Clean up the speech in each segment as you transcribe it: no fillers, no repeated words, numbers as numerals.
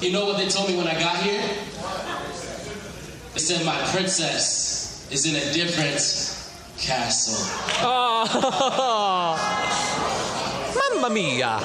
You know what they told me when I got here? They said my princess is in a different castle. Oh, mamma mia.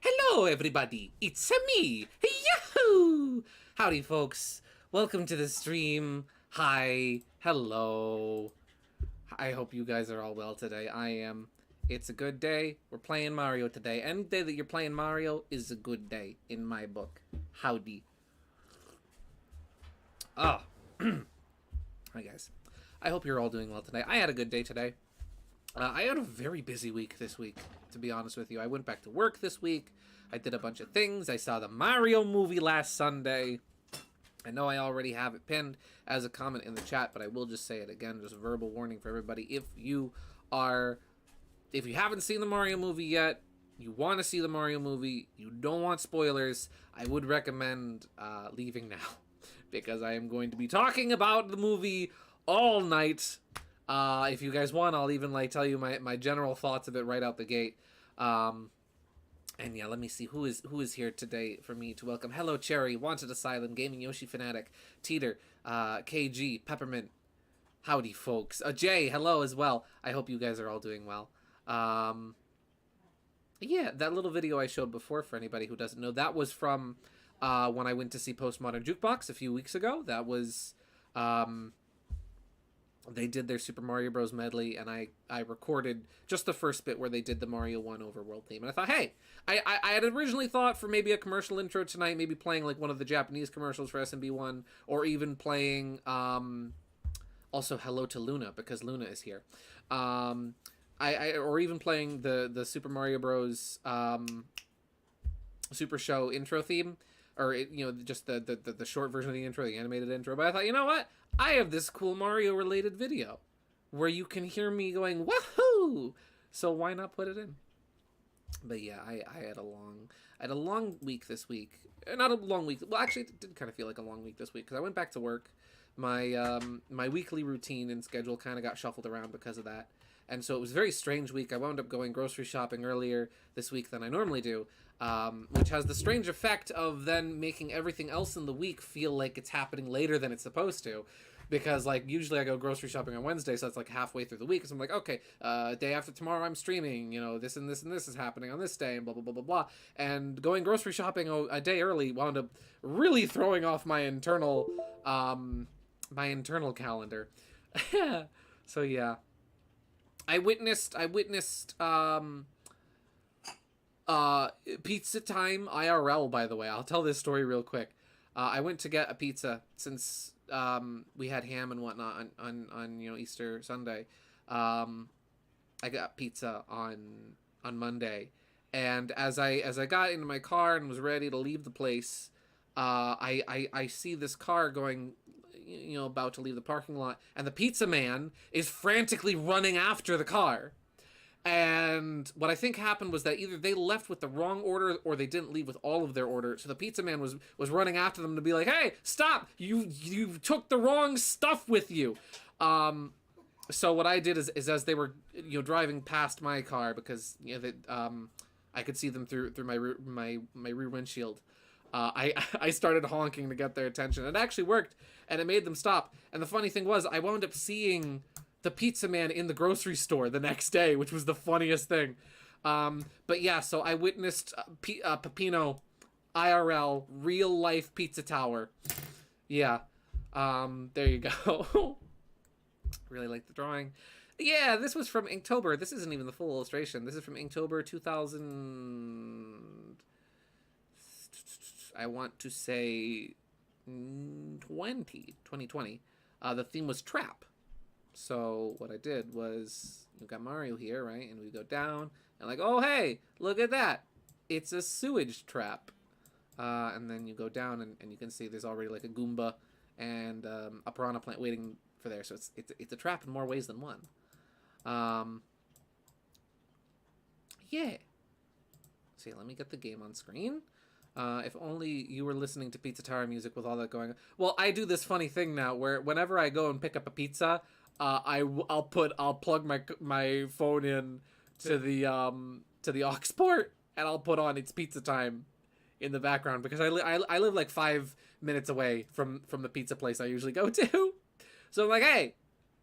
Hello, everybody. It's me. Yahoo! Howdy, folks. Welcome to the stream. Hi. Hello. I hope you guys are all well today. I am It's a good day. We're playing Mario today. Any day that you're playing Mario is a good day in my book. Howdy. Oh. Hi, guys. I hope you're all doing well today. I had a good day today. I had a very busy week this week, to be honest with you. I went back to work this week. I did a bunch of things. I saw the Mario movie last Sunday. I know I already have it pinned as a comment in the chat, but I will just say it again, just a verbal warning for everybody. If you haven't seen the Mario movie yet, you want to see the Mario movie, you don't want spoilers, I would recommend leaving now, because I am going to be talking about the movie all night. If you guys want, I'll even tell you my general thoughts of it right out the gate. And yeah, let me see who is here today for me to welcome. Hello, Cherry, Wanted Asylum, Gaming Yoshi Fanatic, Teeter, KG, Peppermint. Howdy, folks. Jay, hello as well. I hope you guys are all doing well. Yeah, that little video I showed before, for anybody who doesn't know, that was from when I went to see Postmodern Jukebox a few weeks ago. That was they did their Super Mario Bros. Medley, and I recorded just the first bit where they did the Mario 1 overworld theme. And I thought, hey, I had originally thought for maybe a commercial intro tonight, maybe playing one of the Japanese commercials for SMB1, or even playing also Hello to Luna, because Luna is here. Or even playing the Super Mario Bros. Super Show intro theme, or just the short version of the intro, the animated intro. But I thought, you know what? I have this cool Mario related video where you can hear me going woohoo. So why not put it in? But yeah, I had a long week this week. Not a long week. Well, actually, it did kind of feel like a long week this week because I went back to work. My my weekly routine and schedule kind of got shuffled around because of that. And so it was a very strange week. I wound up going grocery shopping earlier this week than I normally do, which has the strange effect of then making everything else in the week feel like it's happening later than it's supposed to. Because, usually I go grocery shopping on Wednesday, so it's, halfway through the week. So I'm like, okay, day after tomorrow I'm streaming, this and this and this is happening on this day, and blah, blah, blah, blah, blah. And going grocery shopping a day early wound up really throwing off my internal calendar. So, yeah. I witnessed pizza time IRL, by the way. I'll tell this story real quick. I went to get a pizza since we had ham and whatnot on Easter Sunday. I got pizza on Monday, and as I got into my car and was ready to leave the place, I see this car going, about to leave the parking lot, and the pizza man is frantically running after the car. And what I think happened was that either they left with the wrong order or they didn't leave with all of their order. So the pizza man was running after them to be like, "Hey, stop! You took the wrong stuff with you." So what I did is as they were driving past my car, because I could see them through my rear windshield. I started honking to get their attention. It actually worked, and it made them stop. And the funny thing was, I wound up seeing the pizza man in the grocery store the next day, which was the funniest thing. But yeah, so I witnessed Pepino IRL, real life pizza tower. Yeah, there you go. Really like the drawing. Yeah, this was from Inktober. This isn't even the full illustration. This is from Inktober 2000... I want to say 2020. The theme was trap. So what I did was, you've got Mario here, right? And we go down, and oh, hey, look at that. It's a sewage trap. And then you go down, and you can see there's already a Goomba and a piranha plant waiting for there. So it's a trap in more ways than one. Yeah. So let me get the game on screen. If only you were listening to Pizza Tower music with all that going on. Well, I do this funny thing now where whenever I go and pick up a pizza, I'll plug my phone in to the aux port, and I'll put on It's Pizza Time in the background, because I live 5 minutes away from the pizza place I usually go to. So I'm like, hey,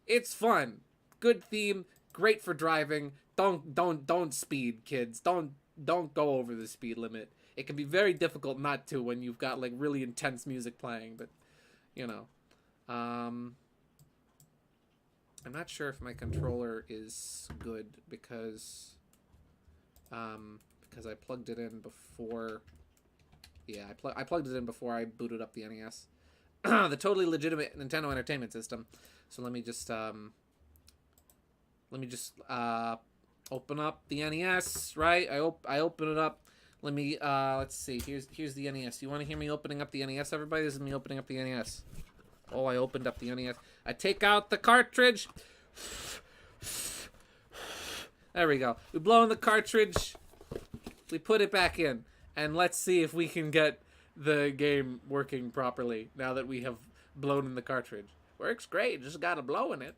it's fun, good theme, great for driving. Don't speed, kids. Don't go over the speed limit. It can be very difficult not to when you've got really intense music playing, but I'm not sure if my controller is good, because because I plugged it in before. Yeah, I plugged it in before I booted up the NES. The totally legitimate Nintendo Entertainment System. So let me just open up the NES, right? I open it up. Let me let's see. Here's the NES. You want to hear me opening up the NES, everybody? This is me opening up the NES. Oh, I opened up the NES. I take out the cartridge. There we go. We blow in the cartridge. We put it back in. And let's see if we can get the game working properly now that we have blown in the cartridge. Works great. Just gotta blow in it.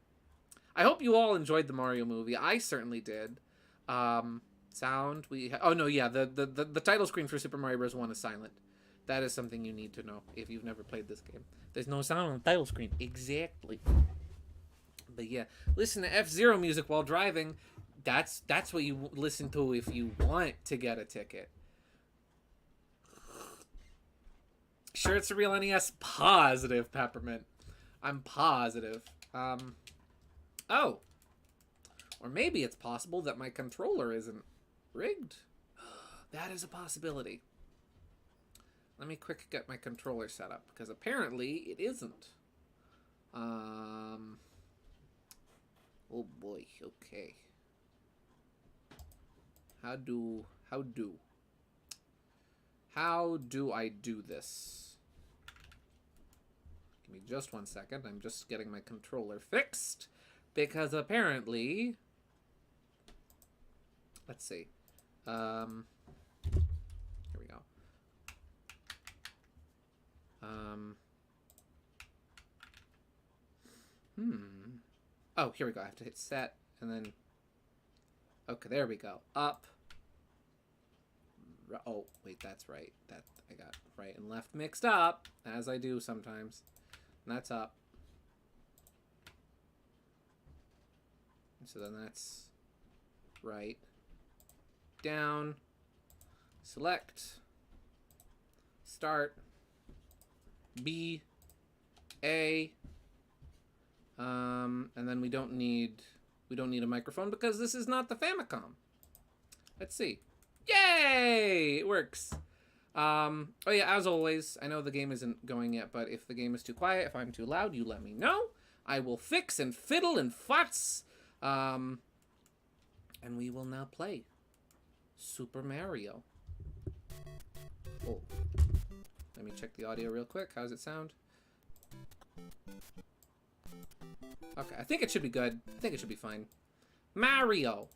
I hope you all enjoyed the Mario movie. I certainly did. Sound. Oh no, yeah. The title screen for Super Mario Bros. 1 is silent. That is something you need to know if you've never played this game. There's no sound on the title screen. Exactly. But yeah, listen to F-Zero music while driving. That's what you listen to if you want to get a ticket. Sure, it's a real NES. Positive, Peppermint. I'm positive. Oh. Or maybe it's possible that my controller isn't rigged. That is a possibility. Let me quick get my controller set up, because apparently it isn't. Oh boy, okay. How do I do this? Give me just 1 second. I'm just getting my controller fixed, because apparently, let's see. Here we go. Oh, here we go. I have to hit set, and then, okay, there we go. Up. Oh, wait, that's right. That I got right and left mixed up, as I do sometimes. And that's up. And so then that's right. Down. Select. Start. B. A. And then we don't need a microphone because this is not the Famicom. Let's see. Yay! It works. Oh yeah, as always, I know the game isn't going yet, but if the game is too quiet, if I'm too loud, you let me know. I will fix and fiddle and futz. And we will now play Super Mario. Oh. Let me check the audio real quick. How does it sound? Okay, I think it should be good. I think it should be fine. Mario!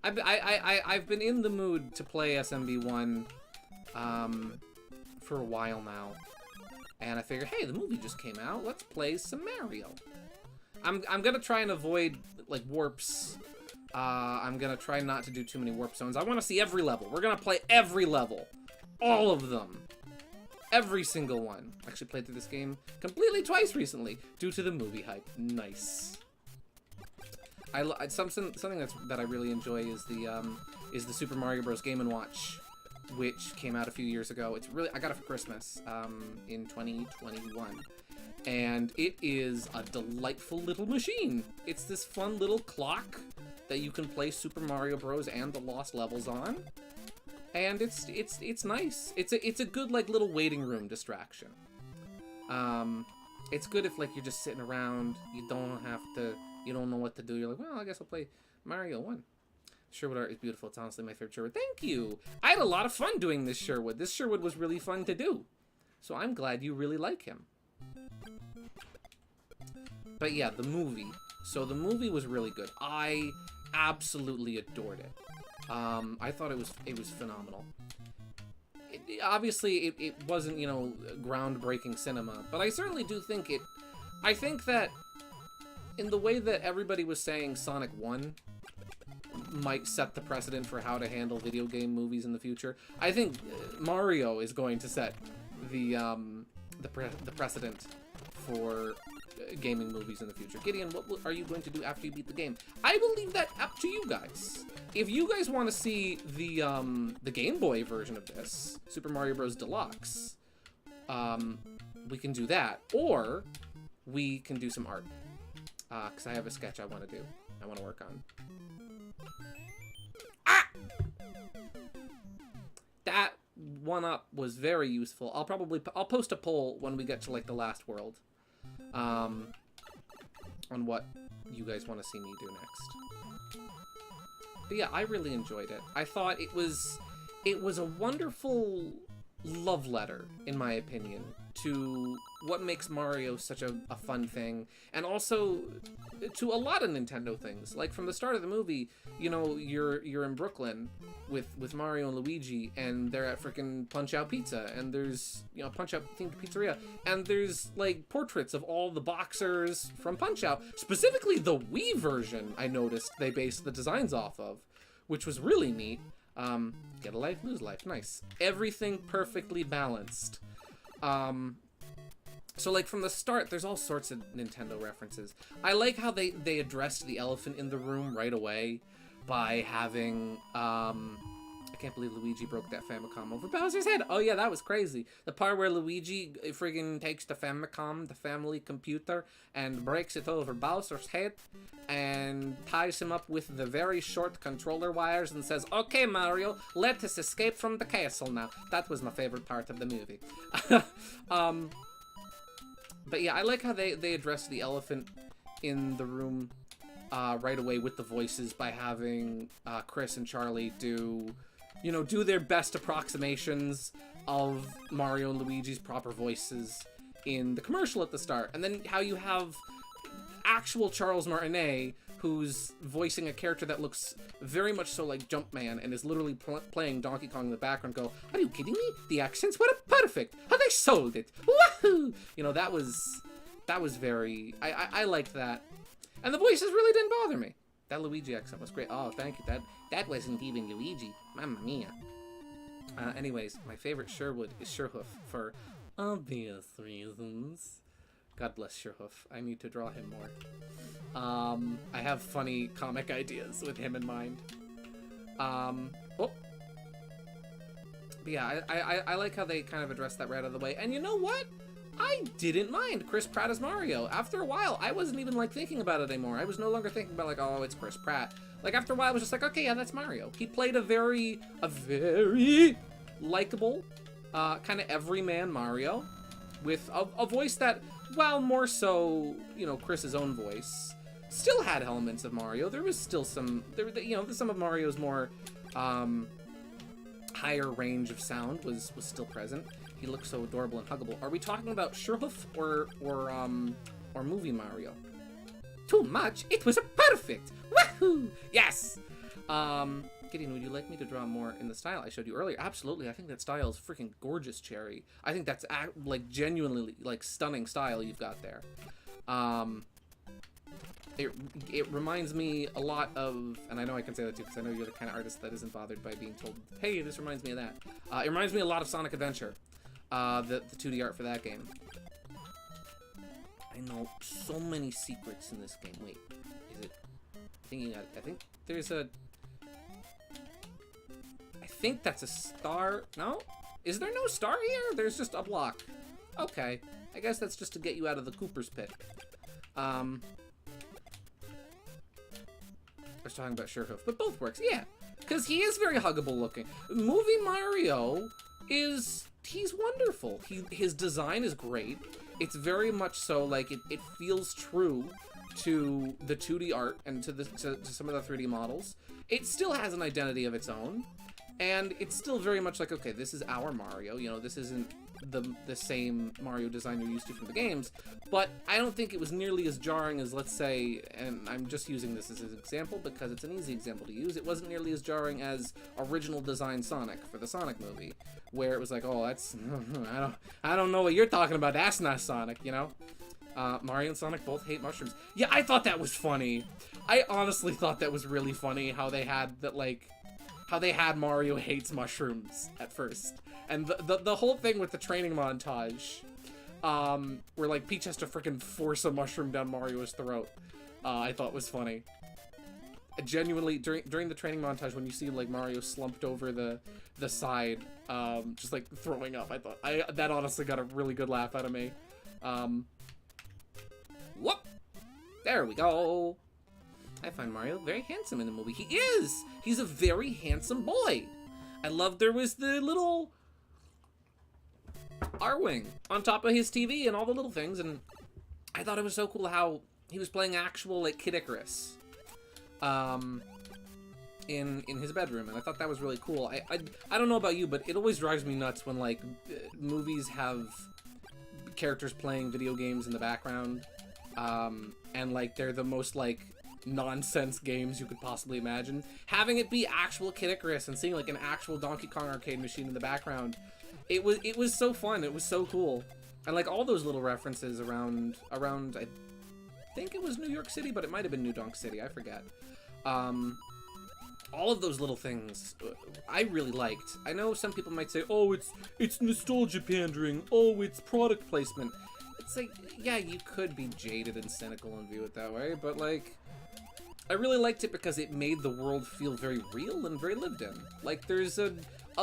I've been in the mood to play SMB1 for a while now. And I figured, hey, the movie just came out. Let's play some Mario. I'm gonna try and avoid, like, warps. I'm gonna try not to do too many warp zones. I want to see every level. We're gonna play every level. All of them. Every single one. Actually played through this game completely twice recently due to the movie hype. Nice. Something that I really enjoy is the Super Mario Bros. Game & Watch, which came out a few years ago. It's really, I got it for Christmas in 2021, and it is a delightful little machine. It's this fun little clock that you can play Super Mario Bros. And the Lost Levels on, and it's nice. It's a good, like, little waiting room distraction. It's good if, like, you're just sitting around, you don't know what to do. You're like, well, I guess I'll play Mario 1. Sherwood art is beautiful. It's honestly my favorite Sherwood. Thank you! I had a lot of fun doing this Sherwood. This Sherwood was really fun to do. So I'm glad you really like him. But yeah, the movie. So the movie was really good. I absolutely adored it. I thought it was phenomenal. Obviously, it wasn't, you know, groundbreaking cinema, but I certainly do think it... I think that in the way that everybody was saying Sonic 1 might set the precedent for how to handle video game movies in the future, I think Mario is going to set the precedent for gaming movies in the future. Gideon, what are you going to do after you beat the game? I will leave that up to you guys. If you guys want to see the Game Boy version of this, Super Mario Bros. Deluxe, we can do that, or we can do some art. Because I have a sketch I want to do. I want to work on. Ah! 1-up was very useful. I'll post a poll when we get to like the last world, on what you guys want to see me do next. But yeah, I really enjoyed it. I thought it was a wonderful love letter, in my opinion, to what makes Mario such a fun thing, and also to a lot of Nintendo things. Like, from the start of the movie, you know, you're in Brooklyn with Mario and Luigi, and they're at frickin' Punch-Out Pizza, and there's, you know, Punch-Out themed pizzeria, and there's, like, portraits of all the boxers from Punch-Out, specifically the Wii version, I noticed they based the designs off of, which was really neat. Get a life, lose life, nice. Everything perfectly balanced. So, like, from the start, there's all sorts of Nintendo references. I like how they addressed the elephant in the room right away by having, I can't believe Luigi broke that Famicom over Bowser's head. Oh, yeah, that was crazy. The part where Luigi friggin' takes the Famicom, the family computer, and breaks it over Bowser's head and ties him up with the very short controller wires and says, "Okay, Mario, let us escape from the castle now." That was my favorite part of the movie. But yeah, I like how they addressed the elephant in the room right away with the voices by having Chris and Charlie do their best approximations of Mario and Luigi's proper voices in the commercial at the start. And then how you have actual Charles Martinet, who's voicing a character that looks very much so like Jumpman and is literally playing Donkey Kong in the background, go, "Are you kidding me? The accents were perfect. How they sold it. Woohoo!" You know, that was very, I liked that. And the voices really didn't bother me. That Luigi accent was great. Oh, thank you. That wasn't even Luigi. Mamma mia. Anyways, my favorite Sherwood is Sherhoof for obvious reasons. God bless Sherhoof. I need to draw him more. I have funny comic ideas with him in mind. But yeah, I like how they kind of addressed that right out of the way. And you know what? I didn't mind Chris Pratt as Mario. After a while, I wasn't even, like, thinking about it anymore. I was no longer thinking about, like, oh, it's Chris Pratt. Like, after a while, I was just like, okay, yeah, that's Mario. He played a very likable, kind of everyman Mario with a voice that, while more so, you know, Chris's own voice, still had elements of Mario. There was still some of Mario's more higher range of sound was still present. He looked so adorable and huggable. Are we talking about Sherhoof or movie Mario? Too much. It was a perfect. Woohoo! Yes. Gideon, would you like me to draw more in the style I showed you earlier? Absolutely. I think that style is freaking gorgeous, Cherry. I think that's like genuinely like stunning style you've got there. It reminds me a lot of, and I know I can say that too because I know you're the kind of artist that isn't bothered by being told, hey, this reminds me of that. It reminds me a lot of Sonic Adventure, the 2D art for that game. I know so many secrets in this game. Wait, is it? I think there's a. I think that's a star. No, is there no star here? There's just a block. Okay, I guess that's just to get you out of the Koopa's pit. I was talking about Sherhoof, but both works, yeah. Because he is very huggable looking. Movie Mario he's wonderful. His design is great. It's very much so, like, it feels true to the 2D art and to some of the 3D models. It still has an identity of its own, and it's still very much like, okay, this is our Mario, you know, this isn't the same Mario design you're used to from the games, but I don't think it was nearly as jarring as, let's say, and I'm just using this as an example because it's an easy example to use, it wasn't nearly as jarring as original design Sonic for the Sonic movie, where it was like, oh, that's, I don't know what you're talking about, that's not Sonic, you know? Mario and Sonic both hate mushrooms. Yeah, I thought that was funny. I honestly thought that was really funny how they had that, like, how they had Mario hates mushrooms at first. And the whole thing with the training montage, where, like, Peach has to freaking force a mushroom down Mario's throat, I thought was funny. Genuinely, during the training montage, when you see, like, Mario slumped over the side, just, like, throwing up, I thought, that honestly got a really good laugh out of me. Whoop! There we go! I find Mario very handsome in the movie. He is! He's a very handsome boy! I love there was the little R-Wing on top of his TV and all the little things, and I thought it was so cool how he was playing actual, like, Kid Icarus in his bedroom, and I thought that was really cool. I don't know about you, but it always drives me nuts when, like, movies have characters playing video games in the background, and, like, they're the most, like, nonsense games you could possibly imagine. Having it be actual Kid Icarus and seeing, like, an actual Donkey Kong arcade machine in the background, it was so fun. It was so cool. And, like, all those little references around I think it was New York City, but it might have been New Donk City, I forget. All of those little things I really liked. I know some people might say, oh, it's nostalgia pandering, oh, it's product placement. It's like, yeah, you could be jaded and cynical and view it that way, but, like, I really liked it because it made the world feel very real and very lived in. Like, there's a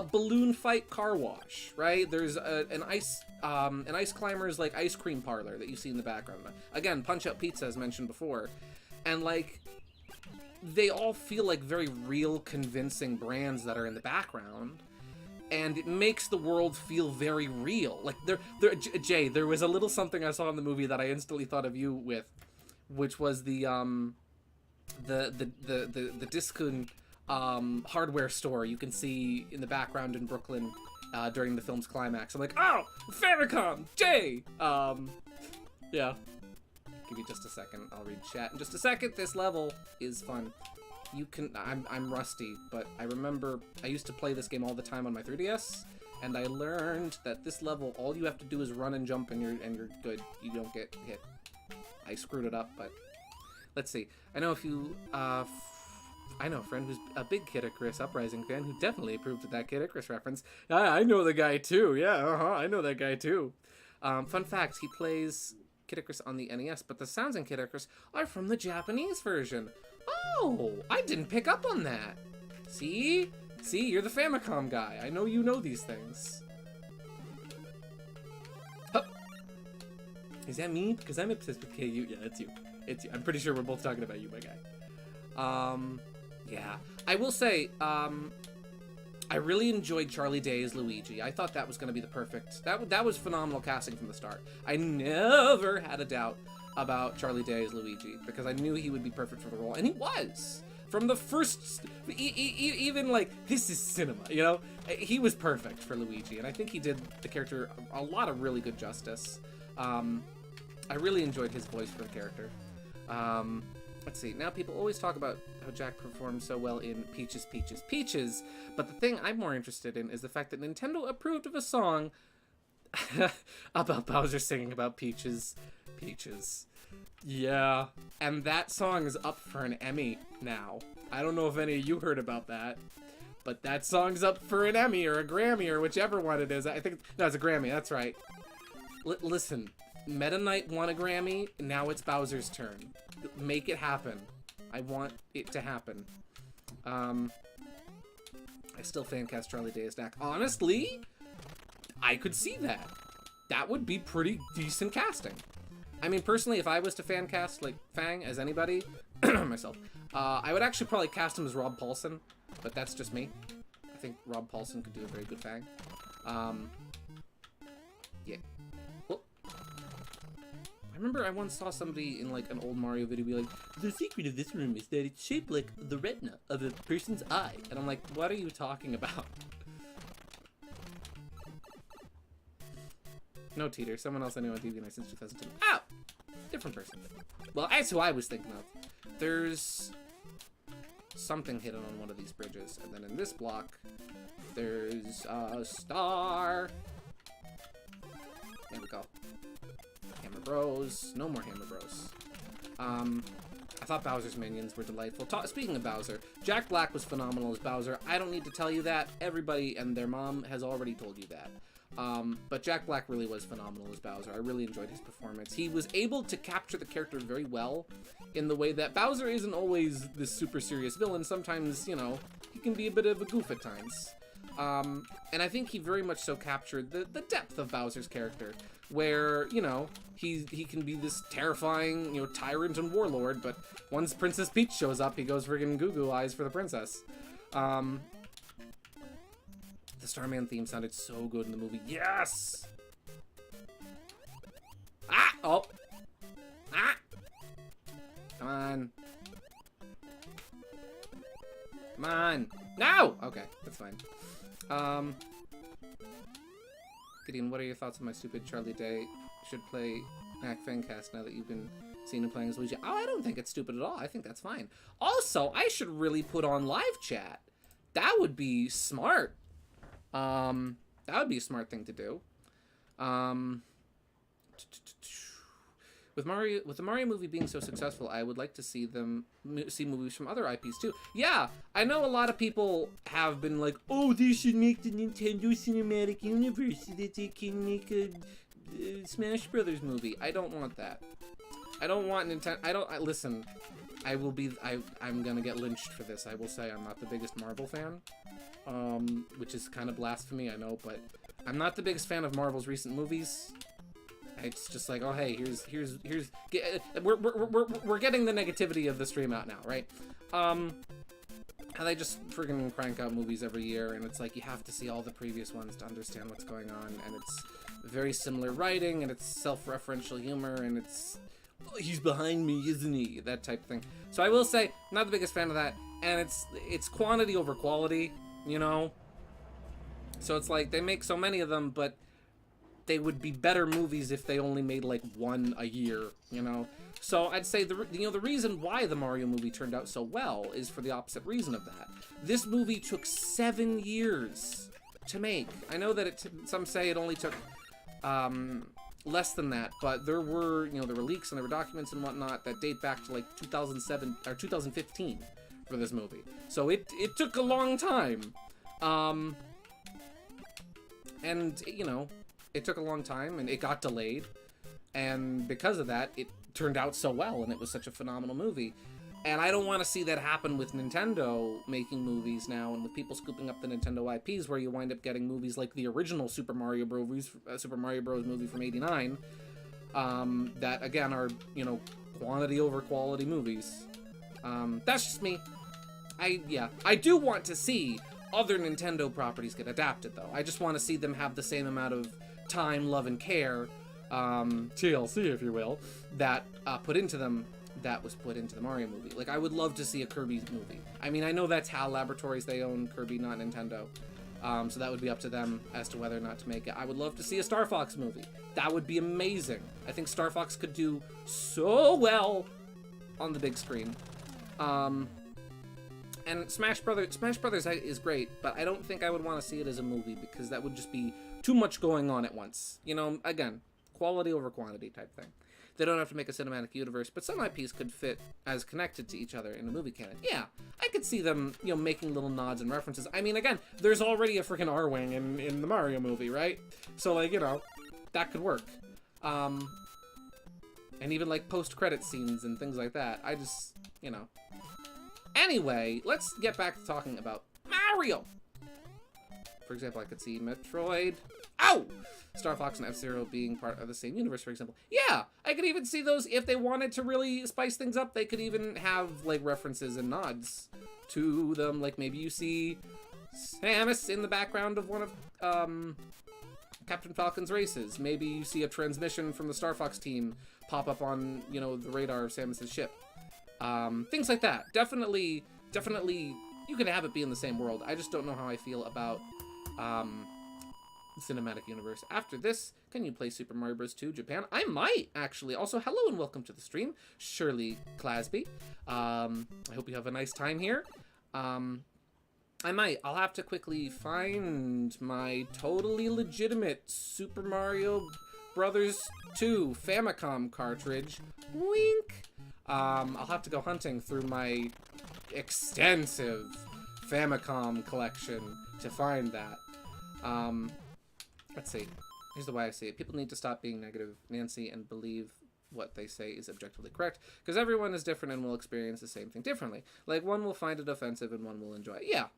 balloon fight car wash, right? There's an ice climber's, like, ice cream parlor that you see in the background. Again, Punch-Out Pizza, as mentioned before. And, like, they all feel like very real, convincing brands that are in the background. And it makes the world feel very real. Like, Jay, there was a little something I saw in the movie that I instantly thought of you with, which was the Discount hardware store you can see in the background in Brooklyn during the film's climax. I'm like, oh, Famicom, Jay! Yeah. Give me just a second. I'll read chat in just a second. This level is fun. You can, I'm rusty, but I remember I used to play this game all the time on my 3DS, and I learned that this level, all you have to do is run and jump and you're good. You don't get hit. I screwed it up, but let's see. I know if you, I know a friend who's a big Kid Icarus Uprising fan who definitely approved of that Kid Icarus reference. I know the guy too. Yeah, I know that guy too. Fun fact, he plays Kid Icarus on the NES, but the sounds in Kid Icarus are from the Japanese version. Oh, I didn't pick up on that. See, you're the Famicom guy. I know you know these things. Huh. Is that me? Because I'm obsessed with KU. Yeah, it's you. It's you. I'm pretty sure we're both talking about you, my guy. Yeah. I will say, I really enjoyed Charlie Day as Luigi. I thought that was going to be the perfect... That was phenomenal casting from the start. I never had a doubt about Charlie Day as Luigi, because I knew he would be perfect for the role, and he was! From the first... even, like, this is cinema, you know? He was perfect for Luigi, and I think he did the character a lot of really good justice. I really enjoyed his voice for the character. Let's see, now people always talk about how Jack performed so well in Peaches, Peaches, Peaches, but the thing I'm more interested in is the fact that Nintendo approved of a song about Bowser singing about Peaches, Peaches. Yeah, and that song is up for an Emmy now. I don't know if any of you heard about that, but that song's up for an Emmy or a Grammy or whichever one it is. I think, no, it's a Grammy, that's right. Listen, Meta Knight won a Grammy, now it's Bowser's turn. Make it happen. I want it to happen. I still fan cast Charlie Day as Dak. Honestly, I could see that. That would be pretty decent casting. I mean, personally, if I was to fan cast, like, Fang as anybody, myself, I would actually probably cast him as Rob Paulson, but that's just me. I think Rob Paulson could do a very good Fang. Yeah. I remember I once saw somebody in, like, an old Mario video be like, the secret of this room is that it's shaped like the retina of a person's eye. And I'm like, what are you talking about? No, Teeter. Someone else I know on DeviantArt since 2010. Ow! Different person. Well, that's who I was thinking of. There's something hidden on one of these bridges. And then in this block, there's a star. There we go. Hammer Bros. No more Hammer Bros. I thought Bowser's minions were delightful. Speaking of Bowser, Jack Black was phenomenal as Bowser. I don't need to tell you that. Everybody and their mom has already told you that. But Jack Black really was phenomenal as Bowser. I really enjoyed his performance. He was able to capture the character very well in the way that Bowser isn't always this super serious villain. Sometimes, you know, he can be a bit of a goof at times. And I think he very much so captured the depth of Bowser's character, where, you know, he can be this terrifying, you know, tyrant and warlord, but once Princess Peach shows up, he goes friggin' goo-goo eyes for the princess. The Starman theme sounded so good in the movie. Yes! Oh. Ah! Come on. Come on. No! Okay, that's fine. Gideon, what are your thoughts on my stupid Charlie Day should play Mac Fancast now that you've been seeing him playing as Luigi? Oh, I don't think it's stupid at all. I think that's fine. Also, I should really put on live chat. That would be smart. That would be a smart thing to do. With the Mario movie being so successful, I would like to see them see movies from other IPs too. Yeah, I know a lot of people have been like, oh, they should make the Nintendo Cinematic Universe so that they can make a Smash Brothers movie. I don't want that. I don't want Nintendo. Listen, I'm gonna get lynched for this. I will say I'm not the biggest Marvel fan, which is kind of blasphemy, I know, but I'm not the biggest fan of Marvel's recent movies. It's just like, oh hey, we're getting the negativity of the stream out now, right? And they just friggin' crank out movies every year, and it's like you have to see all the previous ones to understand what's going on, and it's very similar writing, and it's self-referential humor, and it's, oh, he's behind me, isn't he? That type of thing. So I will say, I'm not the biggest fan of that, and it's quantity over quality, you know? So it's like, they make so many of them, but they would be better movies if they only made like one a year, you know? So I'd say the reason why the Mario movie turned out so well is for the opposite reason of that. This movie took 7 years to make. I know that some say it only took less than that, but there were, there were leaks and there were documents and whatnot that date back to like 2007 or 2015 for this movie. So it took a long time. And, it took a long time, and it got delayed, and because of that, it turned out so well, and it was such a phenomenal movie. And I don't want to see that happen with Nintendo making movies now, and with people scooping up the Nintendo IPs, where you wind up getting movies like the original Super Mario Bros. Movie from '89, that again are quantity over quality movies. That's just me. I do want to see other Nintendo properties get adapted, though. I just want to see them have the same amount of time, love, and care, TLC, if you will, that put into them that was put into the Mario movie. Like, I would love to see a Kirby movie. I mean, I know that's HAL Laboratories, they own Kirby, not Nintendo, so that would be up to them as to whether or not to make it. I would love to see a Star Fox movie. That would be amazing. I think Star Fox could do so well on the big screen. And Smash Brothers is great, but I don't think I would want to see it as a movie, because that would just be too much going on at once. Again, quality over quantity type thing. They don't have to make a cinematic universe, but some IPs could fit as connected to each other in a movie canon. Yeah, I could see them, making little nods and references. I mean, again, there's already a freaking R-Wing in the Mario movie, right? So, like, that could work. And even, like, post-credit scenes and things like that. I just, Anyway, let's get back to talking about Mario! For example, I could see Metroid... Ow! Star Fox and F-Zero being part of the same universe, for example. Yeah! I could even see those, if they wanted to really spice things up, they could even have, like, references and nods to them. Like, maybe you see Samus in the background of one of, Captain Falcon's races. Maybe you see a transmission from the Star Fox team pop up on, the radar of Samus's ship. Things like that. Definitely, you can have it be in the same world. I just don't know how I feel about, the cinematic universe. After this, can you play Super Mario Bros. 2 Japan? I might, actually. Also, hello and welcome to the stream, Shirley Clasby. I hope you have a nice time here. I might. I'll have to quickly find my totally legitimate Super Mario Brothers 2 Famicom cartridge. Wink! I'll have to go hunting through my extensive Famicom collection to find that. Let's see. Here's the way I see it. People need to stop being negative, Nancy, and believe what they say is objectively correct, because everyone is different and will experience the same thing differently. Like, one will find it offensive and one will enjoy it. Yeah,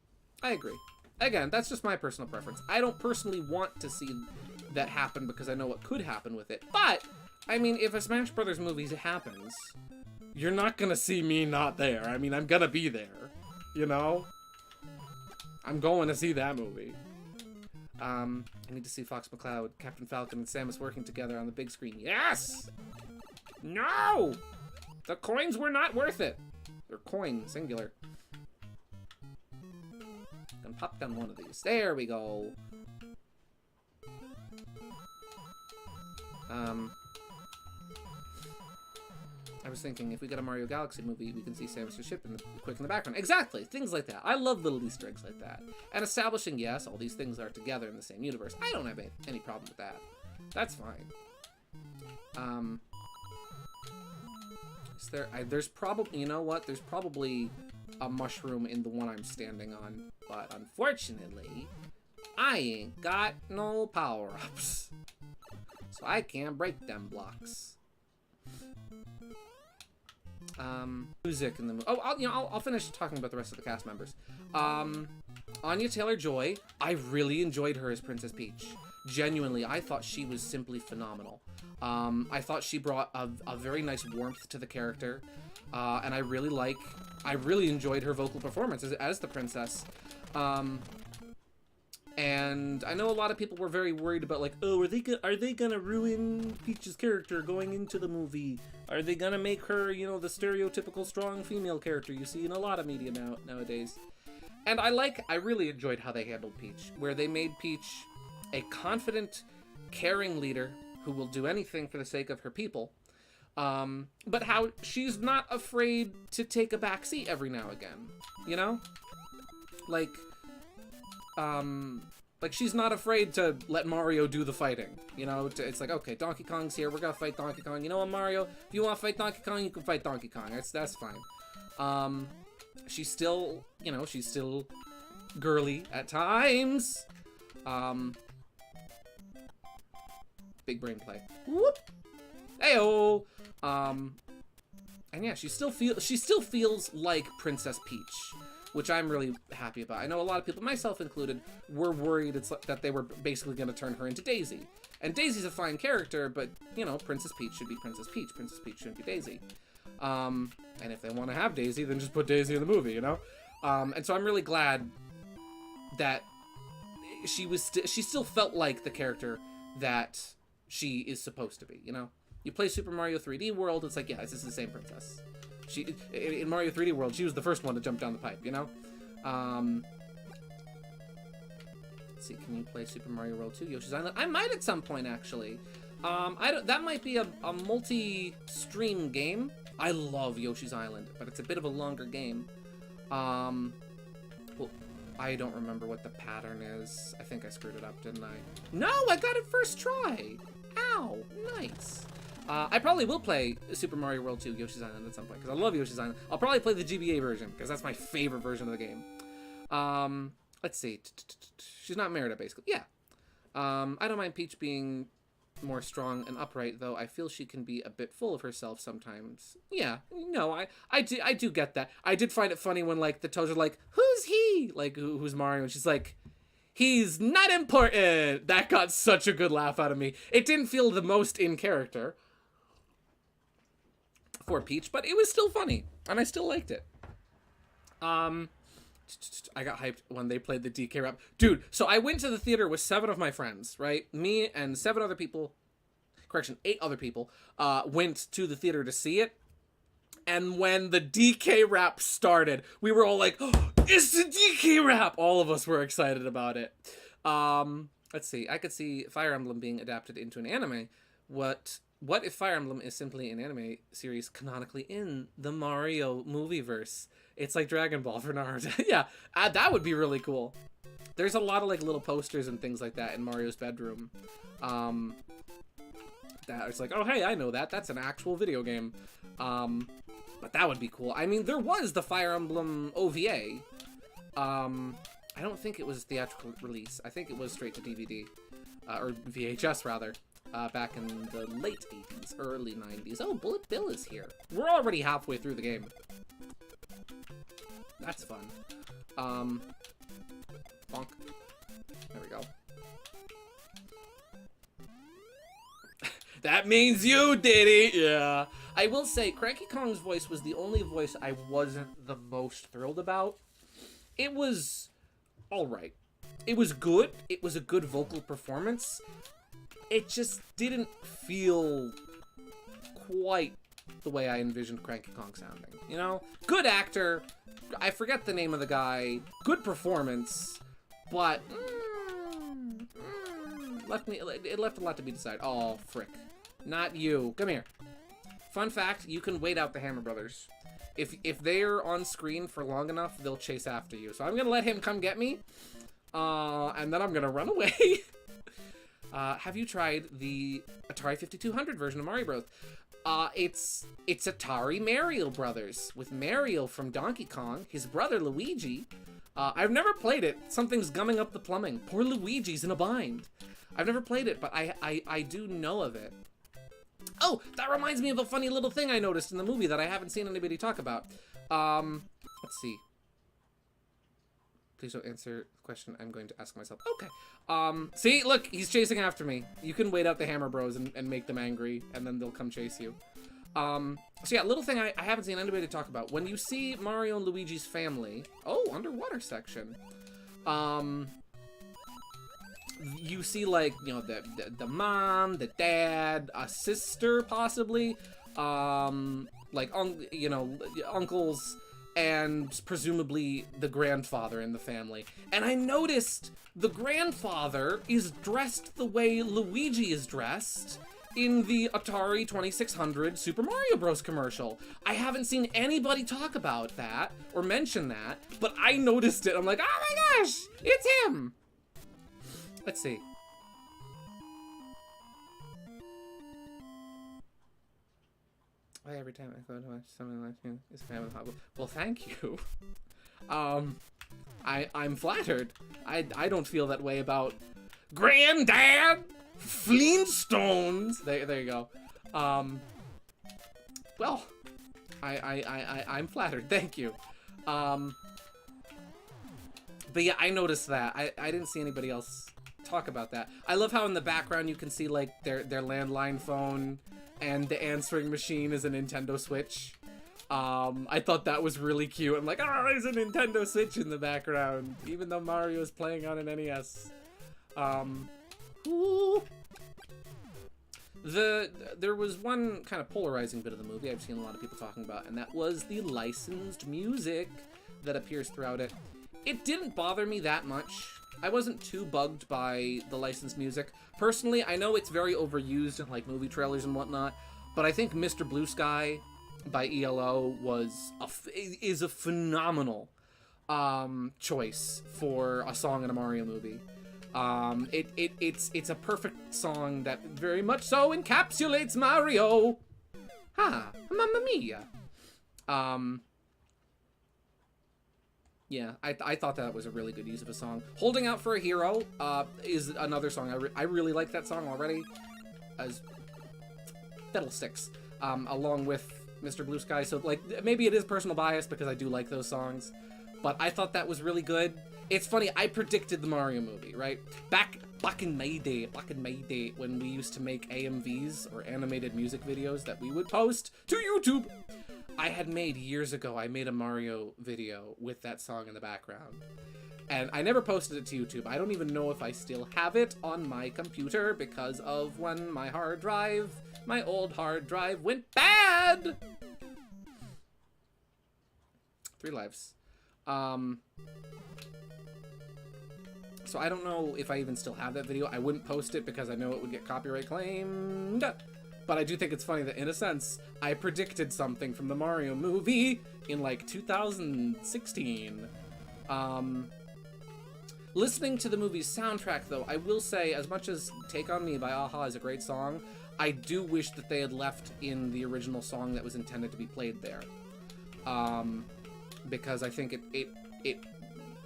I agree. Again, that's just my personal preference. I don't personally want to see that happen because I know what could happen with it. But, I mean, if a Smash Brothers movie happens, you're not gonna see me not there. I mean, I'm gonna be there, I'm going to see that movie. I need to see Fox McCloud, Captain Falcon, and Samus working together on the big screen. Yes! No! The coins were not worth it. They're coin, singular. Gonna pop down one of these. There we go. I was thinking, if we get a Mario Galaxy movie, we can see Samus' ship quick in the background. Exactly! Things like that. I love little Easter eggs like that. And establishing, yes, all these things are together in the same universe. I don't have any problem with that. That's fine. Is there... there's probably... You know what? There's probably a mushroom in the one I'm standing on. But unfortunately, I ain't got no power-ups. So I can't break them blocks. Music in the movie. Oh, I'll finish talking about the rest of the cast members. Anya Taylor-Joy, I really enjoyed her as Princess Peach. Genuinely, I thought she was simply phenomenal. I thought she brought a very nice warmth to the character, and I really enjoyed her vocal performance as the princess. And I know a lot of people were very worried about, like, oh, are they gonna ruin Peach's character going into the movie? Are they gonna make her, you know, the stereotypical strong female character you see in a lot of media nowadays? And I really enjoyed how they handled Peach, where they made Peach a confident, caring leader who will do anything for the sake of her people, but how she's not afraid to take a backseat every now and again, you know? Like she's not afraid to let Mario do the fighting, you know? It's like, okay, Donkey Kong's here, we're gonna fight Donkey Kong. You know what, Mario? If you want to fight Donkey Kong, you can fight Donkey Kong. That's fine. She's still, you know, she's still girly at times. Big brain play. Whoop! Heyo! And yeah, she still feels like Princess Peach, which I'm really happy about. I know a lot of people, myself included, were worried that they were basically going to turn her into Daisy. And Daisy's a fine character, but, you know, Princess Peach should be Princess Peach. Princess Peach shouldn't be Daisy. And if they want to have Daisy, then just put Daisy in the movie, you know? And so I'm really glad that she still felt like the character that she is supposed to be, you know? You play Super Mario 3D World, it's like, yeah, this is the same princess. In Mario 3D World, she was the first one to jump down the pipe, you know? Let's see, can you play Super Mario World 2, Yoshi's Island? I might at some point, actually. That might be a multi-stream game. I love Yoshi's Island, but it's a bit of a longer game. Well, I don't remember what the pattern is. I think I screwed it up, didn't I? No, I got it first try! Ow, nice. I probably will play Super Mario World 2 Yoshi's Island at some point, because I love Yoshi's Island. I'll probably play the GBA version, because that's my favorite version of the game. Let's see. She's not Merida, basically. Yeah. I don't mind Peach being more strong and upright, though I feel she can be a bit full of herself sometimes. Yeah, no, I do get that. I did find it funny when, like, the Toads are like, who's he? Like, who's Mario? And she's like, he's not important! That got such a good laugh out of me. It didn't feel the most in character for Peach, but it was still funny, and I still liked it. I got hyped when they played the DK rap. Dude, so I went to the theater with 7 of my friends, right? Me and 7 other people, 8 other people, went to the theater to see it. And when the DK rap started, we were all like, oh, it's the DK rap! All of us were excited about it. Let's see. I could see Fire Emblem being adapted into an anime. What if Fire Emblem is simply an anime series canonically in the Mario movieverse? It's like Dragon Ball for Naruto. Yeah, that would be really cool. There's a lot of, like, little posters and things like that in Mario's bedroom. That it's like, oh, hey, I know that. That's an actual video game. But that would be cool. I mean, there was the Fire Emblem OVA. I don't think it was a theatrical release. I think it was straight to DVD. Or VHS, rather. Back in the late 80s, early 90s. Oh, Bullet Bill is here. We're already halfway through the game. That's fun. Bonk. There we go. That means you, Diddy! Yeah. I will say, Cranky Kong's voice was the only voice I wasn't the most thrilled about. It was alright. it was good. It was a good vocal performance. It just didn't feel quite the way I envisioned Cranky Kong sounding, you know? Good actor, I forget the name of the guy, good performance, but it left a lot to be decided. Oh, frick. Not you. Come here. Fun fact, you can wait out the Hammer Brothers. If they're on screen for long enough, they'll chase after you. So I'm gonna let him come get me, and then I'm gonna run away. Have you tried the Atari 5200 version of Mario Bros? It's Atari Mario Brothers, with Mario from Donkey Kong, his brother Luigi. I've never played it. Something's gumming up the plumbing. Poor Luigi's in a bind. I've never played it, but I do know of it. Oh, that reminds me of a funny little thing I noticed in the movie that I haven't seen anybody talk about. Let's see. Please don't answer the question I'm going to ask myself. Okay. See, look, he's chasing after me. You can wait out the Hammer Bros and make them angry, and then they'll come chase you. So yeah, little thing I haven't seen anybody talk about. When you see Mario and Luigi's family... Oh, underwater section. You see, like, you know, the mom, the dad, a sister, possibly. Like, you know, uncles... and presumably the grandfather in the family. And I noticed the grandfather is dressed the way Luigi is dressed in the Atari 2600 Super Mario Bros. Commercial. I haven't seen anybody talk about that or mention that, but I noticed it. I'm like, oh my gosh, it's him. Let's see. Why every time I go to watch something like you, it's kind of hot. Well, thank you. I'm flattered. I don't feel that way about Granddad Flintstones. There you go. Well, I'm flattered. Thank you. But yeah, I noticed that. I didn't see anybody else talk about that. I love how in the background you can see like their landline phone. And the answering machine is a Nintendo Switch. I thought that was really cute. I'm like, oh, there's a Nintendo Switch in the background, even though Mario is playing on an NES. There was one kind of polarizing bit of the movie I've seen a lot of people talking about, and that was the licensed music that appears throughout it. It didn't bother me that much. I wasn't too bugged by the licensed music. Personally, I know it's very overused in like movie trailers and whatnot, but I think Mr. Blue Sky by ELO is a phenomenal choice for a song in a Mario movie. It's a perfect song that very much so encapsulates Mario. Ha, mamma mia. Yeah, I thought that was a really good use of a song. Holding Out for a Hero is another song. I really like that song already. As Fiddlesticks, along with Mr. Blue Sky. So, like, maybe it is personal bias because I do like those songs. But I thought that was really good. It's funny, I predicted the Mario movie, right? Back in May Day, when we used to make AMVs, or animated music videos that we would post to YouTube. I had made years ago, I made a Mario video with that song in the background. And I never posted it to YouTube. I don't even know if I still have it on my computer because of when my old hard drive went bad! 3 lives. So I don't know if I even still have that video. I wouldn't post it because I know it would get copyright claimed. But I do think it's funny that, in a sense, I predicted something from the Mario movie in, like, 2016. Listening to the movie's soundtrack, though, I will say, as much as Take On Me by a-ha is a great song, I do wish that they had left in the original song that was intended to be played there. Because I think it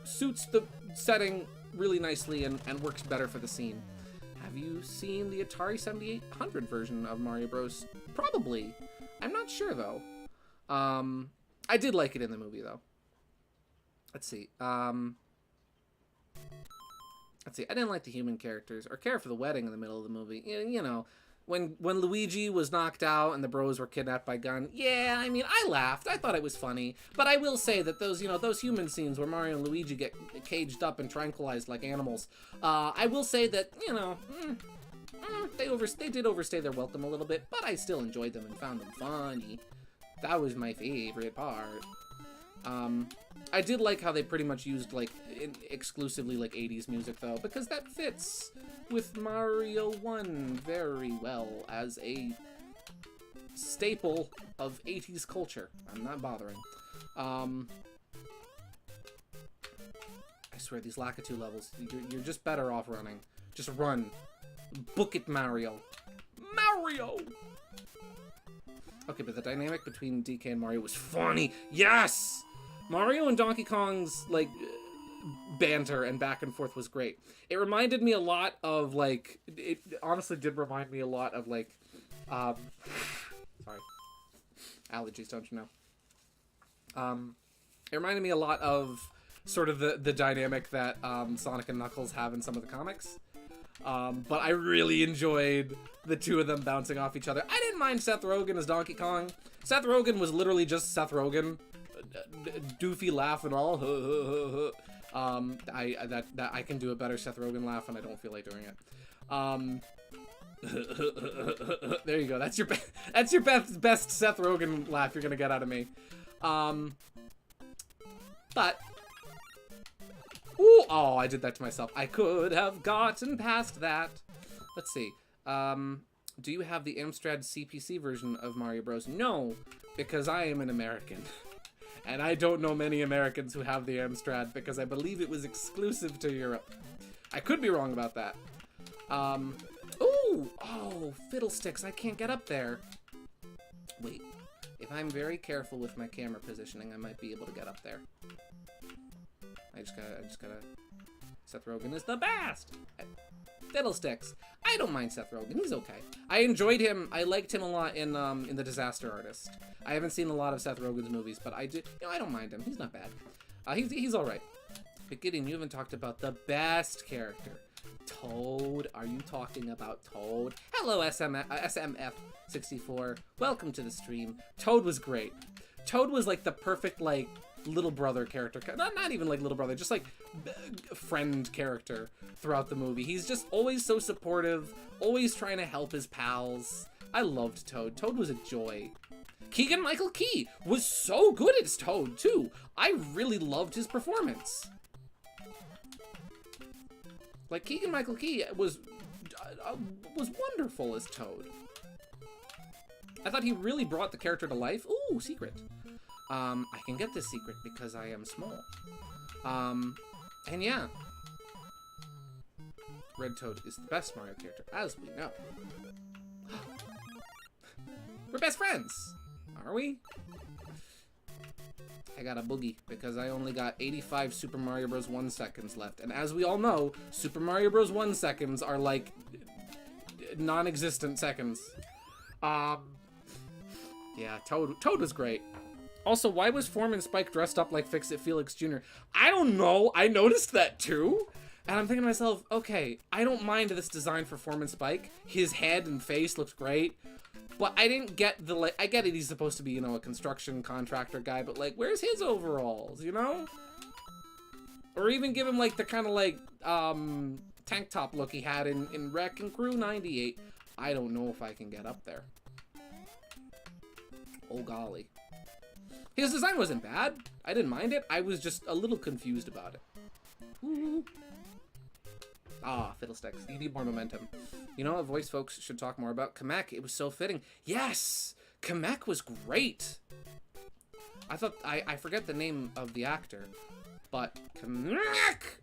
suits the setting really nicely and works better for the scene. Have you seen the Atari 7800 version of Mario Bros? Probably. I'm not sure, though. I did like it in the movie, though. Let's see. I didn't like the human characters, or care for the wedding in the middle of the movie. You know, when Luigi was knocked out and the bros were kidnapped by Gun, yeah, I mean, I laughed. I thought it was funny. But I will say that those, you know, those human scenes where Mario and Luigi get caged up and tranquilized like animals, I will say that, you know, they did overstay their welcome a little bit, but I still enjoyed them and found them funny. That was my favorite part. I did like how they pretty much used, like, exclusively, like, 80s music, though, because that fits with Mario 1 very well as a staple of 80s culture. I'm not bothering. I swear, these Lakitu levels, you're just better off running. Just run. Book it, Mario. Mario! Okay, but the dynamic between DK and Mario was funny. Yes! Mario and Donkey Kong's, like, banter and back and forth was great. It reminded me a lot of, like, it honestly did remind me a lot of, like, sorry. Allergies, don't you know? It reminded me a lot of sort of the dynamic that Sonic and Knuckles have in some of the comics. But I really enjoyed the two of them bouncing off each other. I didn't mind Seth Rogen as Donkey Kong. Seth Rogen was literally just Seth Rogen. Doofy laugh and all. I can do a better Seth Rogen laugh and I don't feel like doing it. There you go. That's your best Seth Rogen laugh you're gonna get out of me. But ooh, oh, I did that to myself. I could have gotten past that. Let's see. Do you have the Amstrad CPC version of Mario Bros? No, because I am an American. And I don't know many Americans who have the Amstrad because I believe it was exclusive to Europe. I could be wrong about that. Ooh! Oh, fiddlesticks, I can't get up there. Wait, if I'm very careful with my camera positioning, I might be able to get up there. I just gotta... Seth Rogen is the best! Fiddlesticks. I don't mind Seth Rogen. He's okay. I enjoyed him. I liked him a lot in The Disaster Artist. I haven't seen a lot of Seth Rogen's movies, but I do. You know, I don't mind him. He's not bad. He's all right. But Gideon, you haven't talked about the best character. Toad. Are you talking about Toad? Hello, SMF64. Welcome to the stream. Toad was great. Toad was like the perfect, like, little brother character. Not even like little brother, just like friend character throughout the movie. He's just always so supportive, always trying to help his pals. I loved Toad. Toad was a joy. Keegan-Michael Key was so good as Toad, too. I really loved his performance. Like, Keegan-Michael Key was wonderful as Toad. I thought he really brought the character to life. Ooh, secret. I can get this secret because I am small. And yeah. Red Toad is the best Mario character, as we know. We're best friends! Are we? I got a boogie because I only got 85 Super Mario Bros. 1 seconds left. And as we all know, Super Mario Bros. 1 seconds are like non-existent seconds. Yeah, Toad was great. Also, why was Foreman Spike dressed up like Fix-It Felix Jr.? I don't know. I noticed that too. And I'm thinking to myself, okay, I don't mind this design for Foreman Spike. His head and face looks great. But I didn't get the, like, I get it, he's supposed to be, you know, a construction contractor guy, but, like, where's his overalls, you know? Or even give him, like, the kind of, like, tank top look he had in Wrecking Crew 98. I don't know if I can get up there. Oh, golly. His design wasn't bad. I didn't mind it. I was just a little confused about it. Ooh. Ah, fiddlesticks. You need more momentum. You know what voice folks should talk more about? Kamek. It was so fitting. Yes! Kamek was great! I thought... I forget the name of the actor, but Kamek!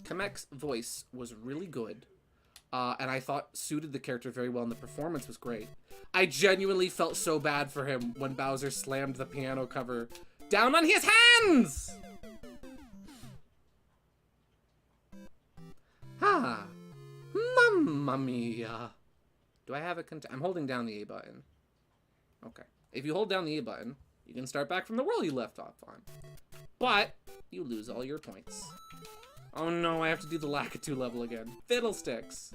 Kamek's voice was really good, and I thought suited the character very well, and the performance was great. I genuinely felt so bad for him when Bowser slammed the piano cover down on his hands! Ah, mamma mia. Do I have a I'm holding down the A button. Okay. If you hold down the A button, you can start back from the world you left off on. But you lose all your points. Oh no, I have to do the Lakitu level again. Fiddlesticks.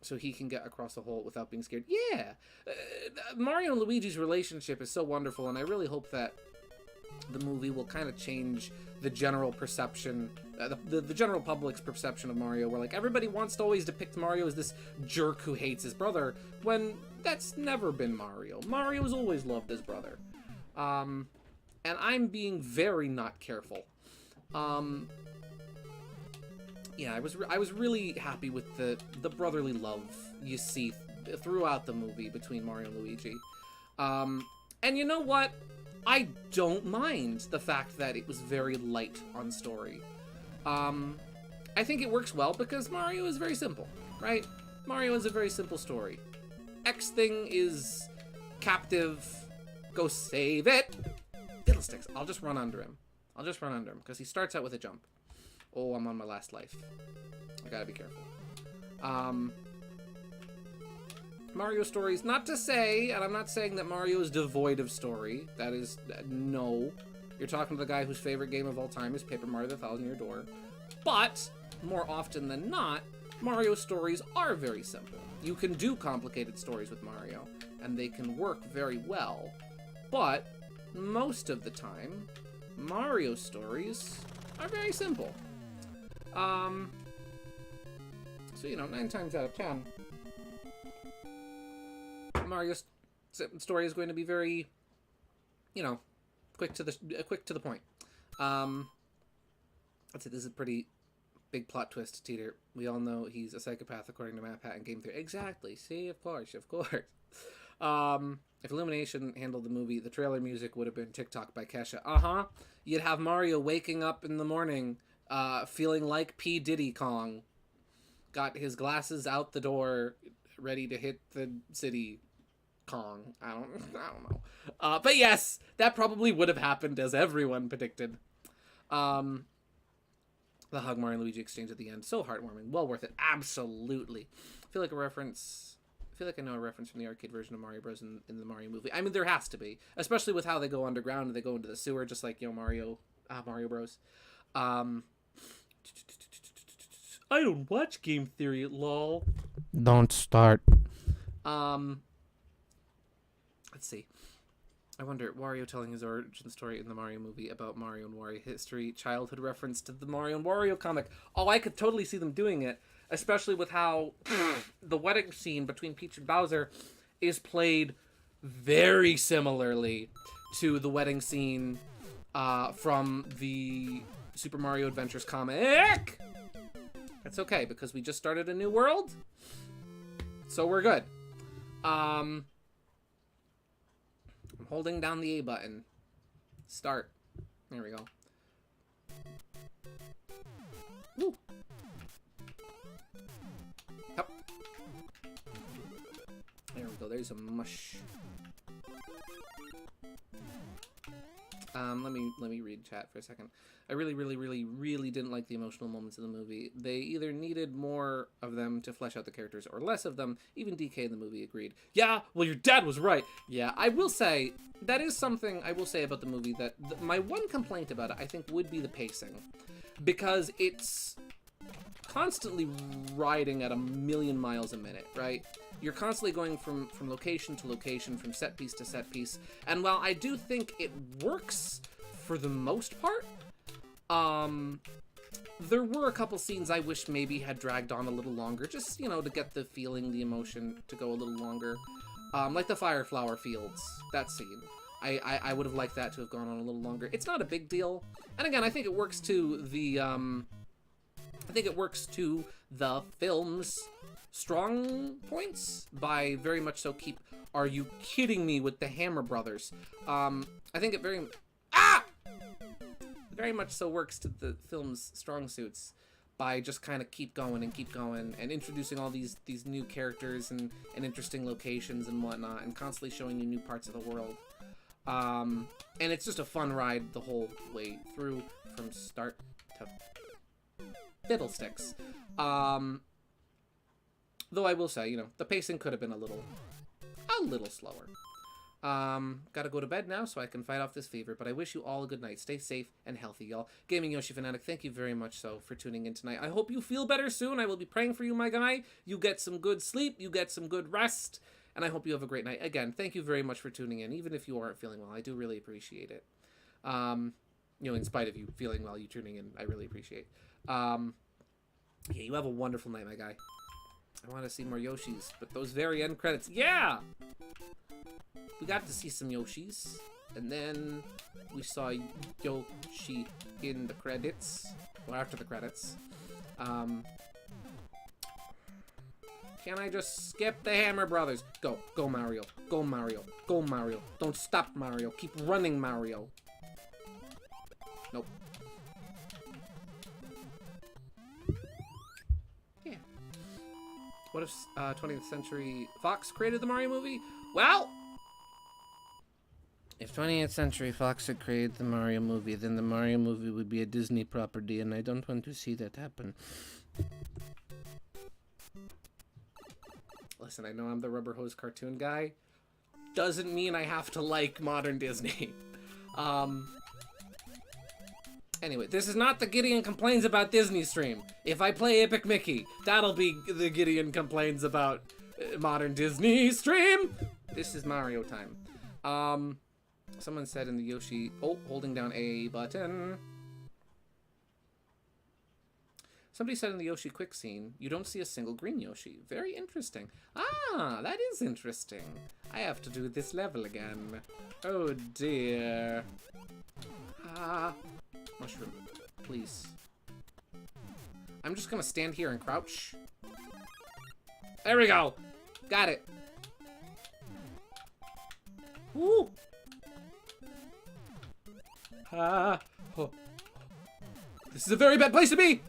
so he can get across the hole without being scared. Yeah, Mario and Luigi's relationship is so wonderful, and I really hope that the movie will kind of change the general perception, the general public's perception of Mario, where like everybody wants to always depict Mario as this jerk who hates his brother, when that's never been Mario. Mario's always loved his brother. And I'm being very not careful. Yeah, I was really happy with the brotherly love you see throughout the movie between Mario and Luigi. And you know what? I don't mind the fact that it was very light on story. I think it works well because Mario is very simple, right? Mario is a very simple story. X thing is captive. Go save it. Fiddlesticks. I'll just run under him. Because he starts out with a jump. Oh, I'm on my last life. I gotta be careful. Mario stories, not to say, and I'm not saying that Mario is devoid of story. That is, no. You're talking to the guy whose favorite game of all time is Paper Mario: The Thousand Year Door. But, more often than not, Mario stories are very simple. You can do complicated stories with Mario, and they can work very well. But, most of the time, Mario stories are very simple. So, you know, 9 times out of 10, Mario's story is going to be very, you know, quick to the point. Let's say this is a pretty big plot twist, Teeter. We all know he's a psychopath according to Map Hat and Game Theory. Exactly. See, of course. If Illumination handled the movie, the trailer music would have been TikTok by Kesha. You'd have Mario waking up in the morning, feeling like P. Diddy Kong. Got his glasses out the door, ready to hit the city. Kong. I don't know. But yes, that probably would have happened as everyone predicted. The hug Mario and Luigi exchange at the end, so heartwarming, well worth it, absolutely. I feel like I know a reference from the arcade version of Mario Bros. in the Mario movie. I mean, there has to be, especially with how they go underground and they go into the sewer, just like, you know, Mario Bros. I don't watch Game Theory, lol. Don't start. Let's see. I wonder, Wario telling his origin story in the Mario movie about Mario and Wario history, childhood reference to the Mario and Wario comic. Oh, I could totally see them doing it, especially with how the wedding scene between Peach and Bowser is played very similarly to the wedding scene from the Super Mario Adventures comic. That's okay, because we just started a new world, so we're good. I'm holding down the A button. Start. There we go. Woo. Yep. There we go. There's a mush. Let me read chat for a second. I really didn't like the emotional moments in the movie. They either needed more of them to flesh out the characters or less of them. Even DK in the movie agreed. Yeah, well, your dad was right. Yeah, I will say, that is something I will say about the movie, that my one complaint about it, I think, would be the pacing. Because it's constantly riding at 1,000,000 miles a minute, right? You're constantly going from location to location, from set piece to set piece. And while I do think it works for the most part, there were a couple scenes I wish maybe had dragged on a little longer, just, you know, to get the feeling, the emotion to go a little longer. Like the Fire Flower Fields, that scene. I would have liked that to have gone on a little longer. It's not a big deal. And again, I think it works to the film's strong points by very much so keep, are you kidding me, with the Hammer Brothers. I think it very much so works to the film's strong suits by just kind of keep going and introducing all these new characters and interesting locations and whatnot, and constantly showing you new parts of the world. And it's just a fun ride the whole way through, from start to fiddlesticks. Though I will say, you know, the pacing could have been a little slower. Gotta go to bed now so I can fight off this fever, but I wish you all a good night. Stay safe and healthy, y'all. Gaming Yoshi Fanatic, thank you very much so for tuning in tonight. I hope you feel better soon. I will be praying for you, my guy. You get some good sleep, you get some good rest, and I hope you have a great night. Again, thank you very much for tuning in, even if you aren't feeling well. I do really appreciate it. You know, in spite of you feeling well, you tuning in, I really appreciate. Yeah, you have a wonderful night, my guy. I want to see more Yoshis, but those very end credits, yeah! We got to see some Yoshis, and then we saw Yoshi in the credits, or after the credits. Can I just skip the Hammer Brothers? Go, go Mario, go Mario, go Mario. Don't stop, Mario. Keep running, Mario. Nope. Yeah. What if 20th Century Fox created the Mario movie? Well, if 20th Century Fox had created the Mario movie, then the Mario movie would be a Disney property, and I don't want to see that happen. Listen, I know I'm the rubber hose cartoon guy. Doesn't mean I have to like modern Disney. Anyway, this is not the Gideon Complains About Disney stream. If I play Epic Mickey, that'll be the Gideon Complains About Modern Disney stream. This is Mario time. Someone said in the Yoshi... Oh, holding down A button. Somebody said in the Yoshi quick scene, you don't see a single green Yoshi. Very interesting. Ah, that is interesting. I have to do this level again. Oh dear. Ah. Mushroom, please. I'm just gonna stand here and crouch. There we go. Got it. Woo. Ah. Oh. This is a very bad place to be.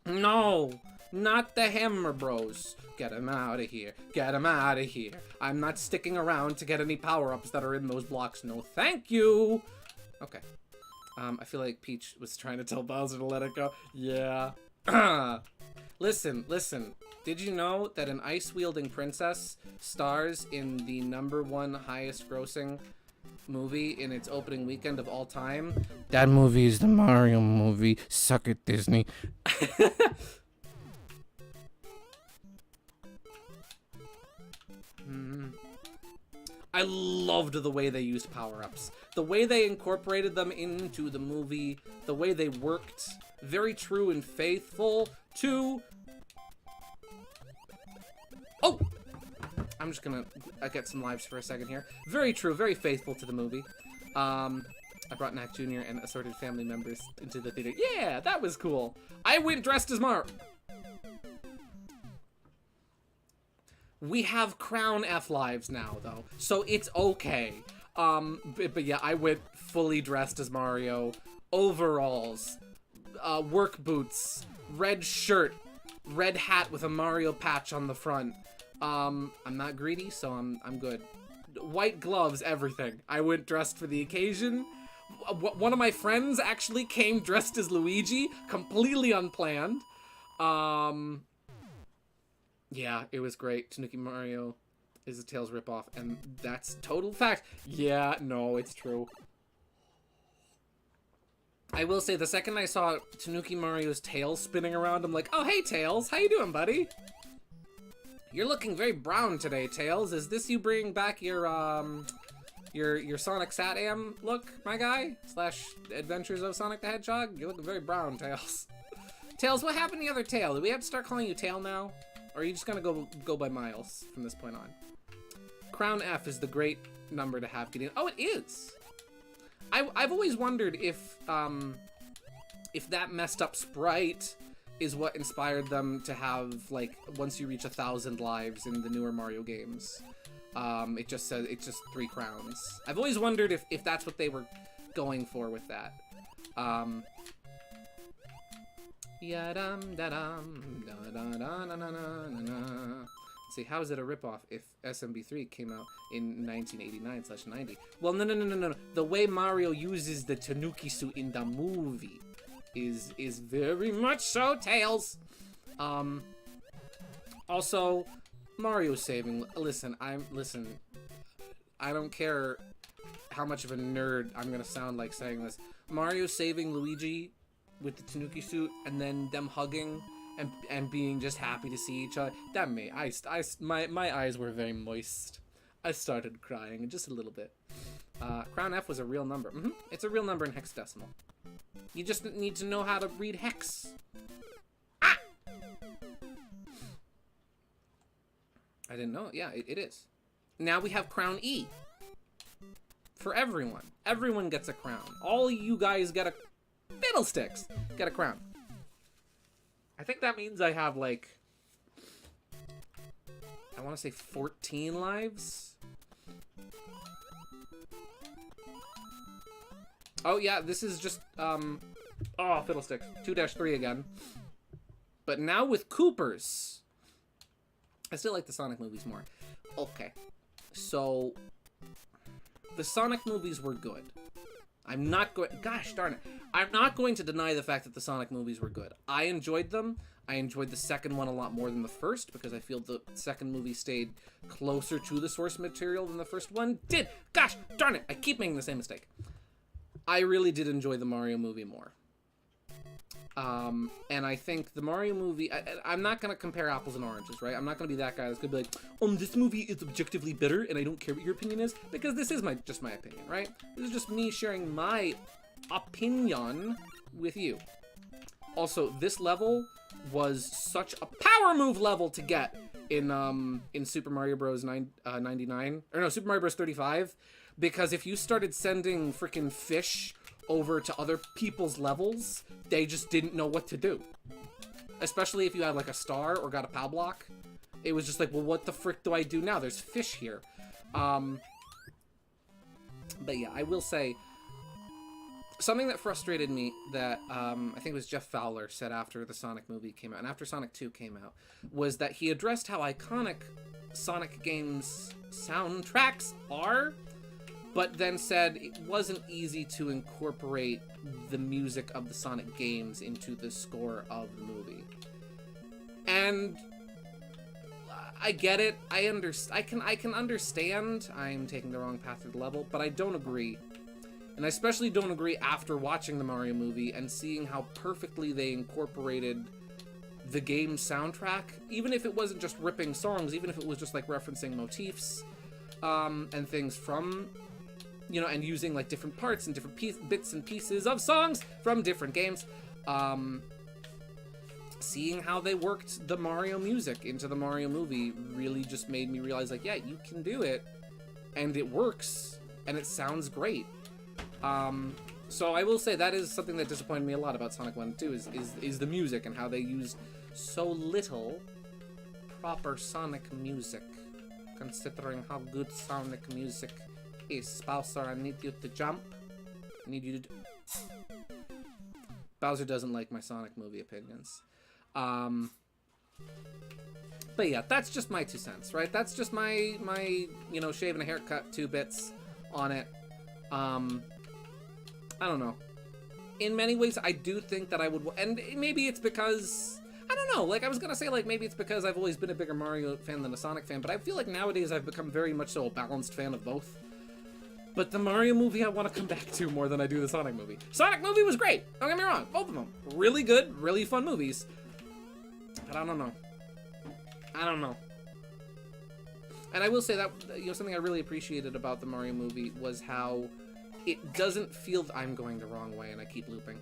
No, not the Hammer Bros. Get him out of here. Get him out of here. I'm not sticking around to get any power-ups that are in those blocks. No, thank you. Okay. I feel like Peach was trying to tell Bowser to let it go. Yeah. Listen. Did you know that an ice-wielding princess stars in the #1 highest-grossing movie in its opening weekend of all time? That movie is the Mario movie. Suck it, Disney. I loved the way they used power-ups. The way they incorporated them into the movie, the way they worked, very true and faithful to... Oh! I'm just gonna get some lives for a second here. Very true, very faithful to the movie. I brought Knack Jr. and assorted family members into the theater. Yeah, that was cool. I went dressed as Mario. We have Crown F lives now, though, so it's okay. But yeah, I went fully dressed as Mario. Overalls, work boots, red shirt, red hat with a Mario patch on the front. I'm not greedy, so I'm good. White gloves, everything. I went dressed for the occasion. One of my friends actually came dressed as Luigi, completely unplanned. Yeah, it was great. Tanuki Mario is a Tails ripoff, and that's total fact. Yeah, no, it's true. I will say, the second I saw Tanuki Mario's tail spinning around, I'm like, oh, hey, Tails, how you doing, buddy? You're looking very brown today, Tails. Is this you bringing back your Sonic Sat-Am look, my guy? / Adventures of Sonic the Hedgehog? You're looking very brown, Tails. Tails, what happened to the other Tail? Do we have to start calling you Tail now? Or are you just gonna go by Miles from this point on? Crown F is the great number to have, Gideon. Oh, it is! I've always wondered if that messed up sprite is what inspired them to have, like, once you reach 1,000 lives in the newer Mario games. It just says, it's just 3 crowns. I've always wondered if that's what they were going for with that. Let's see, how is it a ripoff if SMB3 came out in 1989/90? Well, no. The way Mario uses the Tanuki suit in the movie is very much so Tails. Also, Mario saving. Listen. I don't care how much of a nerd I'm gonna sound like saying this. Mario saving Luigi with the Tanuki suit, and then them hugging and being just happy to see each other. That made my eyes were very moist. I started crying just a little bit. Crown F was a real number. It's a real number in hexadecimal. You just need to know how to read hex. Ah! I didn't know. Yeah, it is. Now we have Crown E. For everyone. Everyone gets a crown. All you guys get a... Fiddlesticks! Get a crown. I think that means I have, like... I want to say 14 lives? Oh, yeah, this is just, oh, Fiddlesticks. 2-3 again. But now with Koopas. I still like the Sonic movies more. Okay. So, the Sonic movies were good. I'm not going... Gosh darn it. I'm not going to deny the fact that the Sonic movies were good. I enjoyed them. I enjoyed the second one a lot more than the first, because I feel the second movie stayed closer to the source material than the first one did. Gosh darn it. I keep making the same mistake. I really did enjoy the Mario movie more. And I think the Mario movie... I'm not going to compare apples and oranges, right? I'm not going to be that guy that's going to be like, this movie is objectively better, and I don't care what your opinion is, because this is just my opinion, right? This is just me sharing my opinion with you. Also, this level was such a power move level to get in Super Mario Bros. 99, or no, Super Mario Bros. 35, because if you started sending freaking fish over to other people's levels, they just didn't know what to do. Especially if you had like a star or got a POW block. It was just like, well, what the frick do I do now? There's fish here. But yeah, I will say, something that frustrated me that I think it was Jeff Fowler said after the Sonic movie came out, and after Sonic 2 came out, was that he addressed how iconic Sonic games soundtracks are, but then said it wasn't easy to incorporate the music of the Sonic games into the score of the movie. And I get it. I can understand I'm taking the wrong path to the level, but I don't agree. And I especially don't agree after watching the Mario movie and seeing how perfectly they incorporated the game's soundtrack, even if it wasn't just ripping songs, even if it was just like referencing motifs and things from, you know, and using like different parts and different bits and pieces of songs from different games. Seeing how they worked the Mario music into the Mario movie really just made me realize, like, yeah, you can do it, and it works, and it sounds great. So I will say that is something that disappointed me a lot about Sonic 1 and 2 is the music and how they used so little proper Sonic music, considering how good Sonic music is. Bowser, I need you to jump. I need you to... Bowser doesn't like my Sonic movie opinions. But yeah, that's just my 2 cents, right? That's just my you know, shave and a haircut 2 bits on it. I don't know. In many ways, I do think that I would... And maybe it's because... I don't know. Like, I was gonna say, like, maybe it's because I've always been a bigger Mario fan than a Sonic fan, but I feel like nowadays I've become very much so a balanced fan of both. But the Mario movie I want to come back to more than I do the Sonic movie. Sonic movie was great! Don't get me wrong. Both of them. Really good, really fun movies. But I don't know. I don't know. And I will say that, you know, something I really appreciated about the Mario movie was how it doesn't feel... I'm going the wrong way and I keep looping.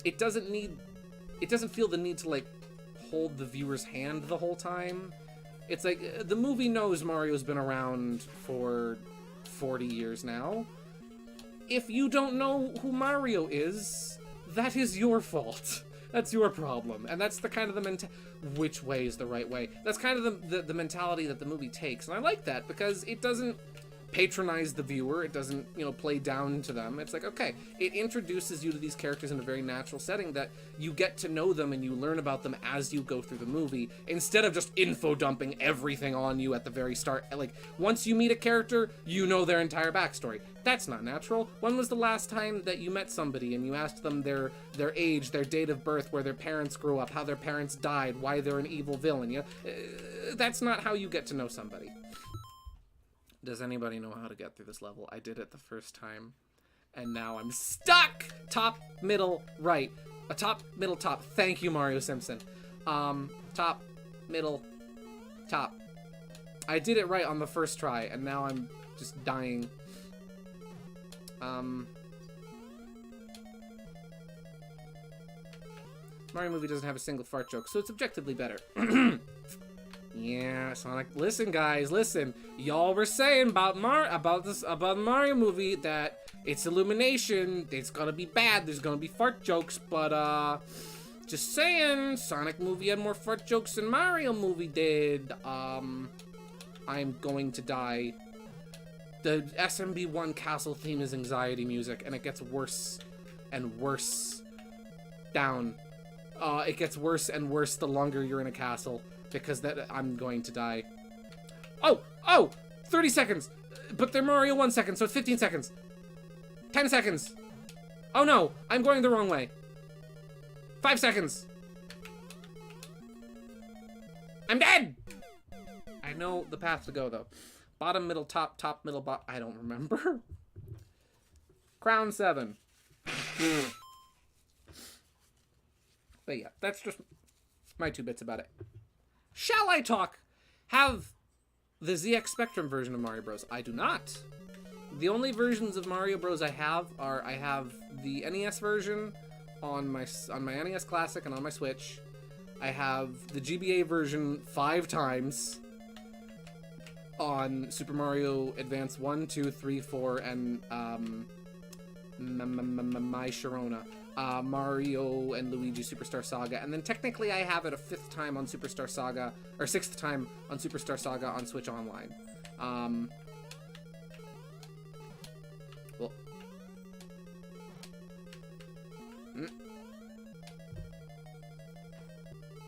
It doesn't feel the need to, like, hold the viewer's hand the whole time. It's like, the movie knows Mario's been around for 40 years now. If you don't know who Mario is, that is your fault. That's your problem. And that's the kind of the which way is the right way? That's kind of the mentality that the movie takes. And I like that because it doesn't patronize the viewer. It doesn't, you know, play down to them. It's like, okay, it introduces you to these characters in a very natural setting that you get to know them and you learn about them as you go through the movie, instead of just info dumping everything on you at the very start. Like, once you meet a character, you know their entire backstory. That's not natural. When was the last time that you met somebody and you asked them their age, their date of birth, where their parents grew up, how their parents died, why they're an evil villain? You know? That's not how you get to know somebody. Does anybody know how to get through this level? I did it the first time, and now I'm stuck! Top, middle, right. A top, middle, top. Thank you, Mario Simpson. Top, middle, top. I did it right on the first try, and now I'm just dying. Mario movie doesn't have a single fart joke, so it's objectively better. Yeah, Sonic. Listen, guys, listen. Y'all were saying about the Mario movie that it's Illumination. It's gonna be bad. There's gonna be fart jokes, but just saying, Sonic movie had more fart jokes than Mario movie did. I'm going to die. The SMB1 castle theme is anxiety music, and it gets worse and worse. Down. It gets worse and worse the longer you're in a castle. Because I'm going to die. Oh! 30 seconds! But they're Mario 1 second, so it's 15 seconds. 10 seconds. Oh no, I'm going the wrong way. 5 seconds. I'm dead! I know the path to go, though. Bottom, middle, top, top, middle, bottom. I don't remember. Crown 7. But yeah, that's just my 2 bits about it. Shall I have the ZX Spectrum version of Mario Bros? I do not. The only versions of Mario Bros I have are, I have the NES version on my NES Classic and on my Switch. I have the GBA version 5 times on Super Mario Advance 1, 2, 3, 4, and My Sharona. Mario and Luigi Superstar Saga, and then technically I have it a 5th time on Superstar Saga, or 6th time on Superstar Saga on Switch Online. Well,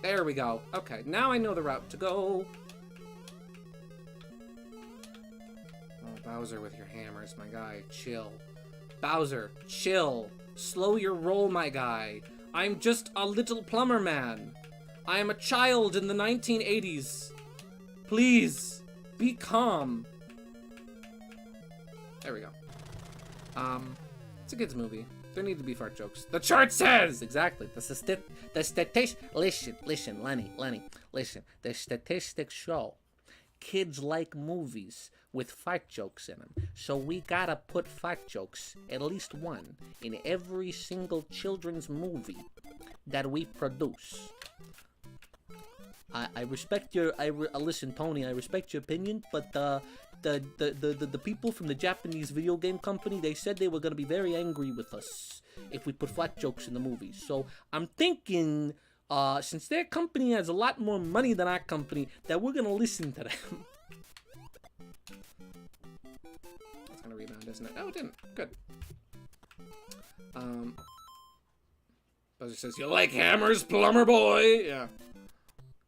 there we go. Okay, now I know the route to go. Oh, Bowser with your hammers, my guy, chill. Bowser, chill. Slow your roll, my guy. I'm just a little plumber man. I am a child in the 1980s. Please, be calm. There we go. It's a kids movie. There need to be fart jokes. The chart says! Exactly. The statistics... Listen, Lenny. Listen. The statistics show kids like movies with fart jokes in them. So we gotta put fart jokes, at least one, in every single children's movie that we produce. I respect your... listen, Tony, I respect your opinion, but the people from the Japanese video game company, they said they were gonna be very angry with us if we put fart jokes in the movies. So I'm thinking, since their company has a lot more money than our company, that we're gonna listen to them. That's gonna rebound, isn't it? Oh, it didn't. Good. Buzzer says, "You like hammers, plumber boy?" Yeah.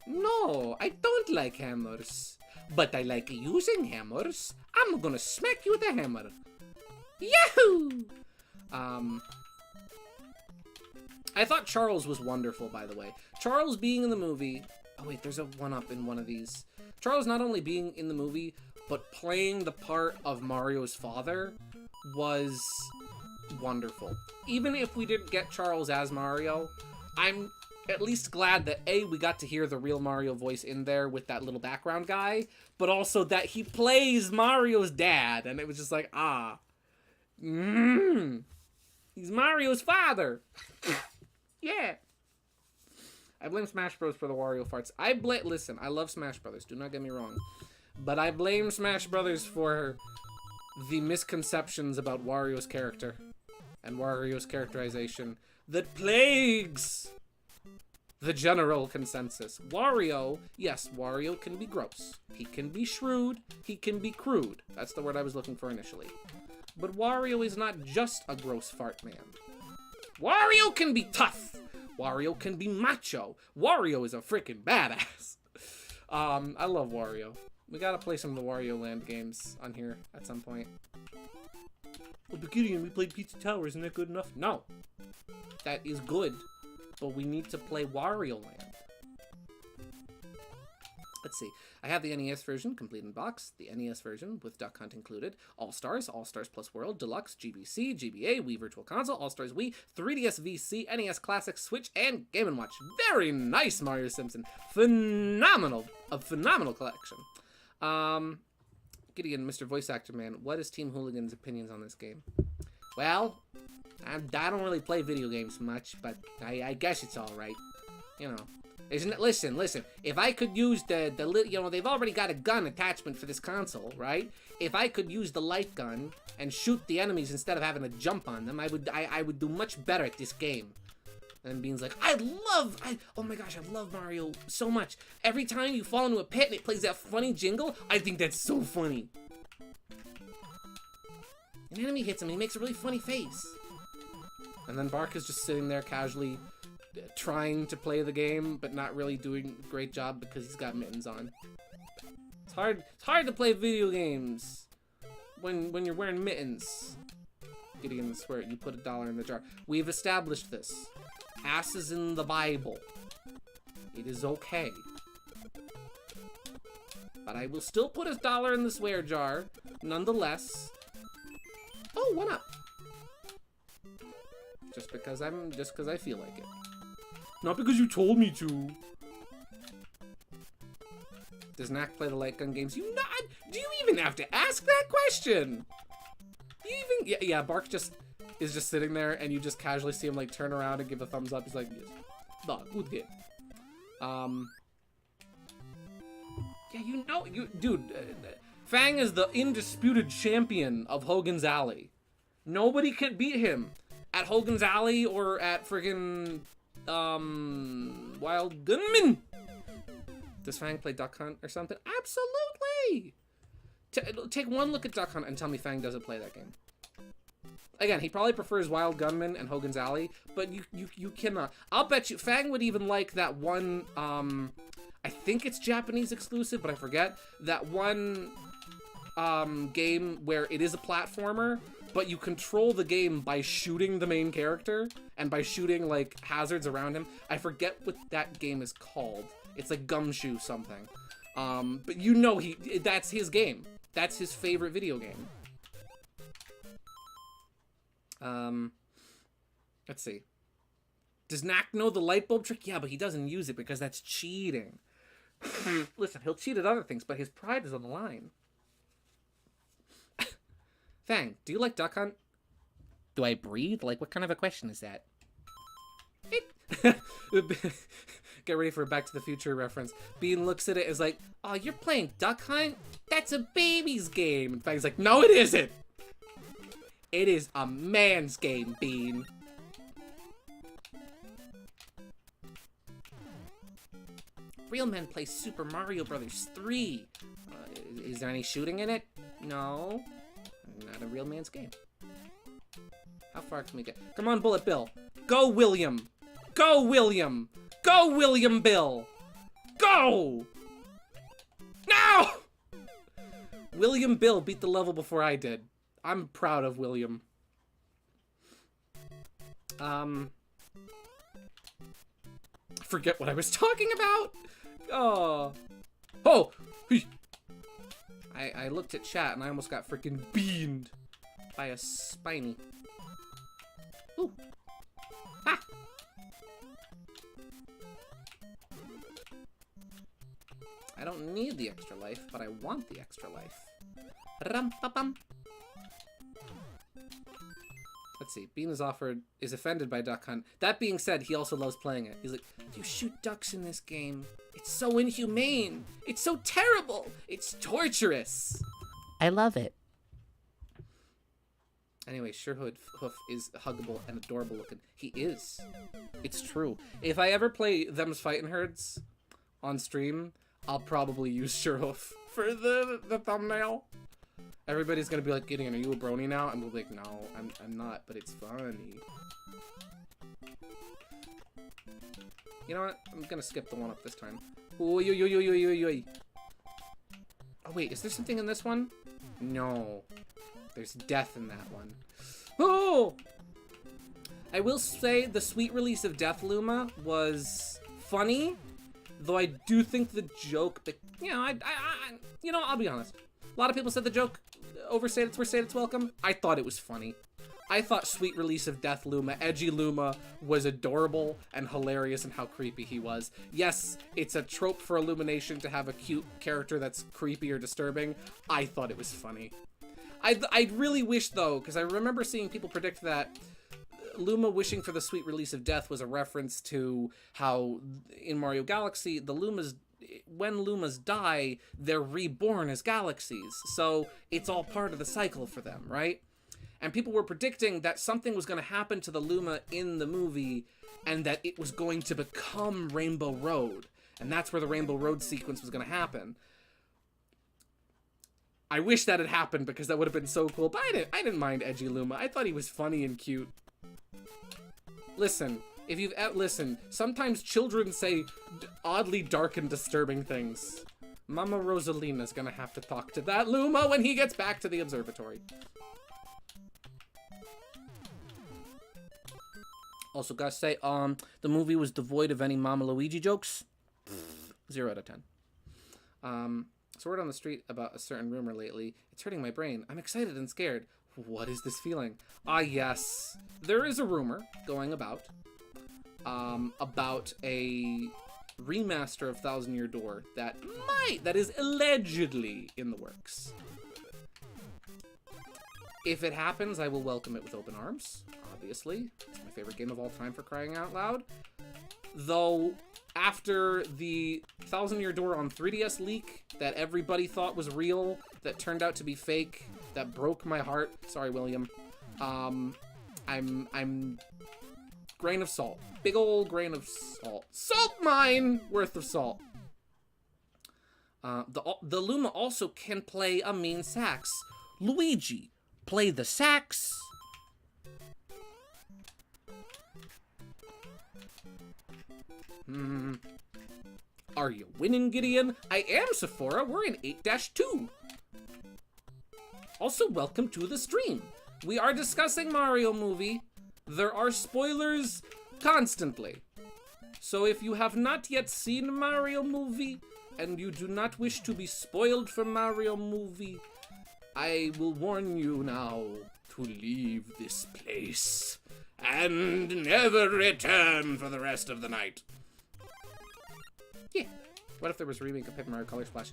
No, I don't like hammers. But I like using hammers. I'm gonna smack you with a hammer. Yahoo! I thought Charles was wonderful, by the way. Charles being in the movie... Oh, wait, there's a one-up in one of these. Charles not only being in the movie, but playing the part of Mario's father was wonderful. Even if we didn't get Charles as Mario, I'm at least glad that, A, we got to hear the real Mario voice in there with that little background guy, but also that he plays Mario's dad, and it was just like, he's Mario's father. Yeah. I blame Smash Bros. For the Wario farts. Listen, I love Smash Brothers, do not get me wrong, but I blame Smash Brothers for the misconceptions about Wario's character and Wario's characterization that plagues the general consensus. Wario, yes, Wario can be gross. He can be shrewd. He can be crude. That's the word I was looking for initially. But Wario is not just a gross fart man. Wario can be tough. Wario can be macho. Wario is a freaking badass. I love Wario. We gotta play some of the Wario Land games on here at some point. Well, but Gideon, we played Pizza Tower. Isn't that good enough? No. That is good. But we need to play Wario Land. Let's see. I have the NES version, complete in box. The NES version with Duck Hunt included. All-Stars, All-Stars Plus World, Deluxe, GBC, GBA, Wii Virtual Console, All-Stars Wii, 3DS VC, NES Classic, Switch, and Game & Watch. Very nice, Mario Simpson. Phenomenal. A phenomenal collection. Gideon, Mr. Voice Actor Man, what is Team Hooligan's opinions on this game? Well, I don't really play video games much, but I guess it's alright. You know. Isn't it? Listen. If I could use they've already got a gun attachment for this console, right? If I could use the light gun and shoot the enemies instead of having to jump on them, I would do much better at this game. And Bean's like, oh my gosh, I love Mario so much. Every time you fall into a pit and it plays that funny jingle, I think that's so funny. An enemy hits him and he makes a really funny face. And then Bark is just sitting there casually trying to play the game, but not really doing a great job because he's got mittens on. It's hard to play video games when you're wearing mittens. Gideon, swear it, you put $1 in the jar. We've established this. Ass is in the Bible. It is okay. But I will still put $1 in the swear jar, nonetheless. Oh, 1 up. Just because I feel like it. Not because you told me to. Does Knack play the light gun games? Do you even have to ask that question? Yeah, Bark is just sitting there and you just casually see him like turn around and give a thumbs up. He's like, yes. Dog, good game. Yeah, dude, Fang is the undisputed champion of Hogan's Alley. Nobody can beat him at Hogan's Alley or at friggin' Wild Gunman. Does Fang play Duck Hunt or something? Absolutely! Take one look at Duck Hunt and tell me Fang doesn't play that game. Again, he probably prefers Wild Gunman and Hogan's Alley, but you cannot. I'll bet you Fang would even like that one, I think it's Japanese exclusive, but I forget. That one game where it is a platformer, but you control the game by shooting the main character and by shooting like hazards around him. I forget what that game is called. It's like Gumshoe something. But you know that's his game. That's his favorite video game. Let's see. Does Knack know the light bulb trick? Yeah, but he doesn't use it because that's cheating. Listen, he'll cheat at other things, but his pride is on the line. Fang, do you like Duck Hunt? Do I breathe? Like, what kind of a question is that? Get ready for a Back to the Future reference. Bean looks at it and is like, oh, you're playing Duck Hunt? That's a baby's game. And Fang's like, no, it isn't. It is a man's game, Bean. Real men play Super Mario Brothers 3. Is there any shooting in it? No. Not a real man's game. How far can we get? Come on, Bullet Bill. Go, William. Go, William. Go, William Bill. Go! No! William Bill beat the level before I did. I'm proud of William. Forget what I was talking about. Oh! I looked at chat and I almost got freaking beamed by a spiny. Ooh. Ha! I don't need the extra life, but I want the extra life. Rum-pa-pum. Let's see. Bean is offended by Duck Hunt. That being said, he also loves playing it. He's like, you shoot ducks in this game. It's so inhumane. It's so terrible. It's torturous. I love it. Anyway, Sherhood Hoof is huggable and adorable looking. He is. It's true. If I ever play Them's Fightin' Herds on stream, I'll probably use Sherhoof for the thumbnail. Everybody's gonna be like, Gideon, are you a brony now? I'm gonna be like, no, I'm not, but it's funny. You know what? I'm gonna skip the one up this time. Oh wait, is there something in this one? No. There's death in that one. Oh! I will say the sweet release of Death Luma was funny, though I do think the joke, you know, I'll be honest. A lot of people said the joke overstayed its welcome. I thought it was funny. I thought sweet release of Death Luma, edgy Luma, was adorable and hilarious in how creepy he was. Yes, it's a trope for Illumination to have a cute character that's creepy or disturbing. I thought it was funny. I really wish, though, because I remember seeing people predict that Luma wishing for the sweet release of death was a reference to how in Mario Galaxy, when Lumas die, they're reborn as galaxies. So it's all part of the cycle for them, right? And people were predicting that something was going to happen to the Luma in the movie and that it was going to become Rainbow Road. And that's where the Rainbow Road sequence was going to happen. I wish that had happened because that would have been so cool. But I didn't mind edgy Luma. I thought he was funny and cute. Listen, listen, sometimes children say oddly dark and disturbing things. Mama Rosalina's gonna have to talk to that Luma when he gets back to the observatory. Also, gotta say, the movie was devoid of any Mama Luigi jokes. 0 out of 10. So word on the street about a certain rumor lately. It's hurting my brain. I'm excited and scared. What is this feeling? Ah, yes. There is a rumor going about a remaster of Thousand Year Door that is allegedly in the works. If it happens, I will welcome it with open arms, obviously. It's my favorite game of all time, for crying out loud. Though, after the Thousand Year Door on 3DS leak that everybody thought was real, that turned out to be fake, that broke my heart. Sorry, William. I'm grain of salt. Big old grain of salt. Salt mine worth of salt. The Luma also can play a mean sax. Luigi, play the sax. Are you winning, Gideon? I am, Sephora. We're in 8-2. Also, welcome to the stream. We are discussing Mario movie. There are spoilers constantly. So if you have not yet seen Mario movie, and you do not wish to be spoiled for Mario movie, I will warn you now to leave this place and never return for the rest of the night. Yeah. What if there was a remake of Paper Mario Color Splash?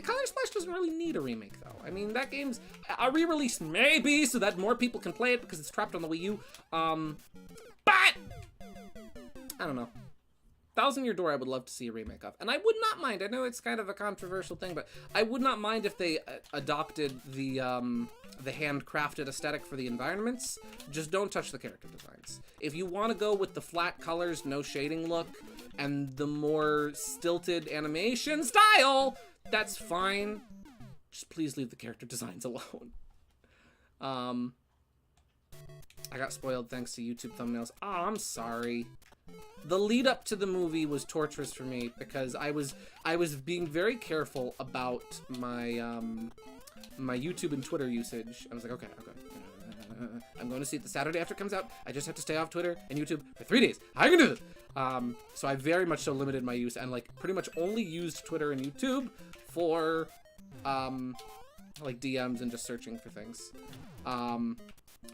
Color Splash doesn't really need a remake, though. I mean, that game's a re-release maybe so that more people can play it because it's trapped on the Wii U. But I don't know. Thousand Year Door I would love to see a remake of. And I would not mind. I know it's kind of a controversial thing, but I would not mind if they adopted the handcrafted aesthetic for the environments. Just don't touch the character designs. If you want to go with the flat colors, no shading look, and the more stilted animation style, that's fine. Just please leave the character designs alone. I got spoiled thanks to YouTube thumbnails. Oh, I'm sorry. The lead up to the movie was torturous for me because I was being very careful about my my YouTube and Twitter usage. I was like, okay. I'm going to see it the Saturday after it comes out. I just have to stay off Twitter and YouTube for 3 days. I can do this. So I very much so limited my use and like pretty much only used Twitter and YouTube for like DMs and just searching for things.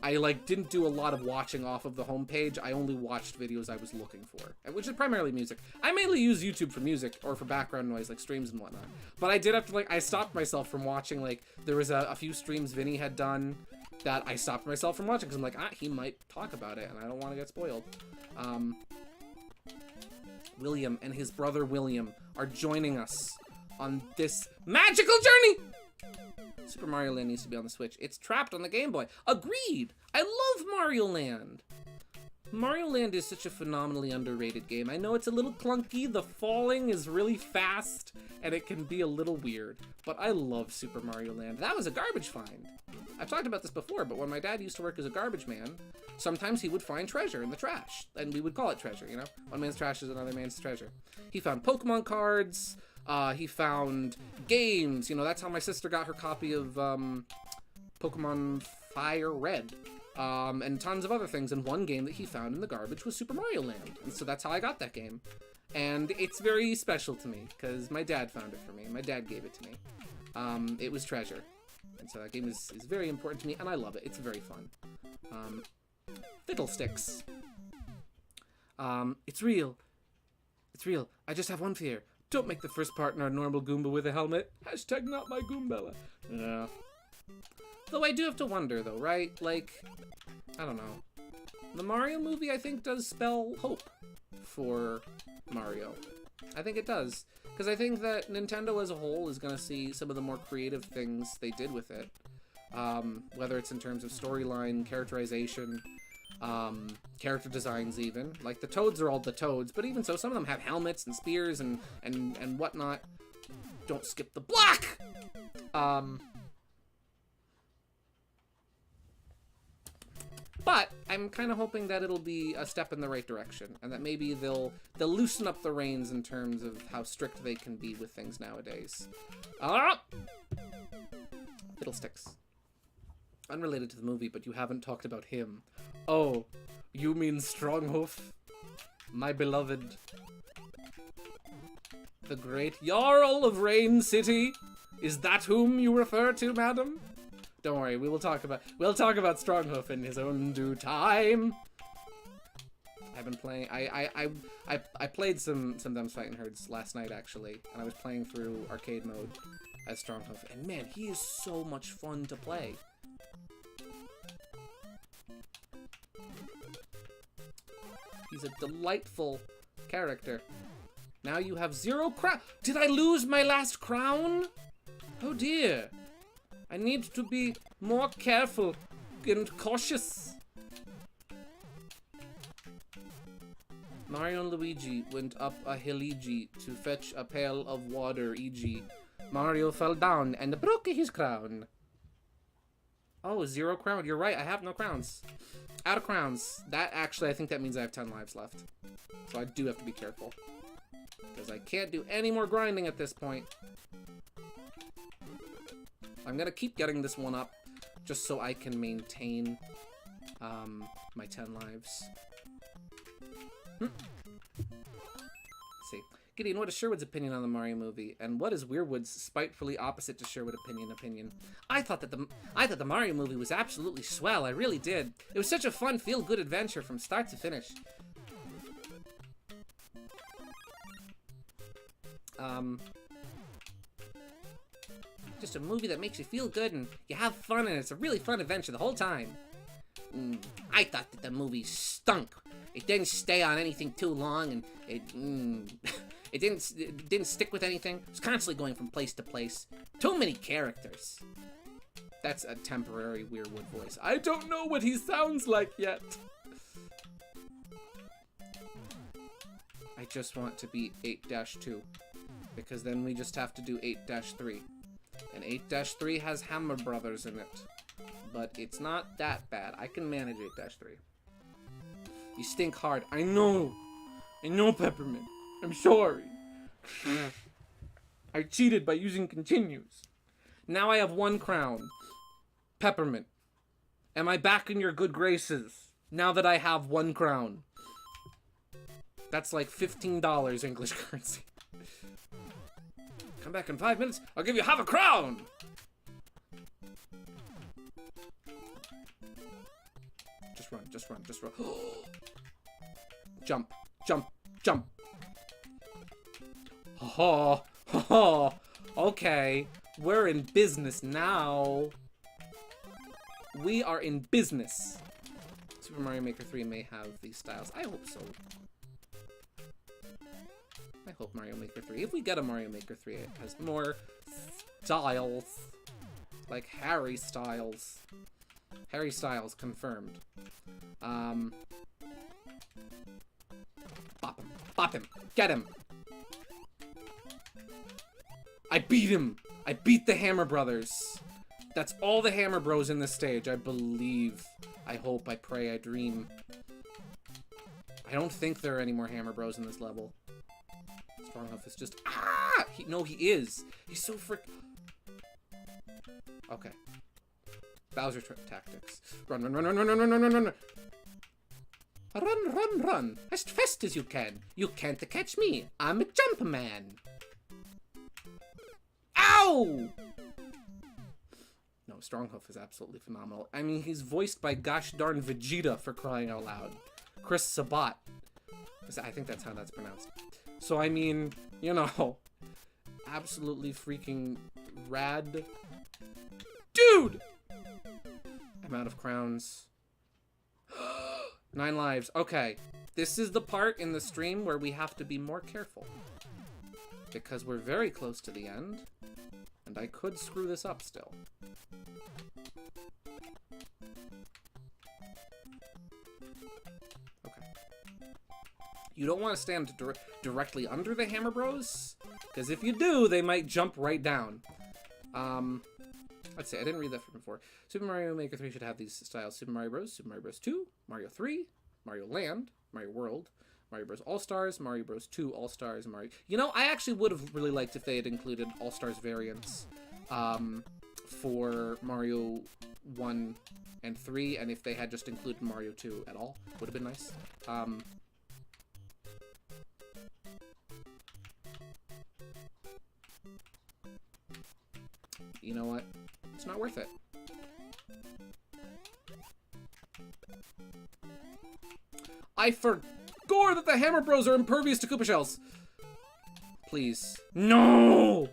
I like didn't do a lot of watching off of the homepage. I only watched videos I was looking for, which is primarily music. I mainly use YouTube for music or for background noise, like streams and whatnot. But I did have to I stopped myself from watching. Like there was a few streams Vinny had done that I stopped myself from watching because I'm like, he might talk about it, and I don't want to get spoiled. William and his brother William are joining us on this magical journey. Super Mario Land needs to be on the Switch. It's trapped on the Game Boy. Agreed! I love Mario Land! Mario Land is such a phenomenally underrated game. I know it's a little clunky, the falling is really fast, and it can be a little weird, but I love Super Mario Land. That was a garbage find. I've talked about this before, but when my dad used to work as a garbage man, sometimes he would find treasure in the trash, and we would call it treasure, you know? One man's trash is another man's treasure. He found Pokemon cards, he found games, you know, that's how my sister got her copy of Pokemon Fire Red. And tons of other things, and one game that he found in the garbage was Super Mario Land, and so that's how I got that game. And it's very special to me, because my dad found it for me, my dad gave it to me. It was treasure, and so that game is very important to me, and I love it, it's very fun. Fiddlesticks. It's real. It's real. I just have one fear. Don't make the first partner a normal Goomba with a helmet. Hashtag not my Goombella. Yeah. Though I do have to wonder, though, right? Like, I don't know. The Mario movie, I think, does spell hope for Mario. I think it does. Because I think that Nintendo as a whole is going to see some of the more creative things they did with it. Whether it's in terms of storyline, characterization, character designs even. Like, the Toads are all the Toads, but even so, some of them have helmets and spears and whatnot. Don't skip the block! But I'm kind of hoping that it'll be a step in the right direction, and that maybe they'll loosen up the reins in terms of how strict they can be with things nowadays. Fiddlesticks. Unrelated to the movie, but you haven't talked about him. Oh, you mean Stronghoof? My beloved. The great Jarl of Rain City? Is that whom you refer to, madam? Don't worry, we'll talk about Stronghoof in his own due time. I've been playing. I played some Them's Fightin' Herds last night actually, and I was playing through arcade mode as Stronghoof, and man, he is so much fun to play. He's a delightful character. Now you have 0 crown. Did I lose my last crown? Oh dear. I need to be more careful and cautious. Mario and Luigi went up a hilly to fetch a pail of water, e.g. Mario fell down and broke his crown. Oh, 0 crown. You're right, I have no crowns. Out of crowns. That actually, I think that means I have 10 lives left. So I do have to be careful. Because I can't do any more grinding at this point. I'm gonna keep getting this one up, just so I can maintain my 10 lives. Let's see. Gideon, what is Sherwood's opinion on the Mario movie, and what is Weirwood's spitefully opposite to Sherwood opinion? I thought that the Mario movie was absolutely swell. I really did. It was such a fun, feel-good adventure from start to finish. Just a movie that makes you feel good and you have fun, and it's a really fun adventure the whole time. I thought that the movie stunk. It didn't stay on anything too long, and it didn't stick with anything. It was constantly going from place to place. Too many characters. That's a temporary Weirwood voice. I don't know what he sounds like yet. I just want to be 8-2, because then we just have to do 8-3. And 8-3 has Hammer Brothers in it. But it's not that bad. I can manage 8-3. You stink hard. I know. I know, Peppermint. I'm sorry. I cheated by using continues. Now I have 1 crown. Peppermint. Am I back in your good graces? Now that I have 1 crown. That's like $15 English currency. Come back in 5 minutes, I'll give you half a crown! Just run, just run, just run. Jump, jump, jump. Oh, oh, okay. We're in business now. We are in business. Super Mario Maker 3 may have these styles. I hope so. I hope Mario Maker 3. If we get a Mario Maker 3, it has more styles. Like Harry Styles. Harry Styles, confirmed. Bop him. Bop him. Get him. I beat him. I beat the Hammer Brothers. That's all the Hammer Bros in this stage, I believe. I hope, I pray, I dream. I don't think there are any more Hammer Bros in this level. Stronghoof is just... Ah! No, he is. He's so frick... Okay. Bowser tactics. Run, run, run, run, run, run, run, run, run, run. Run, run, run. As fast as you can. You can't catch me. I'm a jump man. Ow! No, Stronghoof is absolutely phenomenal. I mean, he's voiced by gosh darn Vegeta, for crying out loud. Chris Sabat. I think that's how that's pronounced. So, I mean, you know, absolutely freaking rad. Dude! I'm out of crowns. 9 lives. Okay. This is the part in the stream where we have to be more careful. Because we're very close to the end. And I could screw this up still. Okay. You don't want to stand directly under the Hammer Bros, because if you do, they might jump right down. Let's see, I didn't read that from before. Super Mario Maker 3 should have these styles. Super Mario Bros., Super Mario Bros. 2, Mario 3, Mario Land, Mario World, Mario Bros. All-Stars, Mario Bros. 2 All-Stars, Mario... You know, I actually would have really liked if they had included All-Stars variants for Mario 1 and 3, and if they had just included Mario 2 at all. Would have been nice. You know what? It's not worth it. I forgot that the Hammer Bros are impervious to Koopa shells. Please. No!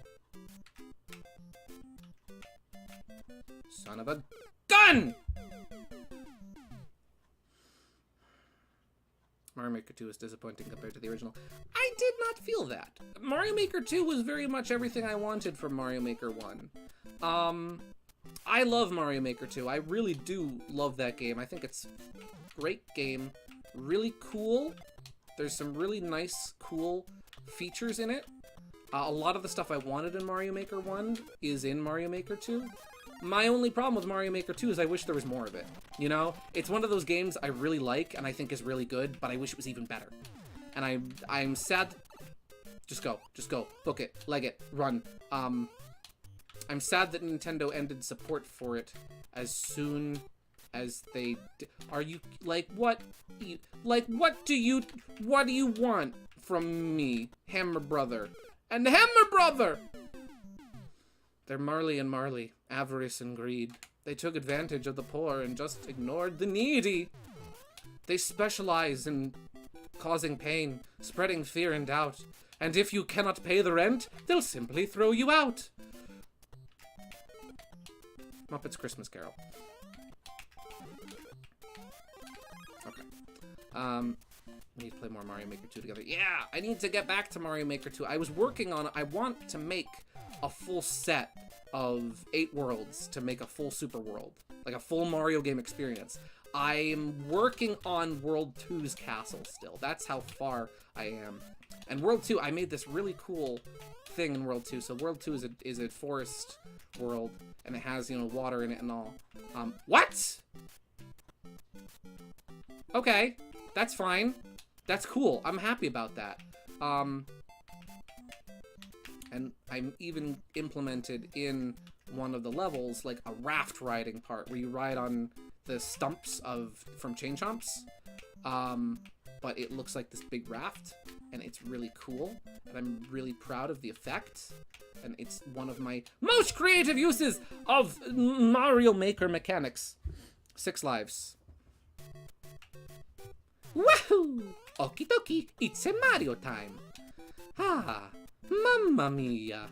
Son of a gun! Mario Maker 2 is disappointing compared to the original. I did not feel that. Mario Maker 2 was very much everything I wanted from Mario Maker 1. I love Mario Maker 2. I really do love that game. I think it's a great game. Really cool. There's some really nice, cool features in it. A lot of the stuff I wanted in Mario Maker 1 is in Mario Maker 2. My only problem with Mario Maker 2 is I wish there was more of it. You know? It's one of those games I really like and I think is really good, but I wish it was even better. And I'm sad... Just go. Just go. Book it. Leg it. Run. I'm sad that Nintendo ended support for it as soon as they... Are you... Like, what... Like, what do you want from me, Hammer Brother? And Hammer Brother! They're Marley and Marley, avarice and greed. They took advantage of the poor and just ignored the needy. They specialize in causing pain, spreading fear and doubt. And if you cannot pay the rent, they'll simply throw you out. Muppets Christmas Carol. Okay. We need to play more Mario Maker 2 together. Yeah, I need to get back to Mario Maker 2. I was working on it. I want to make a full set of 8 worlds to make a full Super World. Like a full Mario game experience. I'm working on World 2's castle still. That's how far I am. And World 2, I made this really cool thing in World 2. So World 2 is a forest world, and it has, you know, water in it and all. What? Okay, that's fine. That's cool. I'm happy about that. And I'm even implemented in one of the levels, like a raft riding part, where you ride on the stumps from Chain Chomps. But it looks like this big raft, and it's really cool, and I'm really proud of the effect, and it's one of my most creative uses of Mario Maker mechanics. 6 lives. Woohoo! Okie dokie, it's a Mario time. Ah, mamma mia.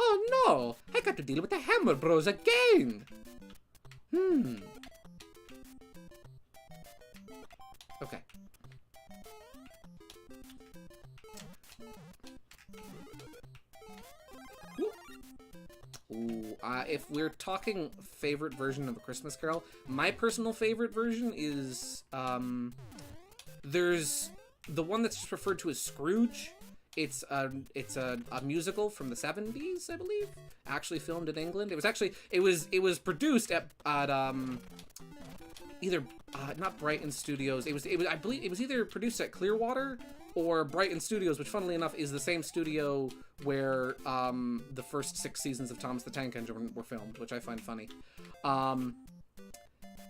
Oh no, I got to deal with the Hammer Bros again. Okay. Ooh, if we're talking favorite version of A Christmas Carol, my personal favorite version is, there's the one that's just referred to as Scrooge. It's a musical from the 70s, I believe. Actually filmed in England. It was produced at either not Brighton Studios. I believe it was either produced at Clearwater or Brighton Studios, which funnily enough is the same studio where the first 6 seasons of Thomas the Tank Engine were filmed, which I find funny.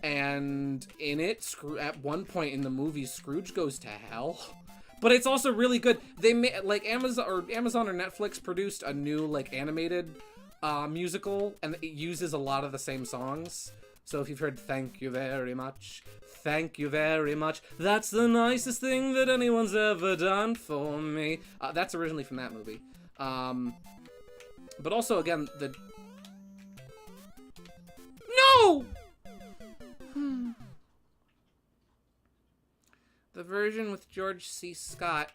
And in it, at one point in the movie, Scrooge goes to hell. But it's also really good. They like Amazon or Netflix produced a new like animated musical, and it uses a lot of the same songs. So if you've heard "Thank You Very Much," "Thank You Very Much," that's the nicest thing that anyone's ever done for me. That's originally from that movie. But also again the no. The version with George C. Scott,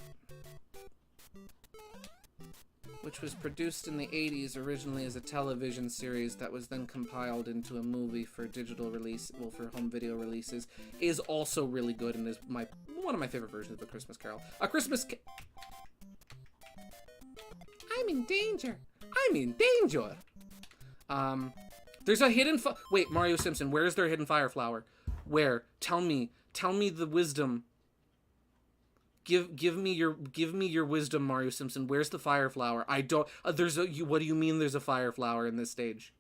which was produced in the 80s originally as a television series that was then compiled into a movie for digital release, well, for home video releases, is also really good and is one of my favorite versions of A Christmas Carol. I'm in danger. I'm in danger. There's a hidden wait, Mario Simpson, where is their hidden fire flower? Where? Tell me the wisdom. Give me your wisdom, Mario Simpson. Where's the fire flower? I don't. What do you mean? There's a fire flower in this stage?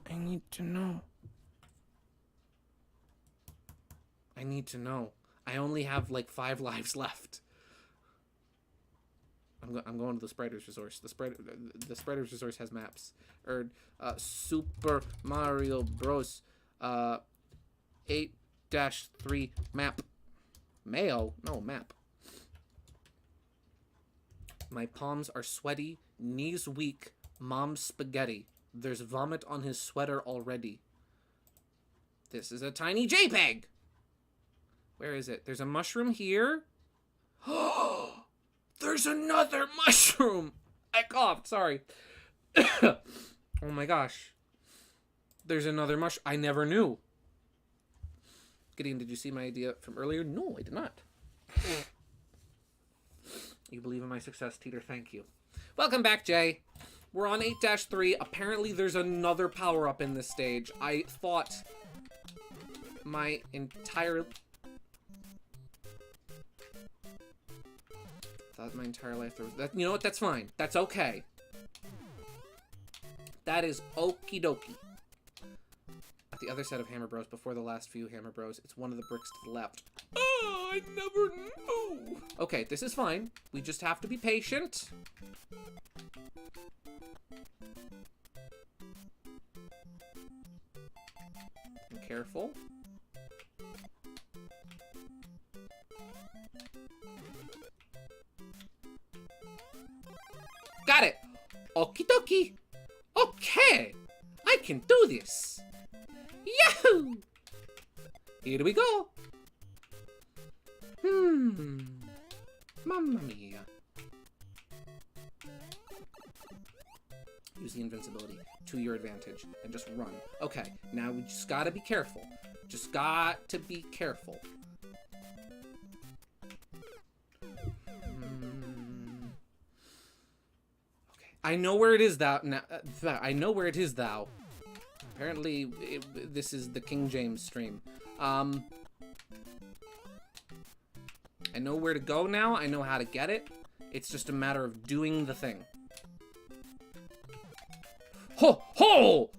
I need to know. I need to know. I only have like 5 lives left. I'm going to the Spreader's Resource. The Spreader's Resource has maps. Super Mario Bros. 8-3 map. Mayo? No, map. My palms are sweaty, knees weak, mom's spaghetti. There's vomit on his sweater already. This is a tiny JPEG! Where is it? There's a mushroom here. There's another mushroom! I coughed, sorry. Oh my gosh. There's another mushroom. I never knew. Gideon, did you see my idea from earlier? No, I did not. You believe in my success, Teeter. Thank you. Welcome back, Jay. We're on 8-3. Apparently, there's another power-up in this stage. I thought my entire life there was that. You know what? That's fine. That's okay. That is okie dokie. At the other side of Hammer Bros, before the last few Hammer Bros, it's one of the bricks to the left. Oh, I never knew. Okay, this is fine. We just have to be patient. And careful. Got it! Okie dokie! Okay! I can do this! Yahoo! Here we go! Mamma mia. Use the invincibility to your advantage and just run. Okay, now we just gotta be careful. Just got to be careful. I know where it is thou. Now, I know where it is thou. Apparently, this is the King James stream. I know where to go now. I know how to get it. It's just a matter of doing the thing. Ho! Ho!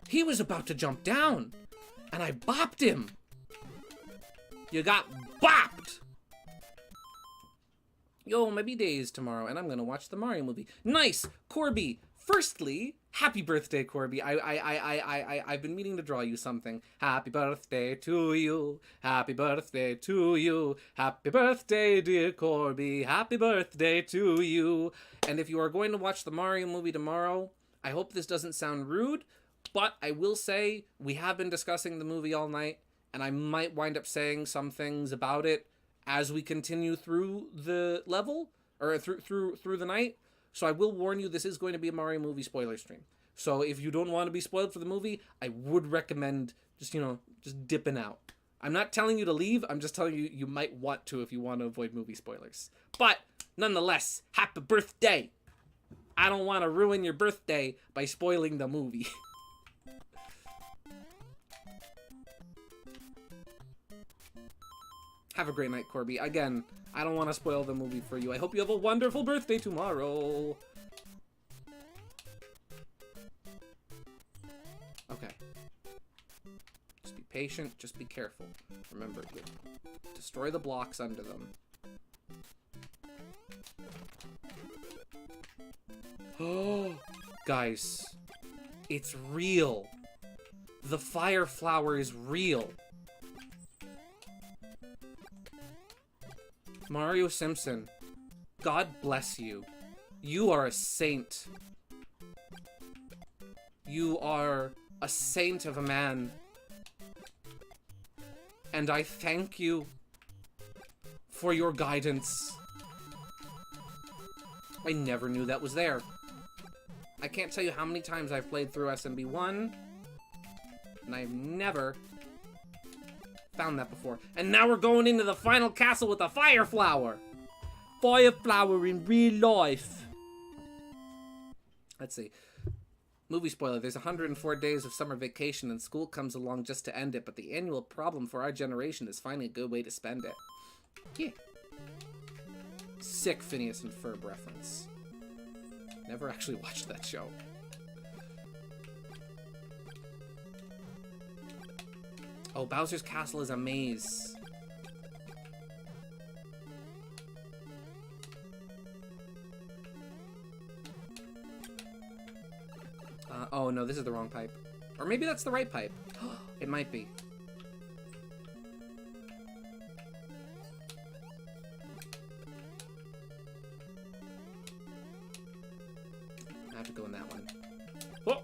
He was about to jump down, and I bopped him. You got bopped! Yo, my B-day is tomorrow, and I'm gonna watch the Mario movie. Nice! Corby, firstly, happy birthday, Corby. I've been meaning to draw you something. Happy birthday to you. Happy birthday to you. Happy birthday, dear Corby. Happy birthday to you. And if you are going to watch the Mario movie tomorrow, I hope this doesn't sound rude, but I will say we have been discussing the movie all night, and I might wind up saying some things about it as we continue through the level. or through the night. So I will warn you, this is going to be a Mario movie spoiler stream. So if you don't want to be spoiled for the movie, I would recommend just, you know, just dipping out. I'm not telling you to leave. I'm just telling you you might want to if you want to avoid movie spoilers. But nonetheless, happy birthday. I don't want to ruin your birthday by spoiling the movie. Have a great night, Corby. Again, I don't want to spoil the movie for you. I hope you have a wonderful birthday tomorrow. Okay. Just be patient. Just be careful. Remember, destroy the blocks under them. Oh, guys, it's real. The fire flower is real. Mario Simpson, God bless you. You are a saint. You are a saint of a man. And I thank you for your guidance. I never knew that was there. I can't tell you how many times I've played through SMB1, and I've never found that before. And now we're going into the final castle with the fire flower. Fire flower in real life. Let's see. Movie spoiler. There's 104 days of summer vacation and school comes along just to end it, but the annual problem for our generation is finding a good way to spend it. Yeah. Sick Phineas and Ferb reference. Never actually watched that show. Oh, Bowser's Castle is a maze. Oh no, this is the wrong pipe. Or maybe that's the right pipe. It might be. I have to go in that one. Whoa!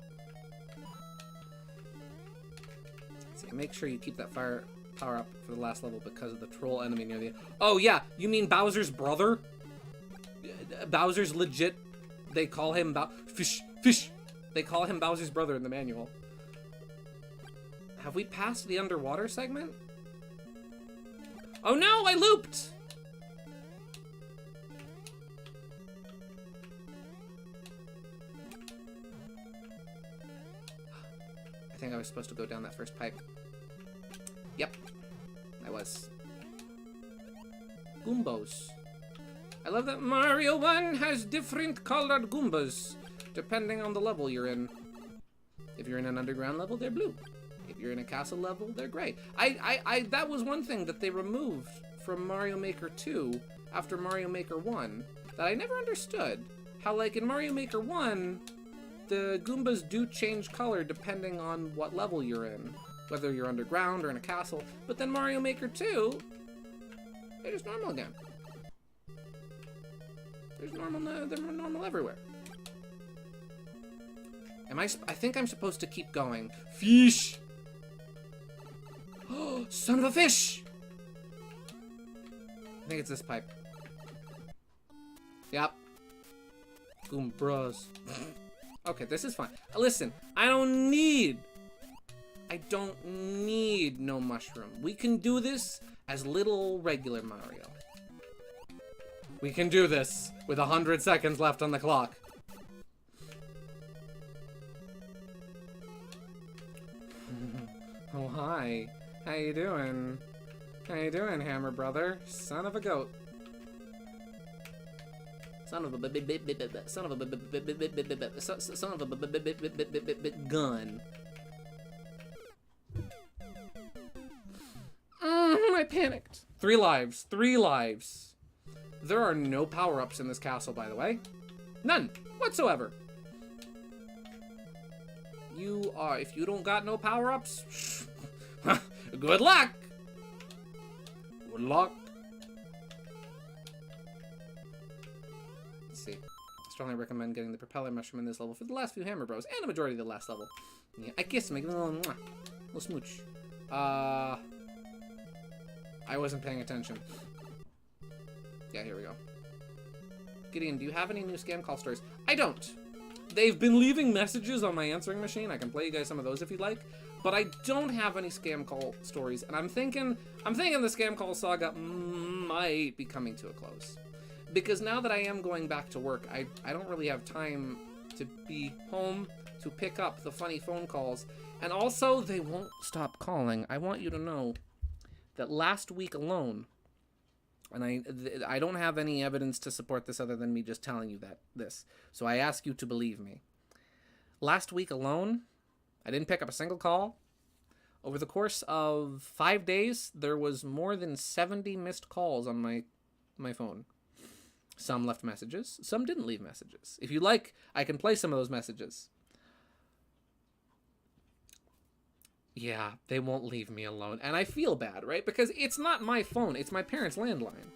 So make sure you keep that fire power up for the last level because of the troll enemy near the... Oh yeah, you mean Bowser's brother? Bowser's legit... They call him Fish! They call him Bowser's brother in the manual. Have we passed the underwater segment? Oh no, I looped! I think I was supposed to go down that first pipe. Yep, I was. Goombos. I love that Mario 1 has different colored Goombas, depending on the level you're in. If you're in an underground level, they're blue. If you're in a castle level, they're gray. That was one thing that they removed from Mario Maker 2 after Mario Maker 1 that I never understood. How, like, in Mario Maker 1, the Goombas do change color depending on what level you're in, whether you're underground or in a castle. But then Mario Maker 2, they're just normal again. They're normal everywhere. I think I'm supposed to keep going. Fish! Oh, son of a fish! I think it's this pipe. Yep. Goombras. Okay, this is fine. Listen, I don't need no mushroom. We can do this as little regular Mario. We can do this with 100 seconds left on the clock. Oh, hi. How you doing? How you doing, Hammer Brother? Son of a goat. Son of a gun. I panicked. 3 lives. 3 lives. There are no power-ups in this castle, by the way. None whatsoever. If you don't got no power-ups, good luck. Good luck. Let's see. Strongly recommend getting the propeller mushroom in this level for the last few Hammer Bros and the majority of the last level. Yeah, I kiss him, make a little smooch. I wasn't paying attention. Yeah, here we go. Gideon, do you have any new scam call stories? I don't. They've been leaving messages on my answering machine. I can play you guys some of those if you'd like. But I don't have any scam call stories, and I'm thinking the scam call saga might be coming to a close. Because now that I am going back to work, I don't really have time to be home to pick up the funny phone calls. And also, they won't stop calling. I want you to know that last week alone, and I don't have any evidence to support this other than me just telling you this. So I ask you to believe me. Last week alone, I didn't pick up a single call. Over the course of 5 days, there was more than 70 missed calls on my phone. Some left messages, some didn't leave messages. If you like, I can play some of those messages. Yeah, they won't leave me alone. And I feel bad, right? Because it's not my phone, it's my parents' landline,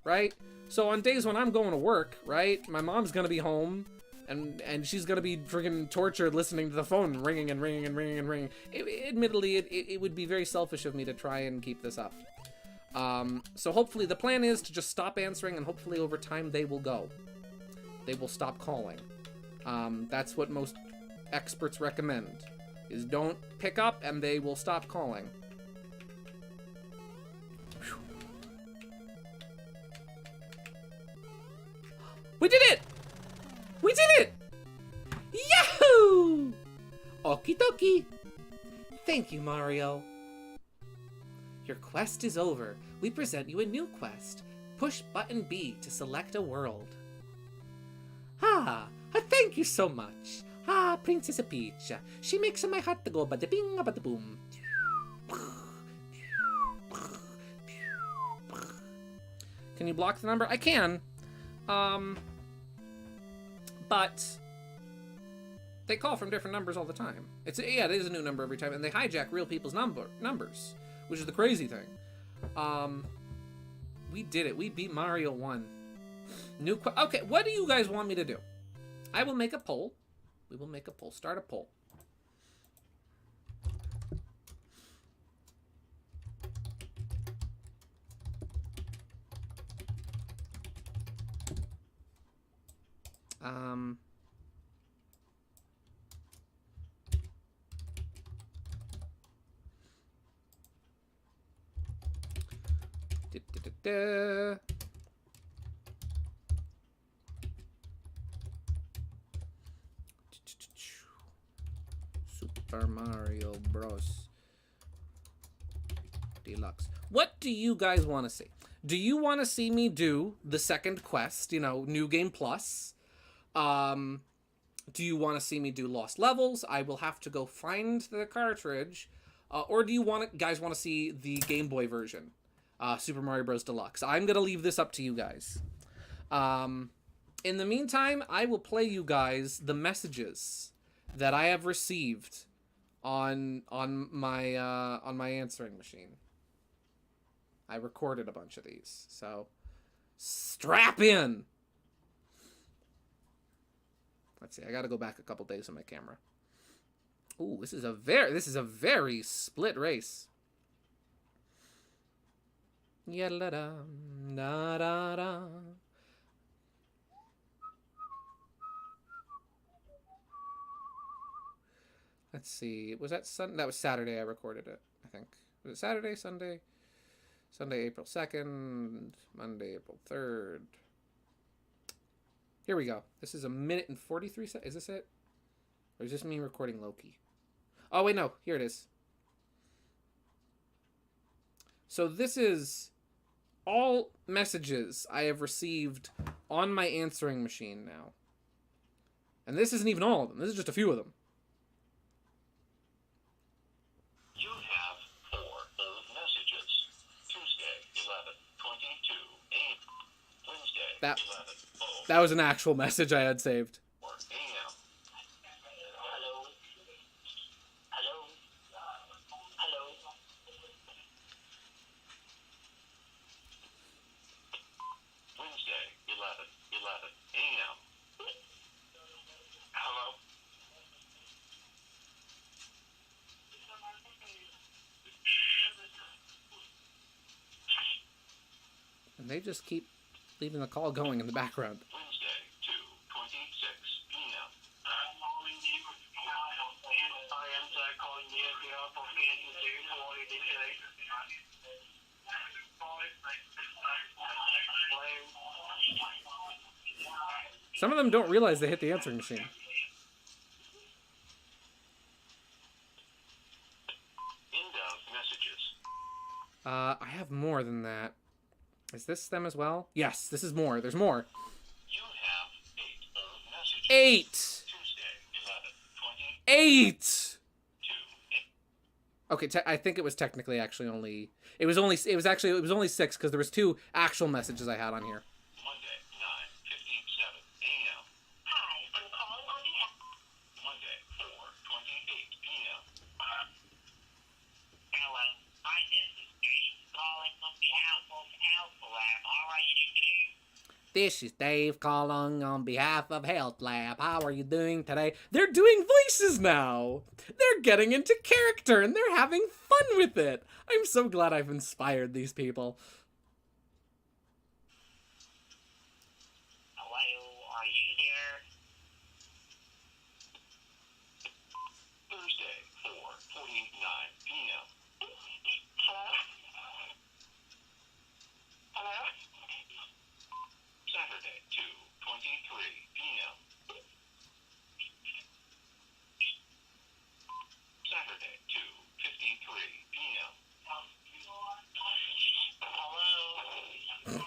right? So on days when I'm going to work, right, my mom's gonna be home, and she's gonna be friggin' tortured listening to the phone ringing and ringing and ringing and ringing. Admittedly, it would be very selfish of me to try and keep this up. So hopefully the plan is to just stop answering, and hopefully over time they will go. They will stop calling. That's what most experts recommend, is don't pick up and they will stop calling. Whew. We did it! We did it! Yahoo! Okie dokie. Thank you, Mario. Your quest is over. We present you a new quest. Push button B to select a world. Thank you so much. Princess Peach. She makes my heart to go bada bing bada boom. Can you block the number? I can. But they call from different numbers all the time. It is a new number every time, and they hijack real people's numbers, which is the crazy thing. We did it. We beat Mario 1. Okay, what do you guys want me to do? I will make a poll. We will make a poll. Start a poll. Super Mario Bros. Deluxe. What do you guys want to see? Do you want to see me do the second quest, New Game Plus? Do you want to see me do Lost Levels? I will have to go find the cartridge. Or do you guys want to see the Game Boy version? Super Mario Bros. Deluxe. I'm going to leave this up to you guys. In the meantime, I will play you guys the messages that I have received on my answering machine. I recorded a bunch of these, so strap in. Let's see. I got to go back a couple days on my camera. Ooh, this is a very split race. Ya-la-da, da-da-da. Let's see. Was that Sunday? That was Saturday I recorded it, I think. Was it Saturday, Sunday? Sunday, April 2nd. Monday, April 3rd. Here we go. This is 1 minute and 43 seconds. Is this it? Or is this me recording Loki? Oh, wait, no. Here it is. So this is all messages I have received on my answering machine now. And this isn't even all of them. This is just a few of them. You have 4 old messages. Tuesday, 11:22 a.m. Wednesday, 11:00. That was an actual message I had saved. a.m. Hello. Hello. Hello. Wednesday, 11:11 a.m. Hello. And they just keep leaving the call going in the background. Wednesday, Some of them don't realize they hit the answering machine. End of messages. I have more than that. Is this them as well? Yes, this is more. There's more. You have 8 of messages. 8! Tuesday, 11, 20, 8! 2, Okay, I think it was technically actually only... It was only 6 because there was 2 actual messages I had on here. Monday, 9:57 a.m. Hi, I'm calling on behalf. Monday, 4:28 p.m. Hello, hi, this is Dave calling on behalf of Alpha Lab. How are you today? This is Dave calling on behalf of Health Lab. How are you doing today? They're doing voices now. They're getting into character and they're having fun with it. I'm so glad I've inspired these people. Hello, are you there? Thursday, 4:49 p.m. Hello? Hello? Saturday, 2:23 p.m. Saturday, 2:53 p.m. Hello?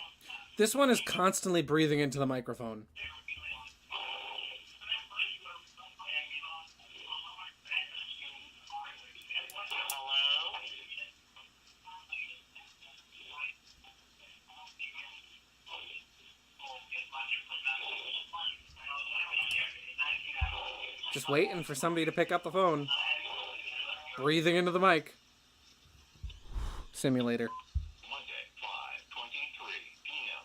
This one is constantly breathing into the microphone. Hello? Just waiting for somebody to pick up the phone. Breathing into the mic. Simulator. Monday, 5:23 p.m.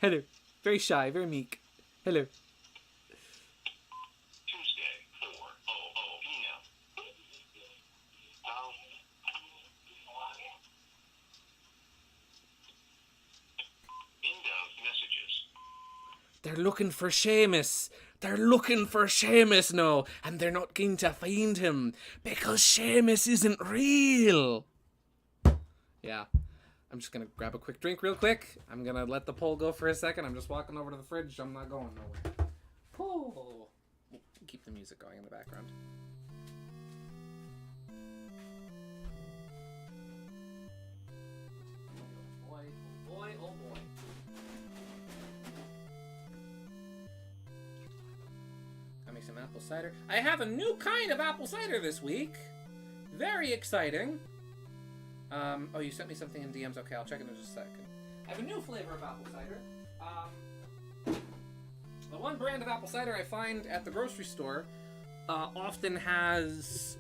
Hello. Very shy, very meek. Hello. Tuesday, 4:00 p.m. Oh. End of messages. They're looking for Seamus. They're looking for Seamus now, and they're not going to find him because Seamus isn't real. Yeah. I'm just gonna grab a quick drink real quick. I'm gonna let the poll go for a second. I'm just walking over to the fridge. I'm not going nowhere. Poll. Keep the music going in the background. Oh boy, oh boy, oh boy. I make some apple cider. I have a new kind of apple cider this week. Very exciting. Oh, you sent me something in DMs. Okay, I'll check it in just a second. I have a new flavor of apple cider. The one brand of apple cider I find at the grocery store often has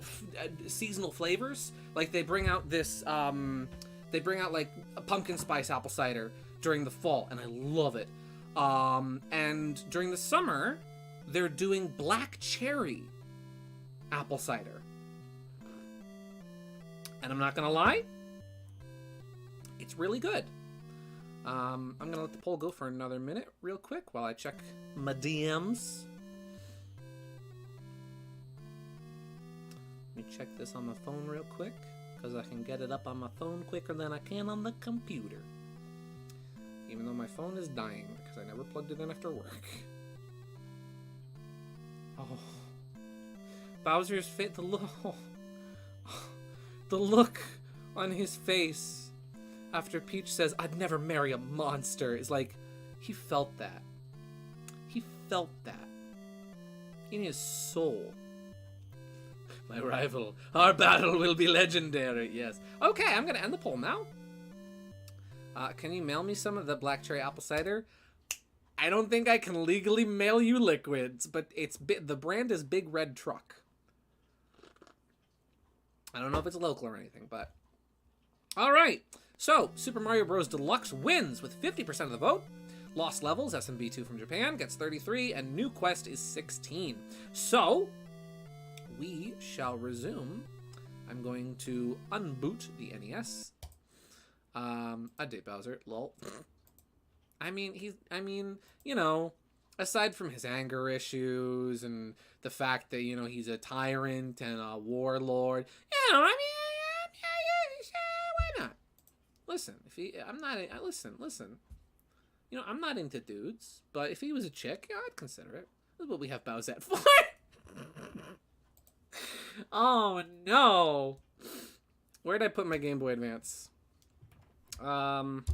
seasonal flavors. Like they bring out this, they bring out like a pumpkin spice apple cider during the fall, and I love it. And during the summer, they're doing black cherry apple cider. And I'm not gonna lie, it's really good. I'm gonna let the poll go for another minute real quick while I check my DMs. Let me check this on my phone real quick, because I can get it up on my phone quicker than I can on the computer. Even though my phone is dying, because I never plugged it in after work. Oh. Bowser's fit, the look on his face after Peach says, "I'd never marry a monster," is like, he felt that. He felt that. In his soul. My rival. Our battle will be legendary. Yes. Okay, I'm gonna end the poll now. Can you mail me some of the black cherry apple cider? I don't think I can legally mail you liquids, but it's the brand is Big Red Truck. I don't know if it's local or anything, but... Alright, so Super Mario Bros. Deluxe wins with 50% of the vote. Lost Levels, SMB2 from Japan, gets 33, and New Quest is 16. So, we shall resume. I'm going to unboot the NES. I did Bowser, lol. I mean, you know, aside from his anger issues and the fact that, you know, he's a tyrant and a warlord, you know, I mean, why not? Listen, listen. You know, I'm not into dudes, but if he was a chick, yeah, I'd consider it. That's what we have Bowsette for. Oh, no. Where did I put my Game Boy Advance? And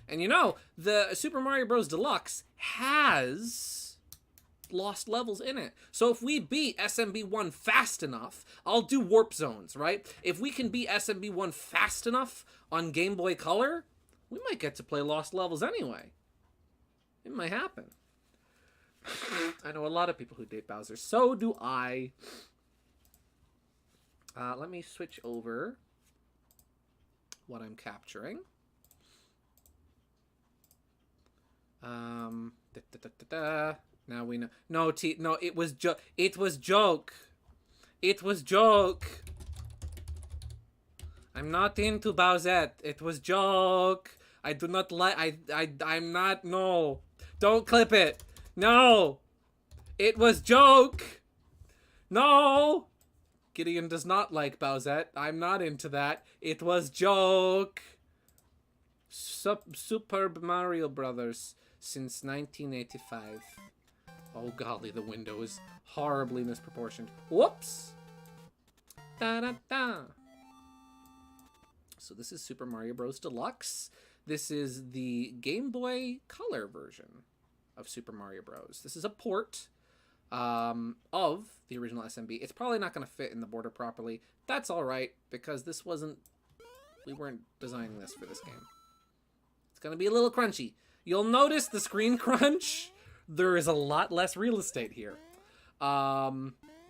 you know, the Super Mario Bros. Deluxe has lost levels in it. So if we beat SMB1 fast enough, I'll do warp zones, right? If we can beat SMB1 fast enough on Game Boy Color, we might get to play lost levels anyway. It might happen. I know a lot of people who date Bowser. So do I. Let me switch over what I'm capturing. Now we know. No, no, it was joke. It was joke. It was joke. I'm not into Bowsette. It was joke. I do not like. I'm not. No. Don't clip it. No. It was joke. No. Gideon does not like Bowsette. I'm not into that. It was joke. Super Mario Brothers since 1985. Oh golly, the window is horribly misproportioned. Whoops. Da da da. So this is Super Mario Bros. Deluxe. This is the Game Boy Color version of Super Mario Bros. This is a port of the original SMB. It's probably not going to fit in the border properly. That's all right, because this wasn't... We weren't designing this for this game. It's going to be a little crunchy. You'll notice the screen crunch. There is a lot less real estate here.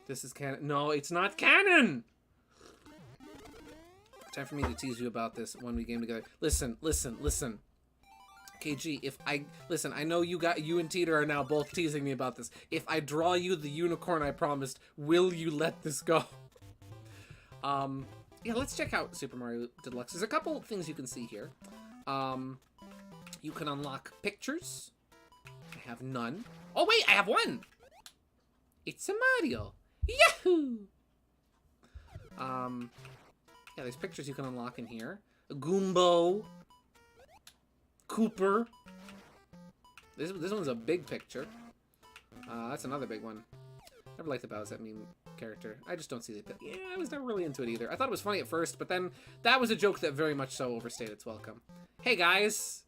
This is canon. No, it's not canon! Time for me to tease you about this when we game together. Listen. KG, if I... Listen, I know you and Teeter are now both teasing me about this. If I draw you the unicorn I promised, will you let this go? Yeah, let's check out Super Mario Deluxe. There's a couple things you can see here. You can unlock pictures. I have none. Oh, wait, I have one! It's a Mario. Yahoo! Yeah, there's pictures you can unlock in here. A Goombo. Koopa. This one's a big picture. That's another big one. Never liked the Bowsette meme character. I just don't see the... Yeah, I was never really into it either. I thought it was funny at first, but then that was a joke that very much so overstayed its welcome. Hey guys,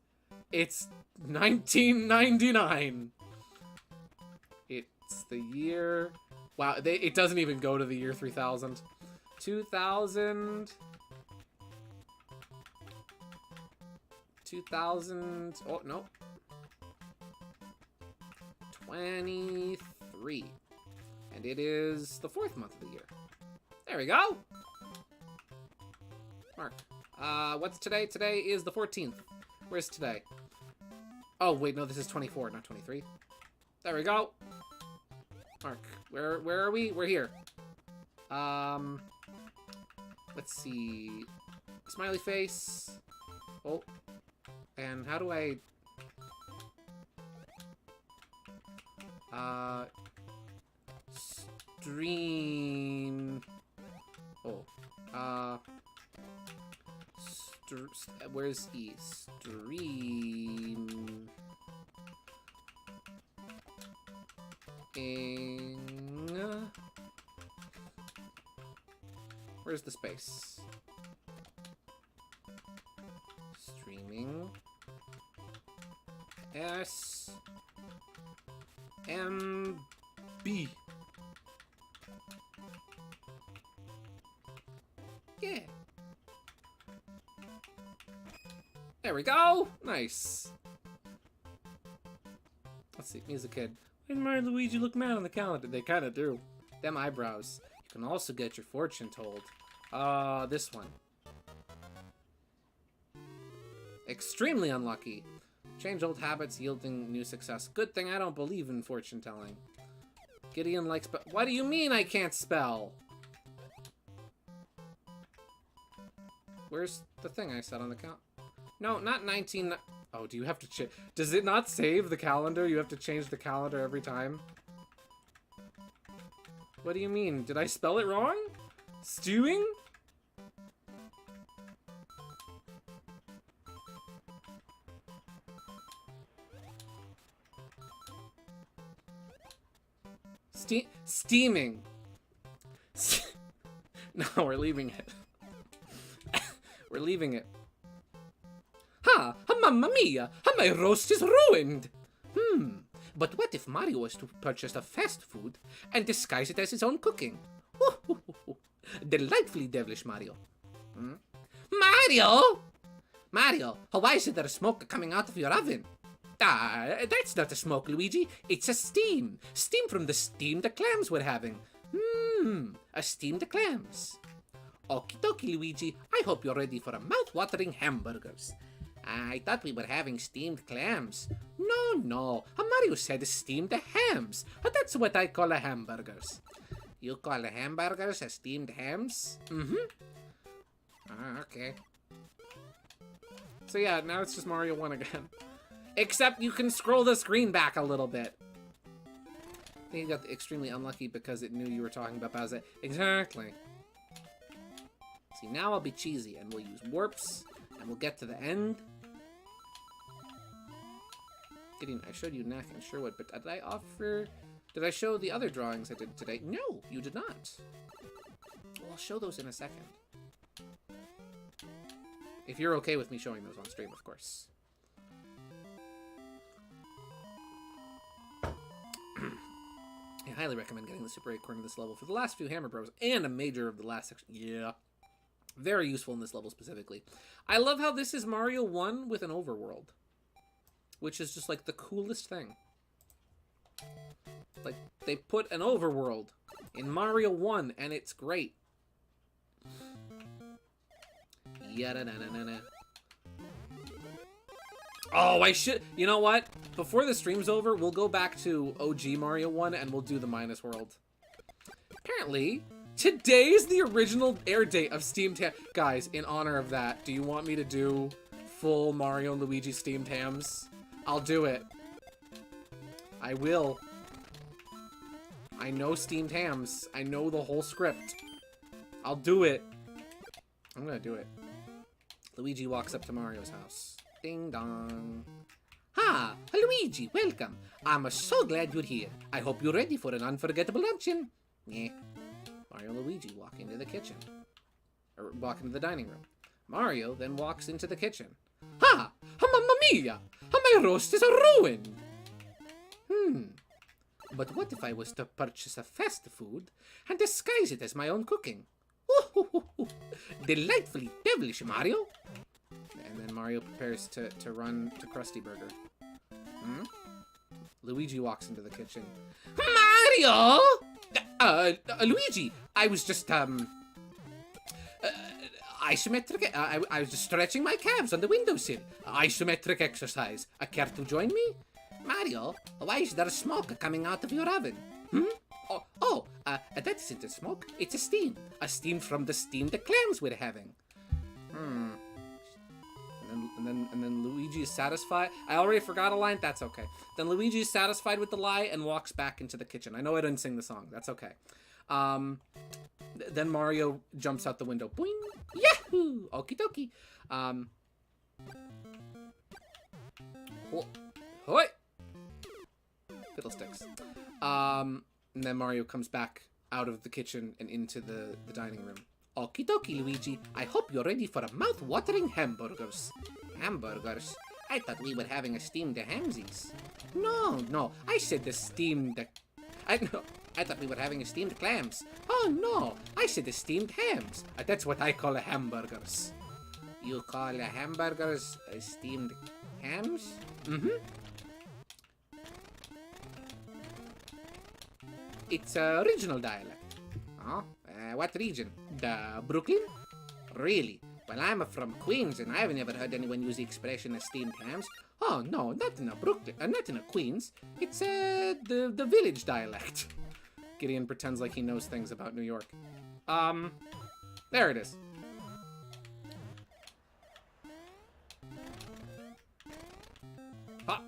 it's 1999. It's the year... Wow, it doesn't even go to the year 3000. 2000... 2000... Oh, no. 23. And it is the 4th month of the year. There we go! Mark. What's today? Today is the 14th. Where's today? Oh, wait, no, this is 24, not 23. There we go! Mark, where are we? We're here. Let's see... Smiley face. Oh. And how do I... Stream... Oh. Where's E? Stream... Where's the space? Streaming... S... M... B... Yeah. There we go! Nice. Let's see, me as a kid. Why does Mario and Luigi look mad on the calendar? They kinda do. Them eyebrows. You can also get your fortune told. This one. Extremely unlucky. Change old habits, yielding new success. Good thing I don't believe in fortune telling. Gideon likes... What do you mean I can't spell? Where's the thing I said on the count? No, not 19... Oh, do you have to does it not save the calendar? You have to change the calendar every time? What do you mean? Did I spell it wrong? Stewing? Steaming. No, we're leaving it. We're leaving it. Ha! Mamma mia! My roast is ruined! But what if Mario was to purchase a fast food and disguise it as his own cooking? Delightfully devilish, Mario. Mario! Mario, why is there smoke coming out of your oven? That's not a smoke, Luigi. It's a steam. Steam from the steamed clams we're having. A steamed clams. Okie dokie, Luigi. I hope you're ready for a mouth-watering hamburgers. I thought we were having steamed clams. No. Mario said steamed hams. That's what I call a hamburgers. You call the hamburgers a steamed hams? Okay. So yeah, now it's just Mario 1 again. Except you can scroll the screen back a little bit. I think you got extremely unlucky because it knew you were talking about Bowser. Exactly. See, now I'll be cheesy, and we'll use warps, and we'll get to the end. Gideon, I showed you Knack and Sherwood, but did I offer... Did I show the other drawings I did today? No, you did not. Well, I'll show those in a second. If you're okay with me showing those on stream, of course. I highly recommend getting the Super Acorn in this level for the last few Hammer Bros and a major of the last section. Yeah. Very useful in this level specifically. I love how this is Mario 1 with an overworld. Which is just like the coolest thing. Like, they put an overworld in Mario 1 and it's great. Yada-na-na-na-na. Oh, I should... You know what? Before the stream's over, we'll go back to OG Mario 1 and we'll do the Minus World. Apparently, today is the original air date of Steamed Ham. Guys, in honor of that, do you want me to do full Mario and Luigi Steamed Hams? I'll do it. I will. I know Steamed Hams. I know the whole script. I'll do it. I'm gonna do it. Luigi walks up to Mario's house. Ding dong. Ha! Luigi, welcome. I'm so glad you're here. I hope you're ready for an unforgettable luncheon. Yeah. Mario and Luigi walk into the kitchen. Or walk into the dining room. Mario then walks into the kitchen. Ha! Mamma mia! My roast is ruined! But what if I was to purchase a fast food and disguise it as my own cooking? Delightfully devilish, Mario! And then Mario prepares to run to Krusty Burger. Luigi walks into the kitchen. Mario! Luigi, I was just, isometric, I was just stretching my calves on the windowsill. Isometric exercise. Care to join me? Mario, why is there smoke coming out of your oven? That isn't a smoke. It's a steam. A steam from the steamed clams we're having. And then Luigi is satisfied. I already forgot a line. That's okay. Then Luigi is satisfied with the lie and walks back into the kitchen. I know I didn't sing the song. That's okay. Then Mario jumps out the window. Boing! Yahoo! Okie dokie. Hoi! Fiddlesticks. And then Mario comes back out of the kitchen and into the dining room. Okie dokie, Luigi. I hope you're ready for a mouth-watering hamburgers. Hamburgers? I thought we were having a steamed hamsies. No. I said the steamed... I thought we were having a steamed clams. Oh, no. I said the steamed hams. That's what I call a hamburgers. You call a hamburgers steamed hams? It's a regional dialect. Oh, what region? The Brooklyn? Really? Well, I'm from Queens, and I've never heard anyone use the expression steamed hams. Oh, no, not in a Brooklyn, not in a Queens. It's, the village dialect. Gideon pretends like he knows things about New York. There it is. Huh.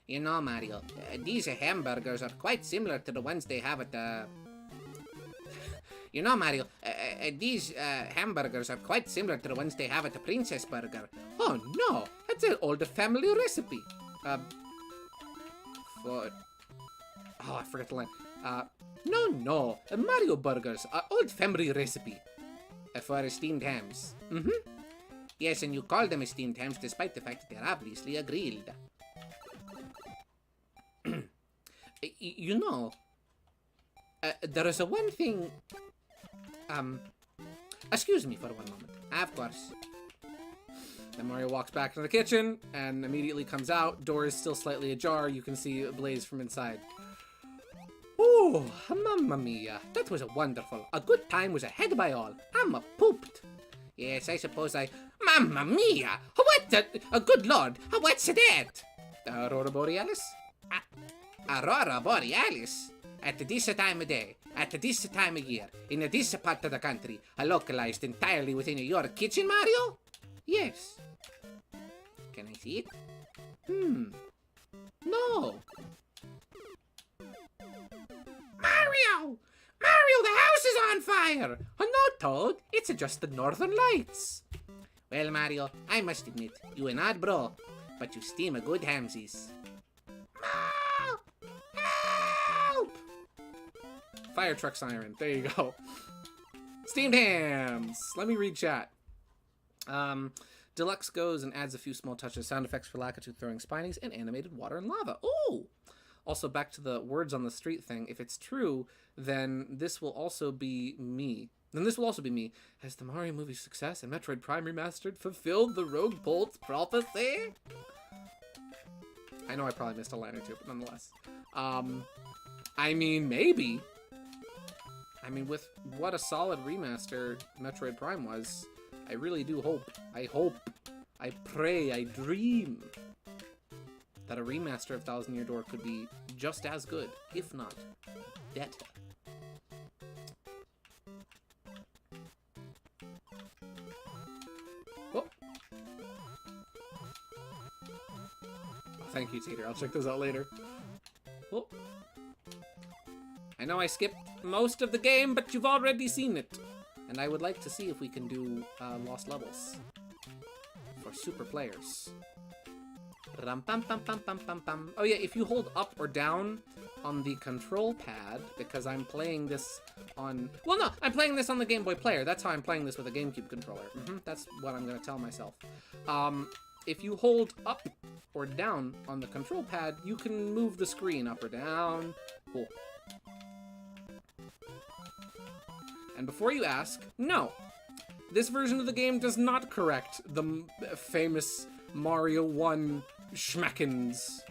You know, Mario, these hamburgers are quite similar to the ones they have at the... You know, Mario, these hamburgers are quite similar to the ones they have at the Princess Burger. Oh, no, that's an old family recipe. For... Oh, I forgot the line. No, Mario burgers are old family recipe. For steamed hams. Mm-hmm. Yes, and you call them steamed hams despite the fact that they're obviously a grilled. You know, there is a one thing... excuse me for one moment. Of course. Then Mario walks back to the kitchen and immediately comes out. Door is still slightly ajar. You can see a blaze from inside. Oh, mamma mia. That was wonderful. A good time was had by all. I'm pooped. Yes, I suppose I... Mamma mia! What the... good lord, what's that? Aurora Borealis? Aurora Borealis? At this time of day, at this time of year, in this part of the country, localized entirely within your kitchen, Mario? Yes. Can I see it? No. Mario! Mario, the house is on fire! Oh, no, Toad. It's just the northern lights. Well, Mario, I must admit, you an odd bro, but you steam a good hamsies. Help! Fire truck siren. There you go. Steamed hams. Let me read chat. Deluxe goes and adds a few small touches, sound effects for Lakitu throwing spinies, and animated water and lava. Ooh! Also, back to the words on the street thing. If it's true, then this will also be me. Has the Mario movie's success and Metroid Prime Remastered fulfilled the Rogue Bolt's prophecy? I know I probably missed a line or two, but nonetheless. I mean, maybe. I mean, with what a solid remaster Metroid Prime was, I really do hope, I pray, I dream that a remaster of Thousand Year Door could be just as good, if not better. Oh. Thank you, Teeter. I'll check those out later. Oh. I know I skipped most of the game, but you've already seen it. And I would like to see if we can do Lost Levels for super players. Oh yeah, if you hold up or down on the control pad, because I'm playing this on... Well, no, I'm playing this on the Game Boy Player. That's how I'm playing this with a GameCube controller. That's what I'm going to tell myself. If you hold up or down on the control pad, you can move the screen up or down. Cool. And before you ask, no. This version of the game does not correct the famous Mario 1 schmeckins.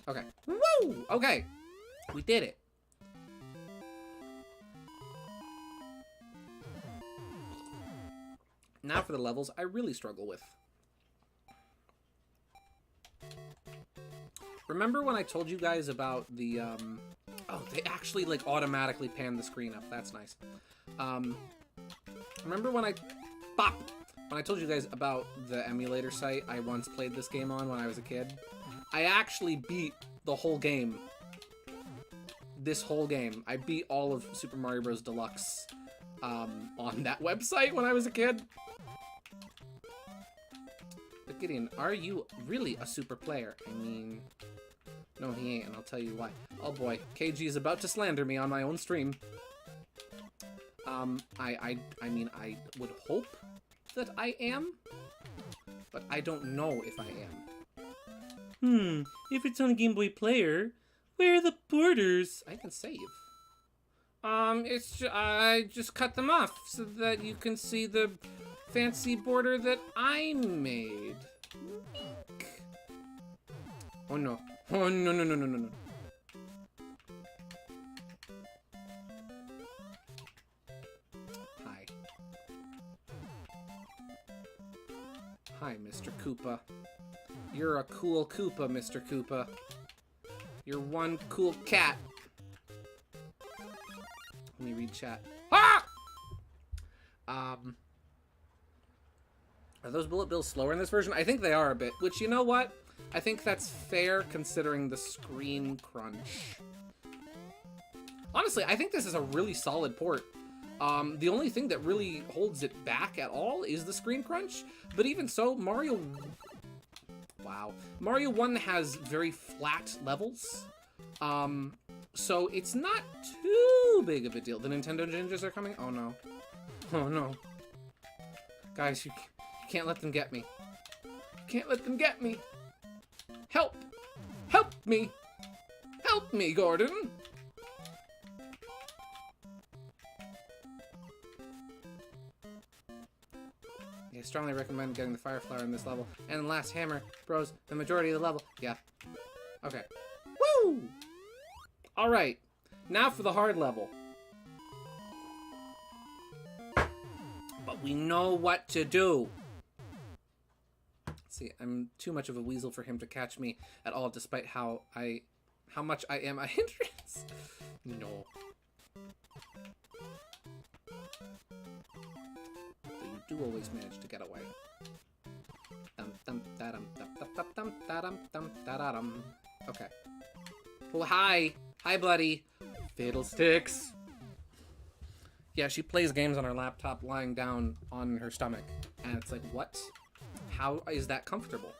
Okay. Woo! Okay. We did it. Now for the levels I really struggle with. Remember when I told you guys about the, oh, they actually, like, automatically pan the screen up. That's nice. Remember when I told you guys about the emulator site I once played this game on when I was a kid? I actually beat the whole game. This whole game. I beat all of Super Mario Bros. Deluxe on that website when I was a kid. But Gideon, are you really a super player? I mean... No, he ain't, and I'll tell you why. Oh boy, KG is about to slander me on my own stream. I mean, I would hope that I am, but I don't know if I am. If it's on Game Boy Player, where are the borders? I can save. I just cut them off so that you can see the fancy border that I made. Oh no. Oh, no. Hi. Hi, Mr. Koopa. You're a cool Koopa, Mr. Koopa. You're one cool cat. Let me read chat. Ah! Are those bullet bills slower in this version? I think they are a bit, which, you know what? I think that's fair considering the screen crunch. Honestly, I think this is a really solid port. The only thing that really holds it back at all is the screen crunch, but even so, Mario 1 has very flat levels, so it's not too big of a deal. The Nintendo Ninjas are coming? Oh no. Oh no. Guys, you can't let them get me. You can't let them get me. Help! Help me! Help me, Gordon! I strongly recommend getting the Fire Flower in this level. And last hammer, bros, the majority of the level. Yeah. Okay. Woo! Alright. Now for the hard level. But we know what to do. Let's see, I'm too much of a weasel for him to catch me at all, despite how much I am a hindrance. No. Do always manage to get away. Okay. Oh, hi! Hi, buddy! Fiddlesticks! Yeah, she plays games on her laptop lying down on her stomach. And it's like, what? How is that comfortable?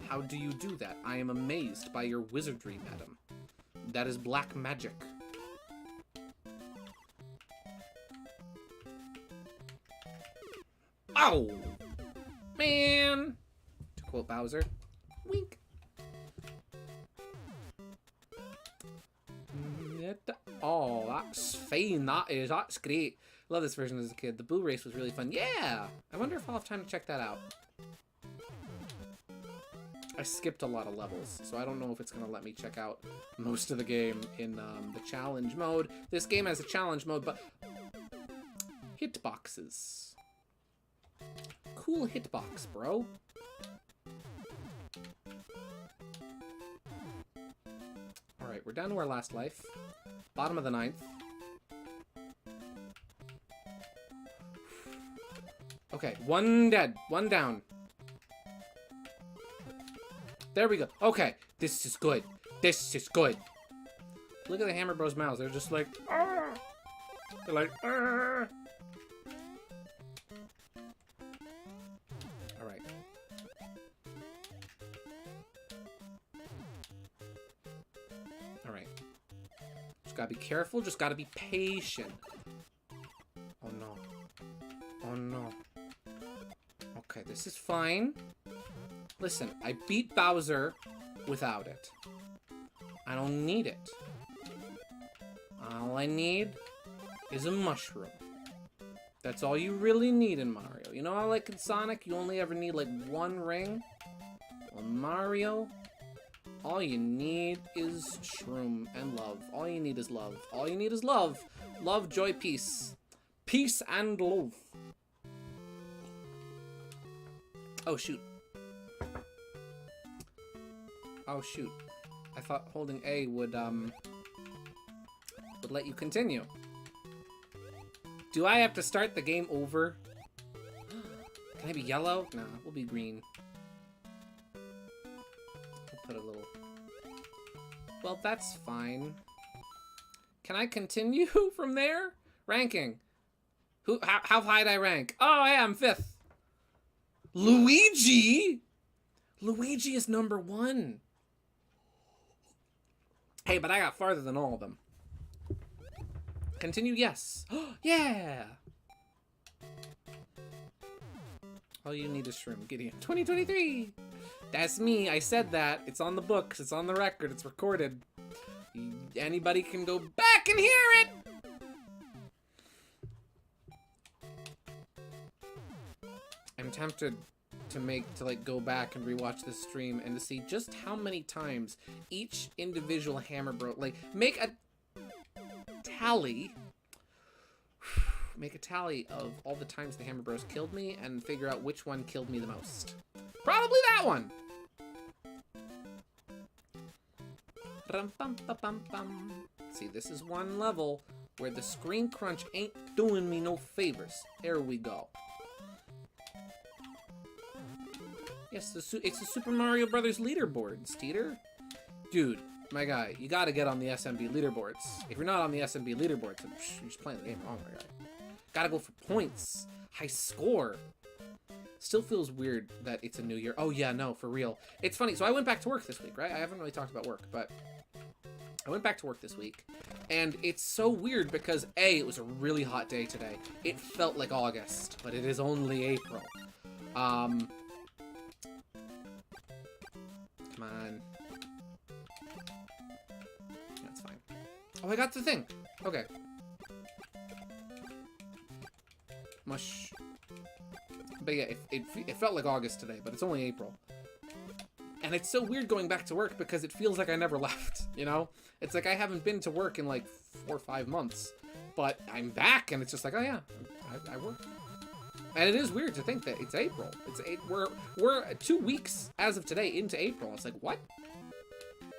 How do you do that? I am amazed by your wizardry, madam. That is black magic. Oh! Man! To quote Bowser, wink. Oh, that's fine. That is. That's great. Love this version as a kid. The Boo Race was really fun. Yeah! I wonder if I'll have time to check that out. I skipped a lot of levels, so I don't know if it's going to let me check out most of the game in the challenge mode. This game has a challenge mode, but hitboxes. Cool hitbox, bro. Alright, we're down to our last life. Bottom of the 9th. Okay, one dead, one down. There we go. Okay, this is good. This is good. Look at the Hammer Bros mouths. They're just like, ah! They're like, ah! Alright. Alright. Just gotta be careful, just gotta be patient. Oh no. Oh no. Okay, this is fine. Listen, I beat Bowser without it. I don't need it. All I need is a mushroom. That's all you really need in Mario. You know how, like, in Sonic, you only ever need, like, one ring? Well, in Mario, all you need is shroom and love. All you need is love. All you need is love. Love, joy, peace. Peace and love. Oh, shoot. Oh, shoot. I thought holding A would let you continue. Do I have to start the game over? Can I be yellow? Nah, we'll be green. We'll put a little... Well, that's fine. Can I continue from there? Ranking. How high did I rank? Oh, yeah, I'm 5th. Luigi? Luigi is number 1. Hey, but I got farther than all of them. Continue, yes. Yeah! All you need is shroom. Gideon. 2023! That's me. I said that. It's on the books. It's on the record. It's recorded. Anybody can go back and hear it! I'm tempted to go back and rewatch this stream and to see just how many times each individual Hammer Bro, like, make a tally of all the times the Hammer Bros killed me and figure out which one killed me the most. Probably that one! See, this is one level where the screen crunch ain't doing me no favors. There we go. Yes, it's the Super Mario Brothers leaderboards, Teeter. Dude, my guy, you gotta get on the SMB leaderboards. If you're not on the SMB leaderboards, then, you're just playing the game wrong, my guy. Gotta go for points. High score. Still feels weird that it's a new year. Oh yeah, no, for real. It's funny, so I went back to work this week, right? I haven't really talked about work, but I went back to work this week, and it's so weird because A, it was a really hot day today. It felt like August, but it is only April. Come on. That's fine. Oh, I got the thing. Okay. Mush. But yeah, it felt like August today, but it's only April. And it's so weird going back to work because it feels like I never left, you know? It's like I haven't been to work in like 4 or 5 months, but I'm back and it's just like, oh yeah, I work. And it is weird to think that it's April. We're 2 weeks as of today into April. It's like, what?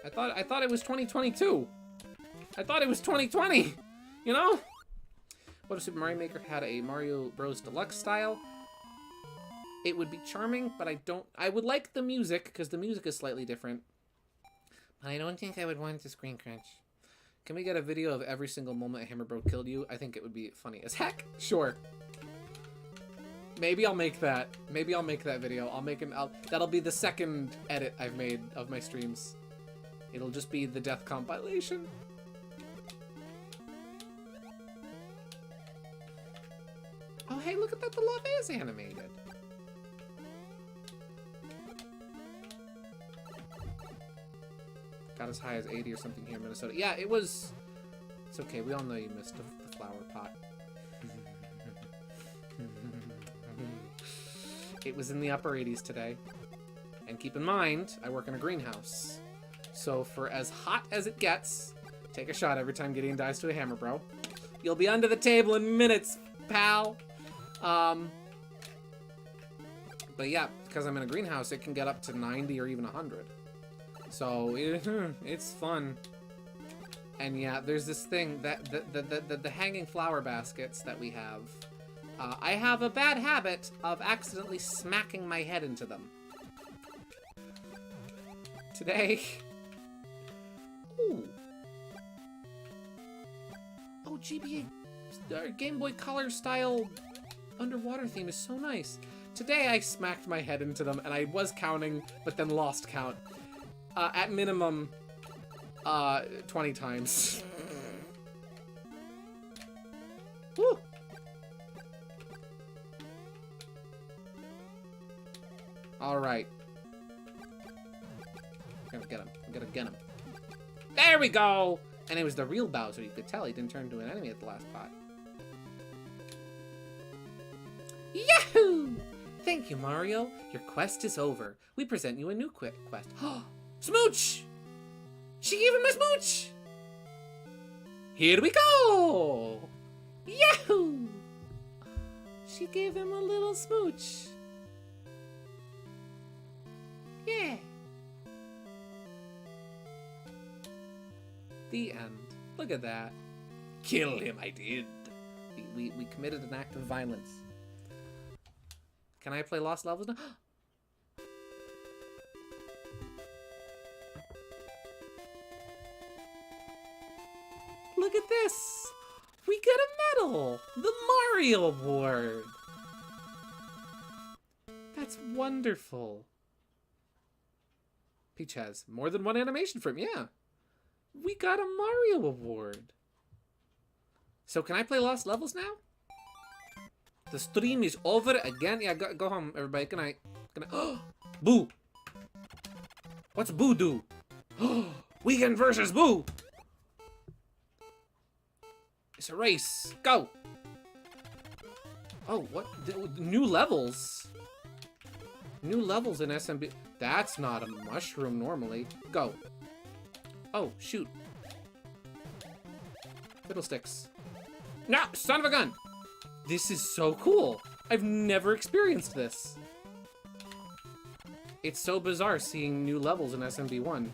I thought it was 2022. I thought it was 2020, you know? What if Super Mario Maker had a Mario Bros. Deluxe style? It would be charming, but I would like the music, because the music is slightly different. But I don't think I would want to screen crunch. Can we get a video of every single moment a Hammer Bro killed you? I think it would be funny as heck. Sure. Maybe I'll make that. Maybe I'll make that video. That'll be the second edit I've made of my streams. It'll just be the death compilation. Oh, hey, look at that. The lava is animated. Got as high as 80 or something here in Minnesota. Yeah, it was... It's okay. We all know you missed the flower pot. It was in the upper 80s today. And keep in mind, I work in a greenhouse. So for as hot as it gets, take a shot every time Gideon dies to a Hammer Bro. You'll be under the table in minutes, pal. But yeah, because I'm in a greenhouse, it can get up to 90 or even 100. So it's fun. And yeah, there's this thing that the hanging flower baskets that we have. I have a bad habit of accidentally smacking my head into them. Today. Ooh. Oh, GBA. Game Boy Color style underwater theme is so nice. Today I smacked my head into them, and I was counting, but then lost count. At minimum, 20 times. Woo! Alright. I'm gonna get him. I'm gonna get him. There we go! And it was the real Bowser. You could tell he didn't turn into an enemy at the last pot. Yahoo! Thank you, Mario. Your quest is over. We present you a new quest. Smooch! She gave him a smooch! Here we go! Yahoo! She gave him a little smooch. Yeah. The end. Look at that. Kill him, I did. We committed an act of violence. Can I play Lost Levels now? Look at this! We get a medal! The Mario Award! That's wonderful. Peach has more than one animation frame, yeah. We got a Mario Award. So can I play Lost Levels now? The stream is over again. Yeah, go home, everybody. Good night. Good night. Boo! What's Boo do? Weekend versus Boo! It's a race. Go! Oh, what? New levels? New levels in SMB. That's not a mushroom normally. Go. Oh, shoot. Fiddlesticks. No! Son of a gun! This is so cool. I've never experienced this. It's so bizarre seeing new levels in SMB1.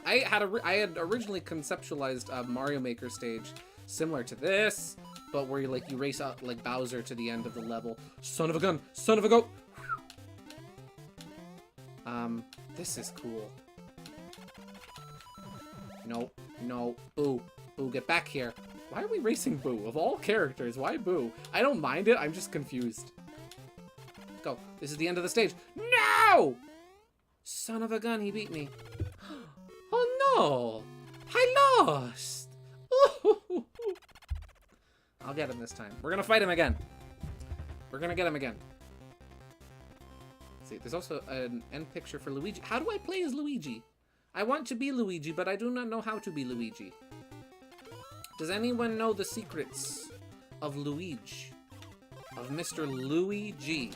I had originally conceptualized a Mario Maker stage similar to this, but where you race out like Bowser to the end of the level. Son of a gun! Son of a go! This is cool. No, no, Boo. Boo, get back here. Why are we racing Boo? Of all characters, why Boo? I don't mind it, I'm just confused. Go. This is the end of the stage. No! Son of a gun, he beat me. Oh no! I lost! I'll get him this time. We're gonna fight him again. We're gonna get him again. See, there's also an end picture for Luigi. How do I play as Luigi? I want to be Luigi, but I do not know how to be Luigi. Does anyone know the secrets of Luigi? Of Mr. Luigi?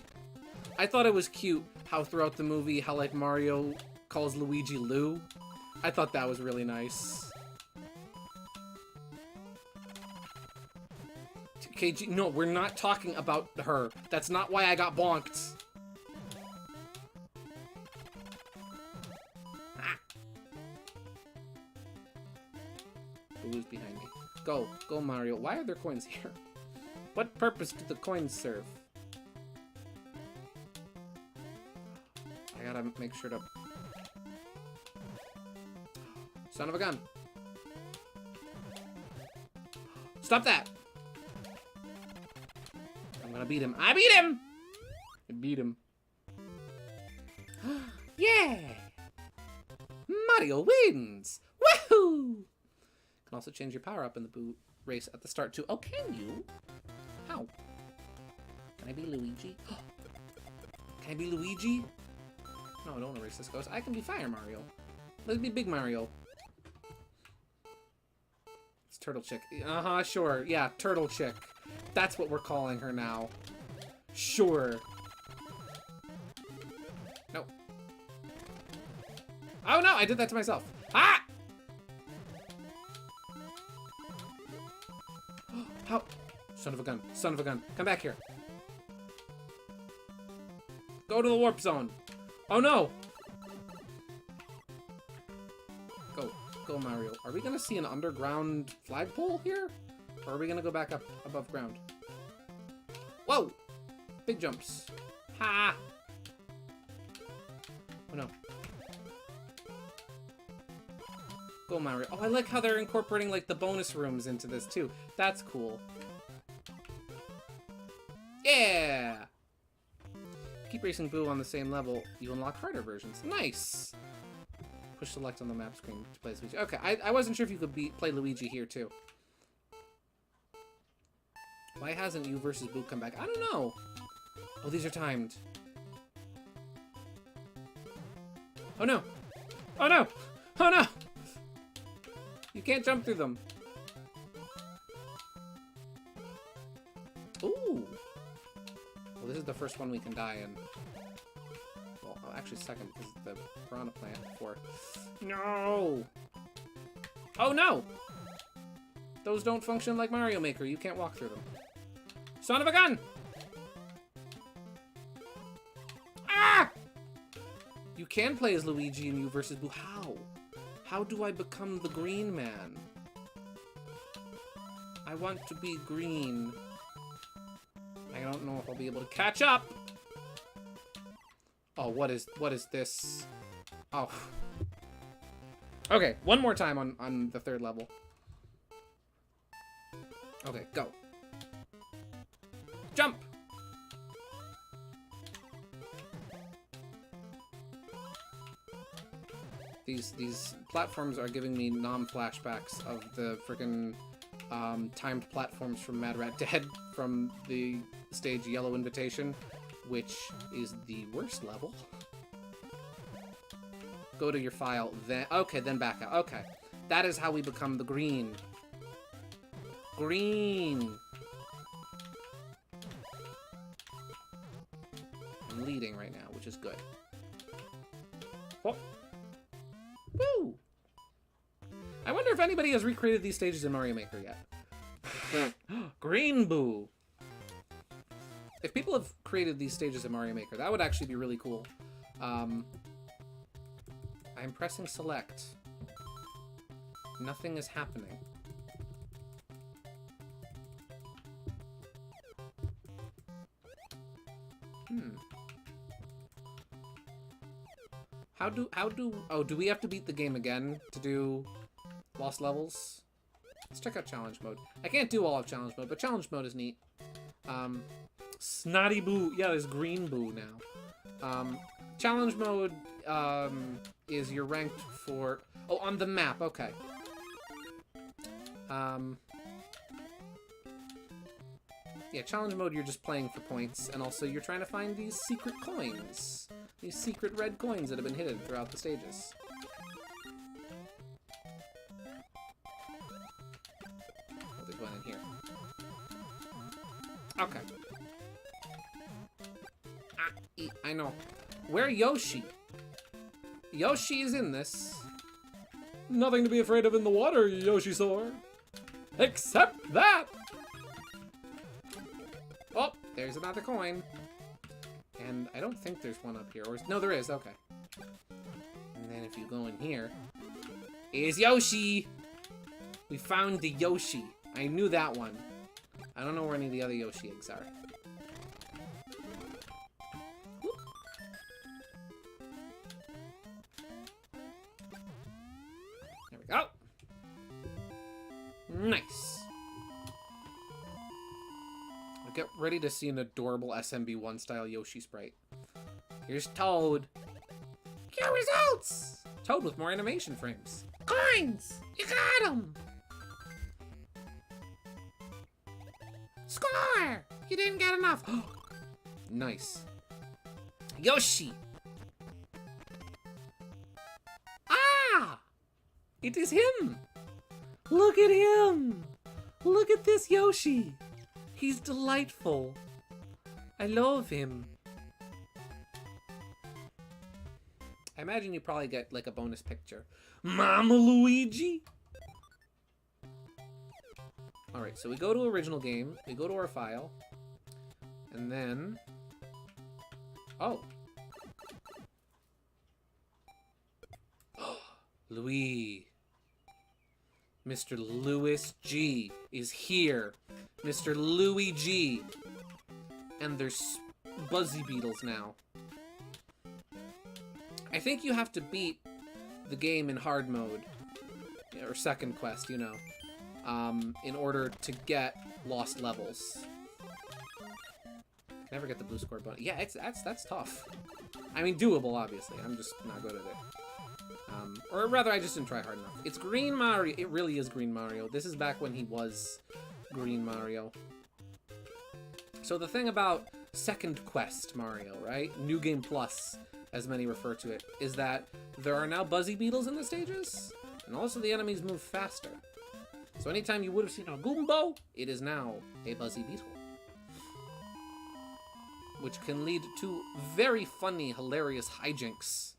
I thought it was cute how throughout the movie, how like Mario calls Luigi Lou. I thought that was really nice. KG, no, we're not talking about her. That's not why I got bonked. Ah. Who's behind me? Go, go Mario. Why are there coins here? What purpose do the coins serve? I gotta make sure to... Son of a gun. Stop that! I'm gonna beat him. I beat him! I beat him. Yeah! Mario wins! Woohoo! Can also change your power up in the boot race at the start too. Oh, can you? How? Can I be Luigi? Can I be Luigi? No, I don't want to race this ghost. I can be Fire Mario. Let's be Big Mario. It's Turtle Chick. Uh-huh, sure. Yeah, Turtle Chick. That's what we're calling her now. Sure. No. Oh no, I did that to myself. Ah! How? Son of a gun. Son of a gun. Come back here. Go to the warp zone. Oh no! Go. Go, Mario. Are we gonna see an underground flagpole here? Or are we gonna go back up above ground? Whoa! Big jumps. Ha! Oh no. Go, Mario. Oh, I like how they're incorporating like the bonus rooms into this too. That's cool. Yeah! Keep racing Boo on the same level, you unlock harder versions. Nice! Push select on the map screen to play as Luigi. Okay, I wasn't sure if you could play Luigi here too. Why hasn't you versus Boo come back? I don't know. Oh, these are timed. Oh no! Oh no! Oh no! You can't jump through them. Ooh! Well, this is the first one we can die in. Well, actually second, because the piranha plant before. No! Oh no! Those don't function like Mario Maker. You can't walk through them. Son of a gun! Ah! You can play as Luigi and you versus Boo. How? How do I become the green man? I want to be green. I don't know if I'll be able to catch up. Oh, what is this? Oh. Okay, one more time on the third level. Okay, go. Jump! These platforms are giving me flashbacks of the freaking timed platforms from Mad Rat Dead from the stage Yellow Invitation, which is the worst level. Go to your file, then okay, then back out. Okay, that is how we become the green. Green. I'm leading right now, which is good. Oh. Woo! I wonder if anybody has recreated these stages in Mario Maker yet. Green Boo! If people have created these stages in Mario Maker, that would actually be really cool. I'm pressing select. Nothing is happening. Do we have to beat the game again to do lost levels? Let's check out challenge mode. I can't do all of challenge mode, but challenge mode is neat. Snotty Boo. Yeah, there's Green Boo now. Challenge mode, is you're ranked for... Oh, on the map, okay. Yeah, challenge mode, you're just playing for points, and also you're trying to find these secret coins. These secret red coins that have been hidden throughout the stages. Oh, there's one in here. Okay. I know. Where Yoshi? Yoshi is in this. Nothing to be afraid of in the water, Yoshi-sor. Except that! Oh, there's another coin. And I don't think there's one up here. Or no, there is. Okay. And then if you go in here, is Yoshi! We found the Yoshi. I knew that one. I don't know where any of the other Yoshi eggs are. Whoop. There we go. Nice. Get ready to see an adorable SMB1 style Yoshi sprite. Here's Toad. Your results! Toad with more animation frames. Coins! You got them! Score! You didn't get enough. Nice. Yoshi! Ah! It is him! Look at him! Look at this Yoshi! He's delightful. I love him. I imagine you probably get like a bonus picture. Mama Luigi! Alright, so we go to original game, we go to our file, and then... Oh! Louis. Mr. Louis G is here. Mr. Louis G. And there's Buzzy Beetles now. I think you have to beat the game in hard mode. Or second quest, you know. In order to get lost levels. Never get the blue score button. Yeah, that's tough. I mean, doable, obviously. I'm just not good at it. Or rather, I just didn't try hard enough. It's Green Mario. It really is Green Mario. This is back when he was Green Mario. So the thing about Second Quest Mario, right? New Game Plus, as many refer to it, is that there are now Buzzy Beetles in the stages, and also the enemies move faster. So anytime you would have seen a Goombo, it is now a Buzzy Beetle. Which can lead to very funny, hilarious hijinks.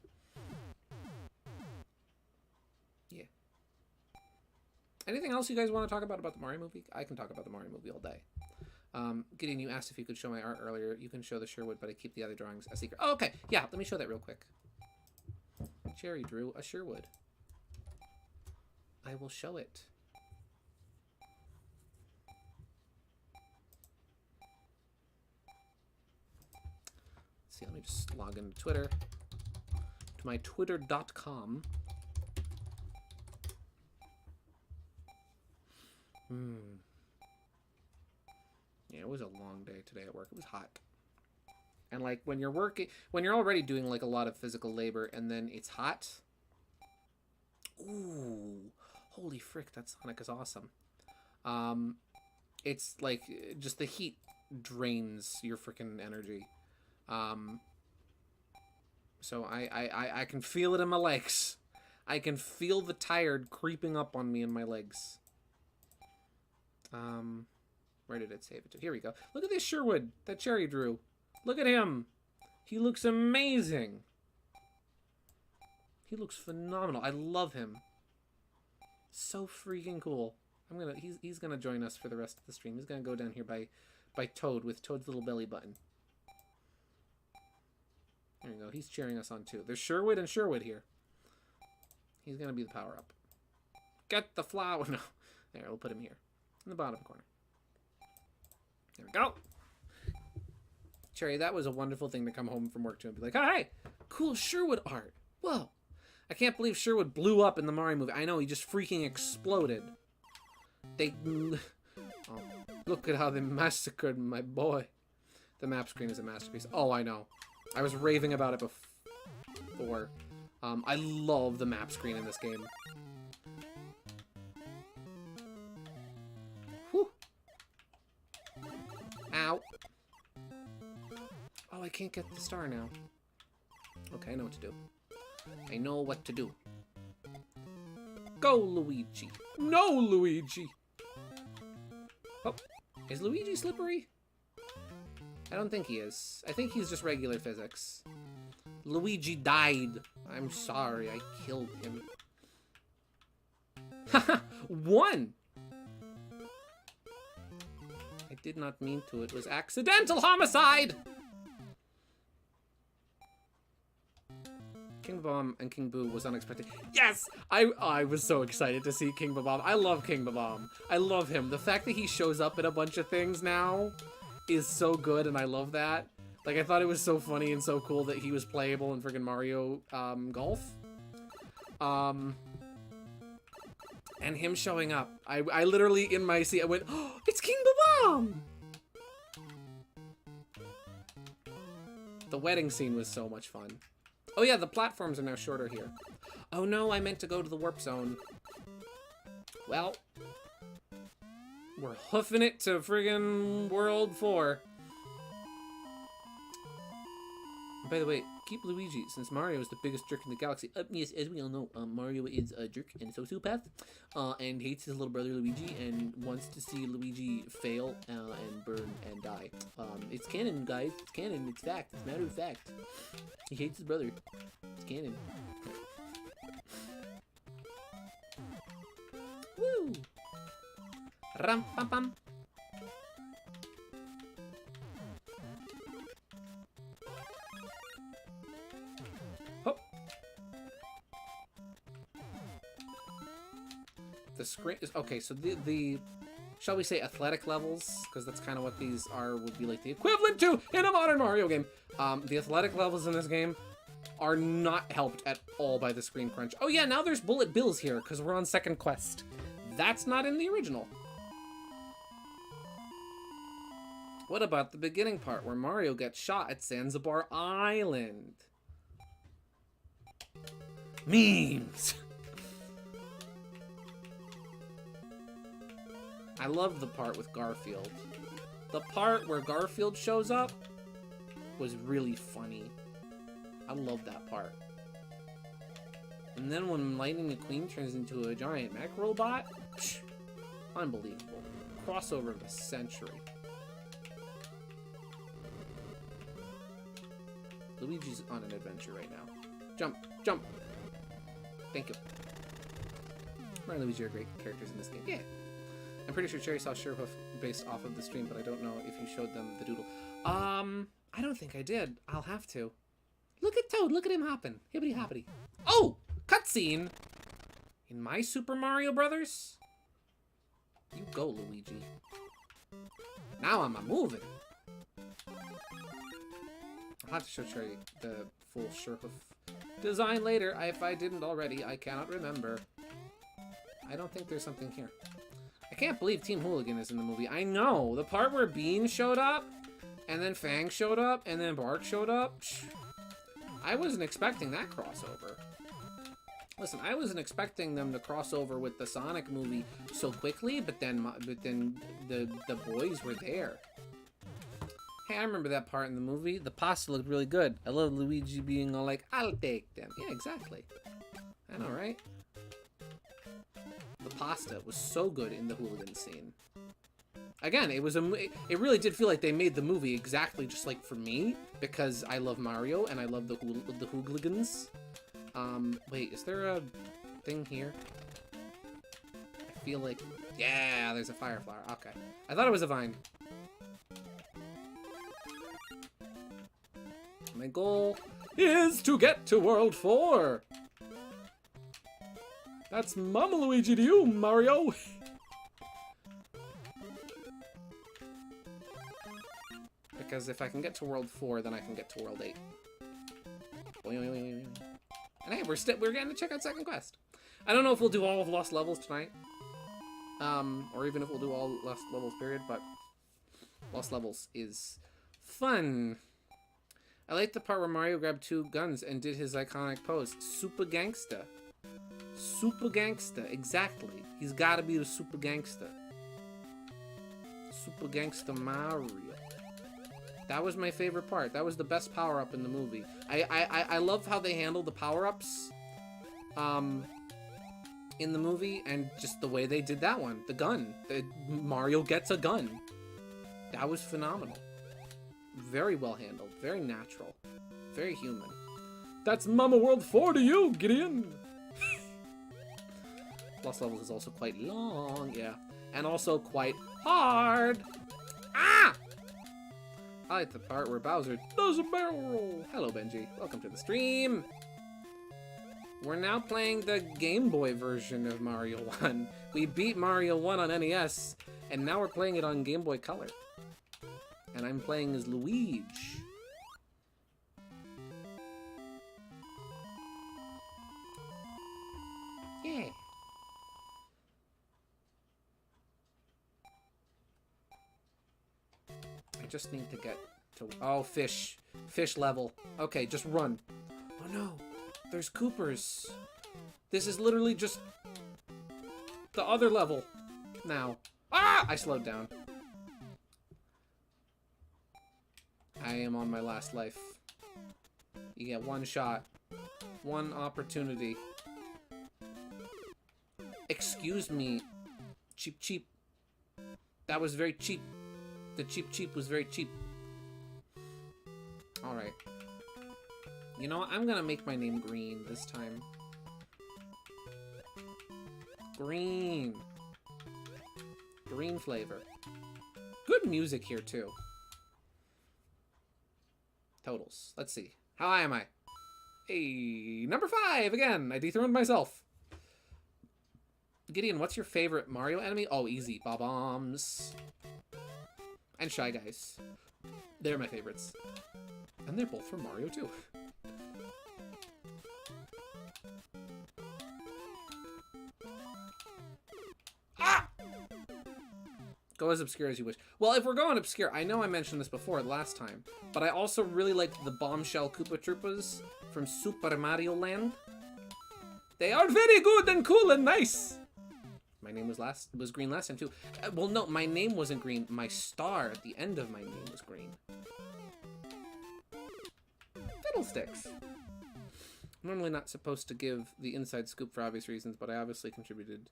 Anything else you guys want to talk about the Mario movie? I can talk about the Mario movie all day. Gideon, you asked if you could show my art earlier. You can show the Sherwood, but I keep the other drawings a secret. Oh, okay. Yeah, let me show that real quick. Jerry drew a Sherwood. I will show it. Let's see, let me just log into Twitter. To my twitter.com. Yeah, it was a long day today at work. It was hot. And like when you're working, when you're already doing like a lot of physical labor and then it's hot. Ooh, holy frick, that Sonic is awesome. It's like just the heat drains your freaking energy. So I can feel it in my legs. I can feel the tired creeping up on me in my legs. Where did it save it to? Here we go. Look at this Sherwood that Cherry drew. Look at him. He looks amazing. He looks phenomenal. I love him. So freaking cool. He's gonna join us for the rest of the stream. He's gonna go down here by Toad with Toad's little belly button. There you go. He's cheering us on too. There's Sherwood and Sherwood here. He's gonna be the power up. Get the flower. No. There, we'll put him here. In the bottom corner. There we go. Cherry, that was a wonderful thing to come home from work to and be like, "Hi, cool Sherwood art. Whoa. I can't believe Sherwood blew up in the Mario movie. I know, he just freaking exploded. They... Oh, look at how they massacred my boy." The map screen is a masterpiece. Oh, I know. I was raving about it before. I love the map screen in this game. Whew. Ow. Oh, I can't get the star now. Okay, I know what to do. I know what to do. Go, Luigi. No, Luigi. Oh, is Luigi slippery? I don't think he is. I think he's just regular physics. Luigi died. I'm sorry, I killed him. Haha, 1! I did not mean to. It was accidental homicide! King Bomb and King Boo was unexpected. Yes! I was so excited to see King Bomb. I love King Bomb. I love him. The fact that he shows up in a bunch of things now is so good, and I love that. Like, I thought it was so funny and so cool that he was playable in friggin' Mario Golf. And him showing up. I literally, in my seat, I went, "Oh, it's King Bomb!" The wedding scene was so much fun. Oh yeah, the platforms are now shorter here. Oh no, I meant to go to the warp zone. Well, we're hoofing it to friggin' World 4. By the way, keep Luigi, since Mario is the biggest jerk in the galaxy. Yes, as we all know, Mario is a jerk and a sociopath, and hates his little brother Luigi, and wants to see Luigi fail, and burn and die. It's canon, guys. It's canon. It's fact. It's matter of fact. He hates his brother. It's canon. Woo! Ram pam pam. Oh. The screen is okay. So the shall we say athletic levels, because that's kind of what these are, would be like the equivalent to in a modern Mario game. The athletic levels in this game are not helped at all by the screen crunch. Oh yeah, now there's bullet bills here because we're on second quest. That's not in the original. What about the beginning part where Mario gets shot at Zanzibar Island? Memes! I love the part with Garfield. The part where Garfield shows up was really funny. I love that part. And then when Lightning McQueen turns into a giant mech robot, psh, unbelievable. Crossover of the century. Luigi's on an adventure right now. Jump, jump. Thank you. Mario and Luigi are great characters in this game. Yeah. I'm pretty sure Cherry saw Sherhoof based off of the stream, but I don't know if you showed them the doodle. I don't think I did. I'll have to. Look at Toad. Look at him hopping. Hippity hoppity. Oh! Cutscene! In my Super Mario Brothers? You go, Luigi. Now I'm a-moving. I'll have to show Cherry the full Sherhoof design later. If I didn't already, I cannot remember. I don't think there's something here. I can't believe Team Hooligan is in the movie. I know. The part where Bean showed up, and then Fang showed up, and then Bark showed up. I wasn't expecting that crossover. Listen, I wasn't expecting them to cross over with the Sonic movie so quickly, but then the boys were there. Hey, I remember that part in the movie. The pasta looked really good. I love Luigi being all like, "I'll take them." Yeah, exactly. I know, right? The pasta was so good in the hooligan scene. Again, it really did feel like they made the movie exactly just like for me, because I love Mario and I love the hooligans. Wait, is there a thing here? I feel like, yeah, there's a fire flower. Okay, I thought it was a vine. My goal is to get to World 4. That's Mama Luigi to you, Mario. Because if I can get to World 4, then I can get to World 8. And hey, we're getting to check out Second Quest. I don't know if we'll do all of Lost Levels tonight. Or even if we'll do all Lost Levels, period, but Lost Levels is fun. I like the part where Mario grabbed 2 guns and did his iconic pose. Super gangsta. Super gangsta, exactly. He's gotta be the super gangsta. Super gangsta Mario. That was my favorite part. That was the best power-up in the movie. I love how they handle the power-ups in the movie, and just the way they did that one. The gun. Mario gets a gun. That was phenomenal. Very well handled. Very natural. Very human. That's Mama World 4 to you, Gideon! Lost Levels is also quite long, yeah. And also quite hard! Ah! I like the part where Bowser does a barrel roll. Hello, Benji. Welcome to the stream. We're now playing the Game Boy version of Mario 1. We beat Mario 1 on NES, and now we're playing it on Game Boy Color. And I'm playing as Luigi. Yeah. I just need to get to... Oh, fish. Fish level. Okay, just run. Oh no. There's Koopas. This is literally just... the other level. Now. Ah! I slowed down. I am on my last life. You get one shot. One opportunity. Excuse me. Cheap, cheap. That was very cheap. The cheap was very cheap. Alright. You know what? I'm gonna make my name Green this time. Green. Green flavor. Good music here, too. Totals. Let's see. How high am I? Hey, number 5 again. I dethroned myself. Gideon, what's your favorite Mario enemy? Oh, easy. Bob-ombs. And Shy Guys. They're my favorites. And they're both from Mario, too. Ah! Go as obscure as you wish. Well, if we're going obscure, I know I mentioned this before last time, but I also really liked the Bombshell Koopa Troopas from Super Mario Land. They are very good and cool and nice. My name was green last time too. Well, no, my name wasn't green. My star at the end of my name was green. Fiddlesticks. I'm normally not supposed to give the inside scoop for obvious reasons, but I obviously contribute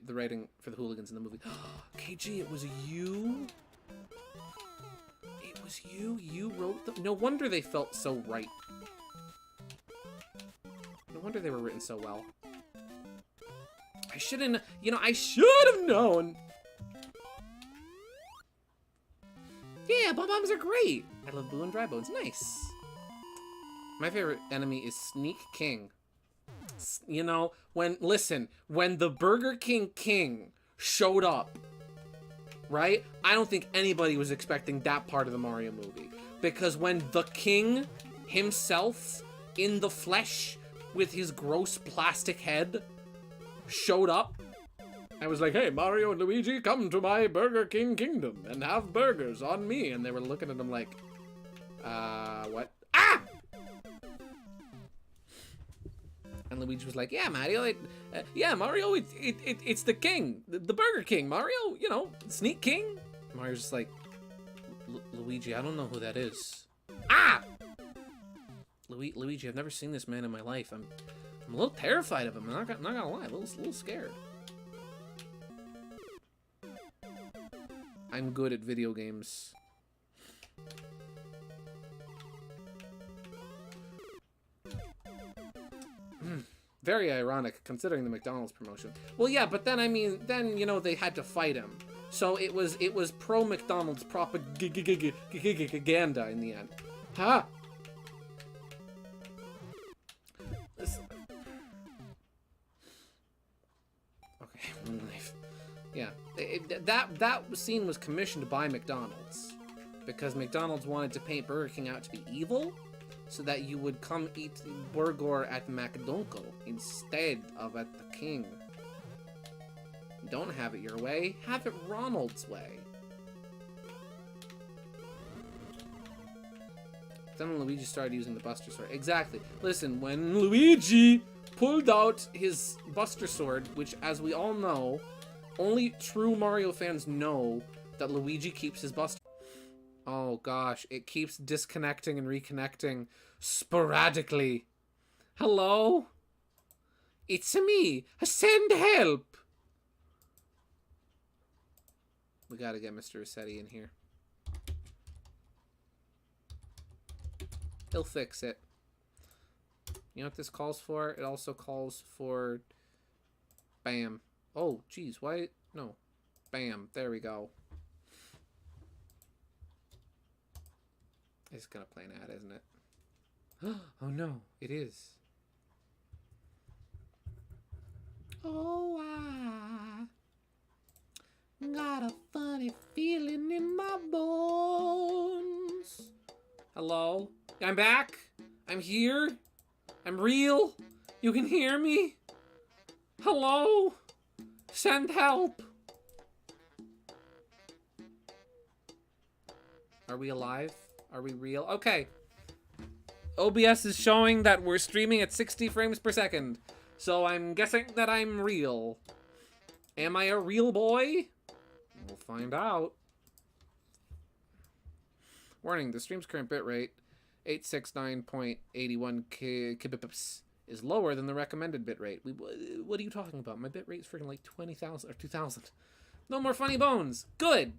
the writing for the hooligans in the movie. KG, it was you? It was you? You wrote them? No wonder they felt so right. No wonder they were written so well. I shouldn't, you know, I should have known. Yeah, bomb-bombs are great. I love Boo and Dry Bones. Nice. My favorite enemy is Sneak King. You know, when the Burger King showed up, right? I don't think anybody was expecting that part of the Mario movie. Because when the king himself, in the flesh, with his gross plastic head, showed up, I was like, hey, Mario and Luigi, come to my Burger King kingdom and have burgers on me. And they were looking at him like, what? Ah! And Luigi was like, yeah, Mario, Mario, it's the king, the Burger King, Mario, you know, Sneak King. Mario's just like, Luigi, I don't know who that is. Ah! Luigi, I've never seen this man in my life. I'm a little terrified of him. I'm not gonna lie, a little scared. I'm good at video games. Very ironic, considering the McDonald's promotion. Well, yeah, but then, I mean, you know, they had to fight him. So it was pro-McDonald's propaganda in the end. Ha! Okay, one knife. Yeah, that scene was commissioned by McDonald's because McDonald's wanted to paint Burger King out to be evil, so that you would come eat burger at McDonald's instead of at the King. Don't have it your way, have it Ronald's way. Then Luigi started using the Buster Sword. Exactly. Listen, when Luigi pulled out his Buster Sword, which, as we all know, only true Mario fans know that Luigi keeps his Buster. Oh gosh, it keeps disconnecting and reconnecting sporadically. Hello? It's me. Send help. We gotta get Mr. Rossetti in here. He'll fix it. You know what this calls for? It also calls for... Bam. Oh, geez, why? No. Bam. There we go. It's gonna play an ad, isn't it? Oh no, it is. Oh, I got a funny feeling in my bones. Hello? I'm back. I'm here. I'm real. You can hear me. Hello? Send help. Are we alive? Are we real? Okay. OBS is showing that we're streaming at 60 frames per second. So I'm guessing that I'm real. Am I a real boy? We'll find out. Warning, the stream's current bitrate, 869.81 kbps, is lower than the recommended bitrate. What are you talking about? My bitrate is freaking like 20,000 or 2,000. No more funny bones. Good.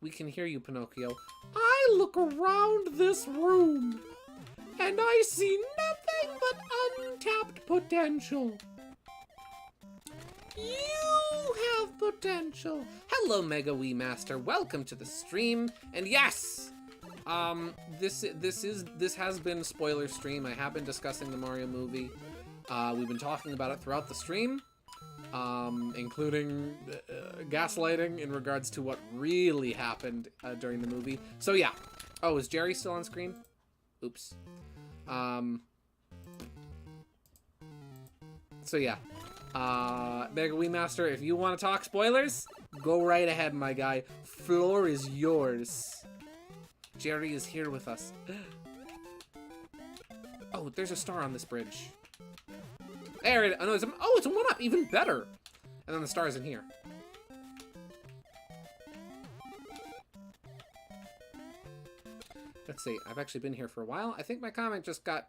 We can hear you, Pinocchio. I look around this room, and I see nothing but untapped potential. You have potential. Hello, Mega Wii Master. Welcome to the stream. And yes, this has been spoiler stream. I have been discussing the Mario movie. We've been talking about it throughout the stream, including gaslighting in regards to what really happened during the movie. So yeah. Oh, is Jerry still on screen? Oops. So yeah. Mega Wii Master, if you want to talk spoilers, go right ahead, my guy. Floor is yours. Jerry is here with us. Oh, there's a star on this bridge. There it is. Oh, it's a 1-up. Even better. And then the star is in here. Let's see. I've actually been here for a while. I think my comment just got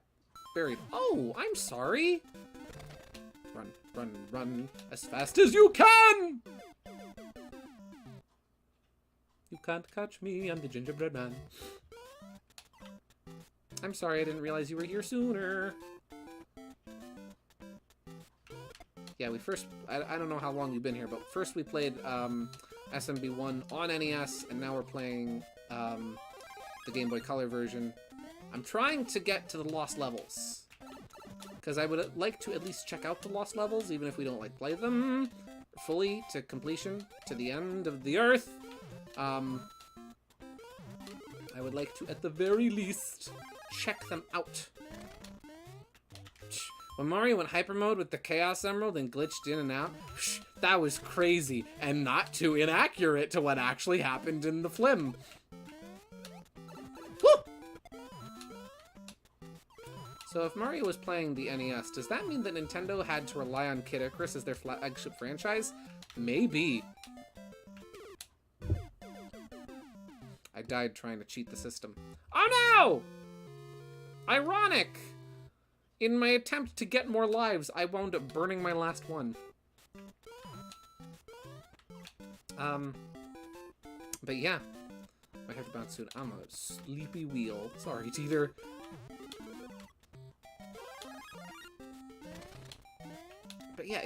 buried. Oh, I'm sorry. Run, run, run as fast as you can! You can't catch me, I'm the gingerbread man. I'm sorry, I didn't realize you were here sooner. Yeah, we first... I don't know how long you've been here, but first we played SMB1 on NES, and now we're playing the Game Boy Color version. I'm trying to get to the Lost Levels, because I would like to at least check out the Lost Levels, even if we don't, like, play them fully to completion, to the end of the Earth. I would like to, at the very least, check them out. When Mario went hyper mode with the Chaos Emerald and glitched in and out, that was crazy, and not too inaccurate to what actually happened in the film. Woo! So if Mario was playing the NES, does that mean that Nintendo had to rely on Kid Icarus as their flagship franchise? Maybe. I died trying to cheat the system. Oh no! Ironic! In my attempt to get more lives, I wound up burning my last one. But yeah. I have to bounce soon. I'm a sleepy wheel. Sorry, Teeter. But yeah,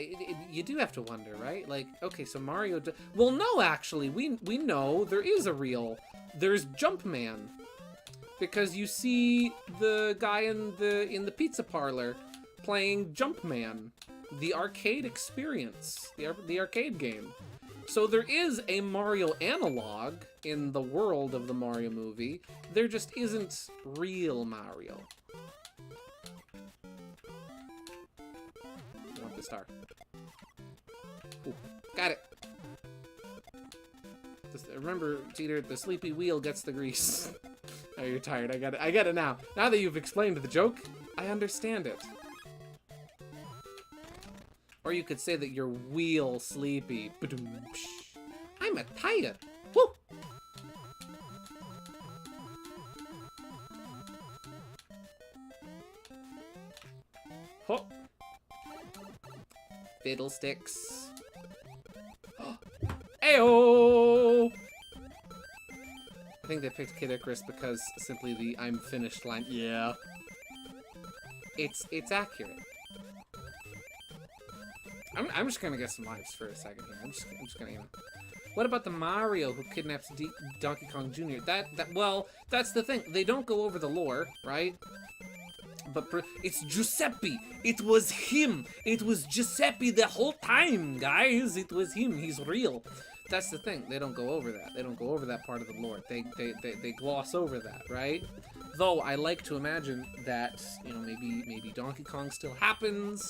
you do have to wonder, right? Like, okay, so Mario... Well, no, actually, we know there is a real... There's Jumpman. Because you see the guy in the pizza parlor playing Jumpman, the arcade experience, the arcade game. So there is a Mario analog in the world of the Mario movie. There just isn't real Mario. I want the star. Ooh, got it. Remember, Teeter, the sleepy wheel gets the grease. Oh, you're tired. I get it now. Now that you've explained the joke, I understand it. Or you could say that you're wheel sleepy. I'm a tired. Woo! Ho! Fiddlesticks. Ayo! I think they picked Kid Icarus because simply the "I'm finished" line. Yeah. It's accurate. I'm just gonna get some lives for a second here. I'm just gonna, you know. What about the Mario who kidnaps Donkey Kong Jr.? Well, that's the thing. They don't go over the lore, right? But it's Giuseppe. It was him. It was Giuseppe the whole time, guys. It was him. He's real. That's the thing. They don't go over that. They don't go over that part of the lore. They gloss over that, right? Though I like to imagine that, you know, maybe Donkey Kong still happens.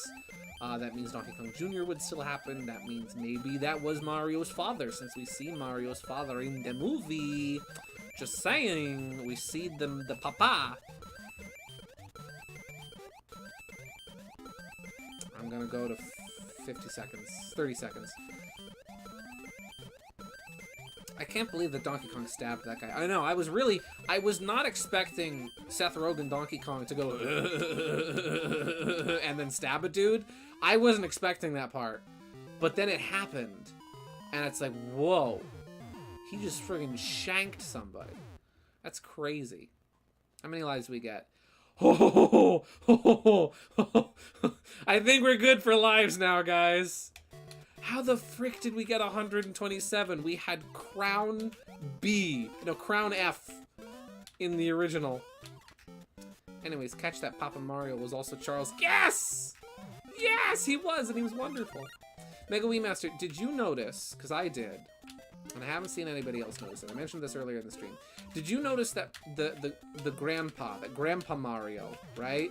That means Donkey Kong Jr. would still happen. That means maybe that was Mario's father, since we see Mario's father in the movie. Just saying, we see the papa. I'm gonna go to 50 seconds, 30 seconds. I can't believe that Donkey Kong stabbed that guy. I know, I was not expecting Seth Rogen Donkey Kong to go and then stab a dude. I wasn't expecting that part. But then it happened. And it's like, whoa. He just friggin' shanked somebody. That's crazy. How many lives do we get? I think we're good for lives now, guys. How the frick did we get 127? We had Crown B. No, Crown F in the original. Anyways, catch that Papa Mario was also Charles. Yes! Yes, he was, and he was wonderful. Mega Wii Master, did you notice, because I did, and I haven't seen anybody else notice it, I mentioned this earlier in the stream, did you notice that the grandpa, that Grandpa Mario, right?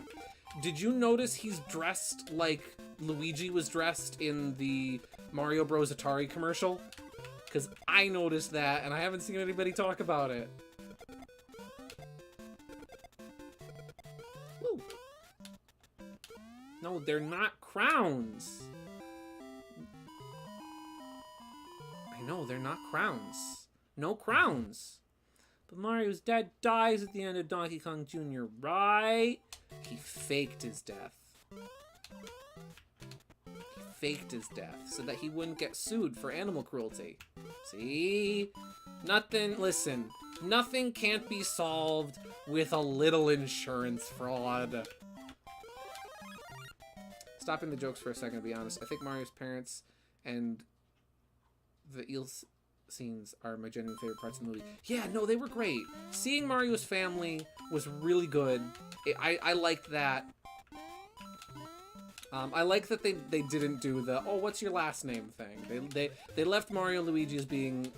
Did you notice he's dressed like Luigi was dressed in the Mario Bros. Atari commercial? Because I noticed that, and I haven't seen anybody talk about it. Woo. No, they're not crowns. I know, they're not crowns. No crowns. But Mario's dad dies at the end of Donkey Kong Jr., right? He faked his death. He faked his death so that he wouldn't get sued for animal cruelty. See? Nothing, listen, nothing can't be solved with a little insurance fraud. Stopping the jokes for a second, to be honest. I think Mario's parents and the eel scenes are my genuine favorite parts of the movie. Yeah, no, they were great. Seeing Mario's family was really good. I liked that. I like that they didn't do the, oh, what's your last name thing. They left Mario and Luigi as being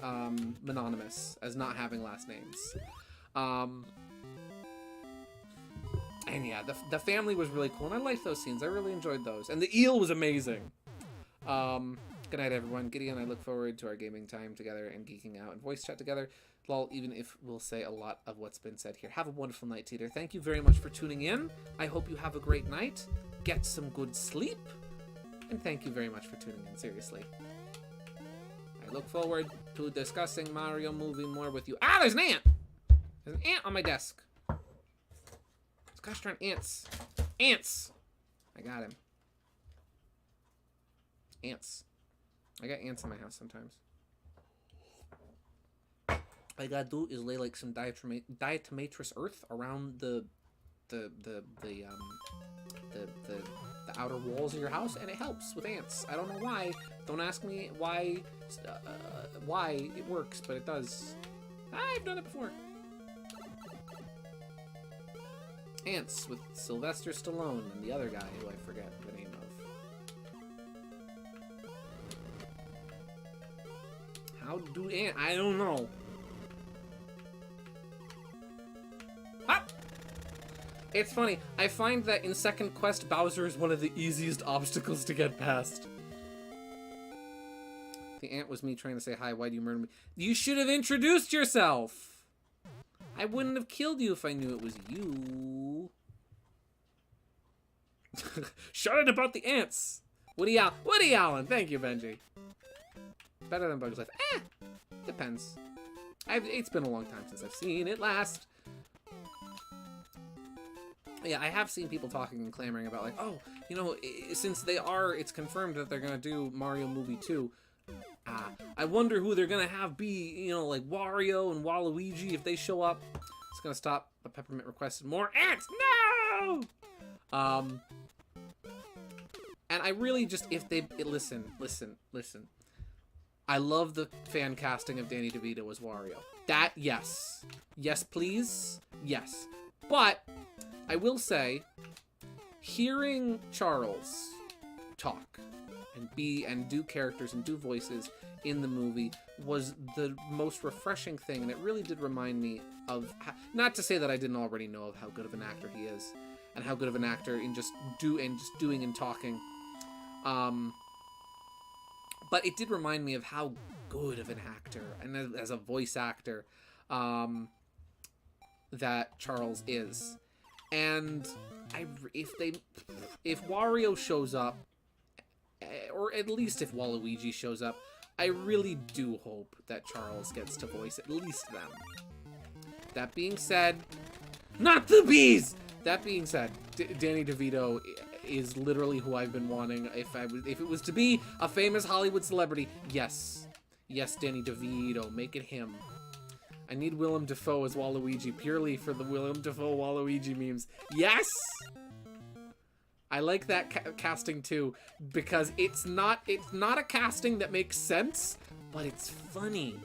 mononymous, as not having last names. And yeah, the family was really cool, and I liked those scenes. I really enjoyed those. And the eel was amazing. Good night, everyone. Giddy and I look forward to our gaming time together and geeking out and voice chat together. Lol, even if we'll say a lot of what's been said here. Have a wonderful night, Teeter. Thank you very much for tuning in. I hope you have a great night. Get some good sleep. And thank you very much for tuning in, seriously. I look forward to discussing Mario movie more with you. Ah, there's an ant! There's an ant on my desk. It's gosh darn ants. Ants! I got him. Ants. I got ants in my house sometimes. All I gotta do is lay like some diatomaceous earth around the outer walls of your house, and it helps with ants. I don't know why. Don't ask me why it works, but it does. I've done it before. Ants with Sylvester Stallone and the other guy who I forget the name of. How do ant? I don't know. Ah! It's funny. I find that in second quest, Bowser is one of the easiest obstacles to get past. The ant was me trying to say hi. Why do you murder me? You should have introduced yourself. I wouldn't have killed you if I knew it was you. Shut it about the ants. Woody Allen. Thank you, Benji. Better than Bugs Life. Depends. It's been a long time since I've seen it last. Yeah, I have seen people talking and clamoring about like, oh, you know, since it's confirmed that they're gonna do Mario Movie 2. I wonder who they're gonna have be, you know, like Wario and Waluigi if they show up. It's gonna stop. But Peppermint requested more ants. No. And I really just listen. I love the fan casting of Danny DeVito as Wario. That yes, please, yes. But I will say, hearing Charles talk and do characters and do voices in the movie was the most refreshing thing, and it really did remind me of not to say that I didn't already know of how good of an actor he is, and how good of an actor in just doing and talking. But it did remind me of how good of an actor and as a voice actor that Charles is. And if Wario shows up, or at least if Waluigi shows up, I really do hope that Charles gets to voice at least them. That being said, not the bees! That being said, Danny DeVito is literally who I've been wanting. If it was to be a famous Hollywood celebrity, yes, Danny DeVito, make it him. I need Willem Dafoe as Waluigi purely for the Willem Dafoe Waluigi memes. Yes, I like that casting too, because it's not a casting that makes sense, but it's funny,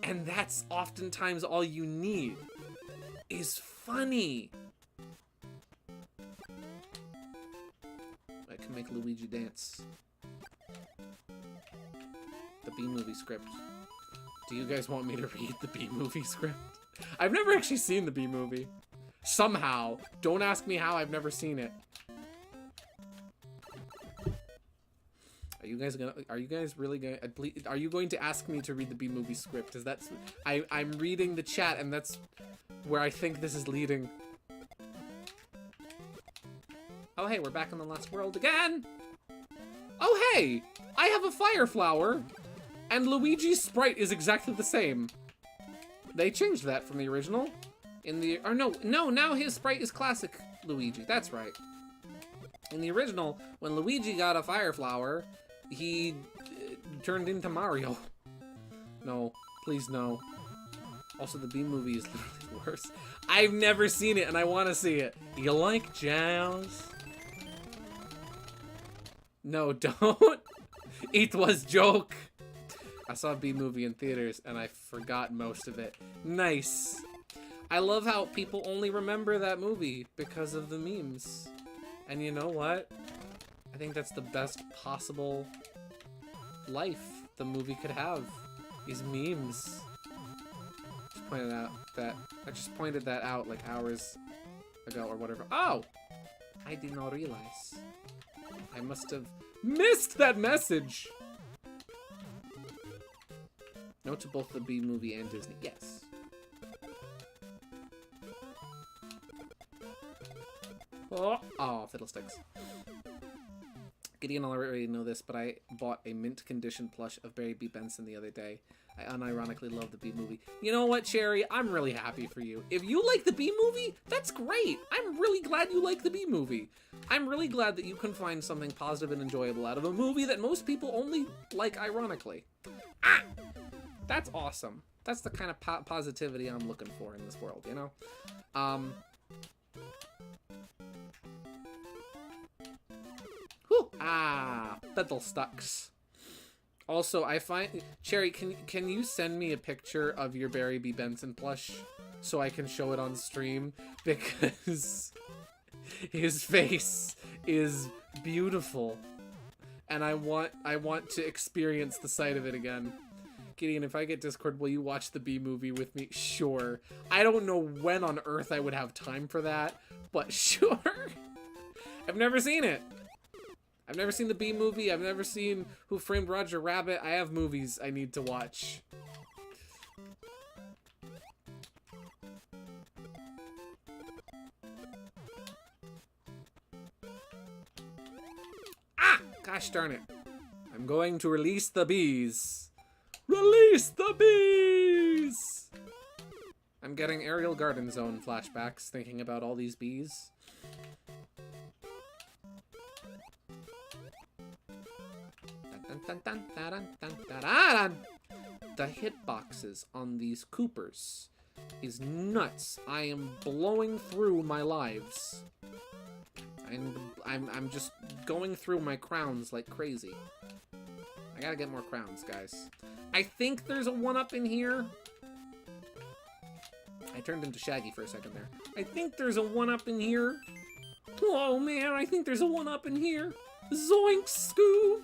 and that's oftentimes all you need is funny. I can make Luigi dance. The B-movie script. Do you guys want me to read the B-movie script? I've never actually seen the B-movie. Somehow. Don't ask me how, I've never seen it. Are you guys going to ask me to read the B-movie script? I'm reading the chat and that's where I think this is leading. Oh hey, we're back in the Lost World again! Oh hey! I have a fire flower! And Luigi's sprite is exactly the same. They changed that from the original. Now his sprite is classic Luigi. That's right. In the original, when Luigi got a fire flower, he turned into Mario. No, please no. Also, the B-movie is literally worse. I've never seen it and I want to see it. You like jazz? No, don't. It was joke. I saw a B-movie in theaters and I forgot most of it. Nice. I love how people only remember that movie because of the memes. And you know what? I think that's the best possible life the movie could have, is memes. I just pointed that out like hours ago or whatever. Oh! I did not realize. I must have missed that message! No to both the B-movie and Disney. Yes. Oh, fiddlesticks. Gideon already know this, but I bought a mint condition plush of Barry B. Benson the other day. I unironically love the B-movie. You know what, Cherry? I'm really happy for you. If you like the B-movie, that's great. I'm really glad you like the B-movie. I'm really glad that you can find something positive and enjoyable out of a movie that most people only like ironically. Ah! That's awesome. That's the kind of positivity I'm looking for in this world, you know? Whew! Ah! Fiddlesticks. Also, I find... Cherry, can you send me a picture of your Barry B. Benson plush so I can show it on stream? Because his face is beautiful. And I want to experience the sight of it again. Gideon, if I get Discord, will you watch the Bee Movie with me? Sure. I don't know when on earth I would have time for that, but sure. I've never seen it. I've never seen the Bee Movie. I've never seen Who Framed Roger Rabbit. I have movies I need to watch. Ah! Gosh darn it. I'm going to release the bees. Release the bees! I'm getting Aerial Garden Zone flashbacks thinking about all these bees. The hitboxes on these Koopas is nuts. I am blowing through my lives. I'm just going through my crowns like crazy. I gotta get more crowns, guys. I think there's a 1-up in here. I turned into Shaggy for a second there. I think there's a 1-up in here. Oh man, I think there's a 1-up in here. Zoink, Scoob!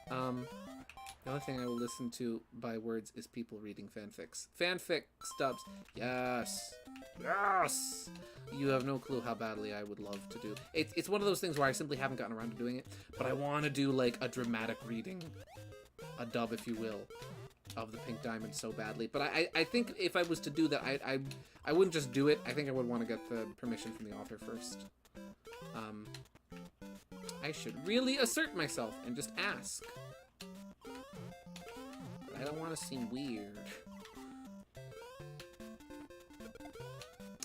The only thing I will listen to by words is people reading fanfics. Fanfic stubs. Yes. Yes! You have no clue how badly I would love to do. It's one of those things where I simply haven't gotten around to doing it, but I want to do like a dramatic reading, a dub if you will, of the Pink Diamond so badly. But I think if I was to do that, I wouldn't just do it. I think I would want to get the permission from the author first. I should really assert myself and just ask. I don't want to seem weird.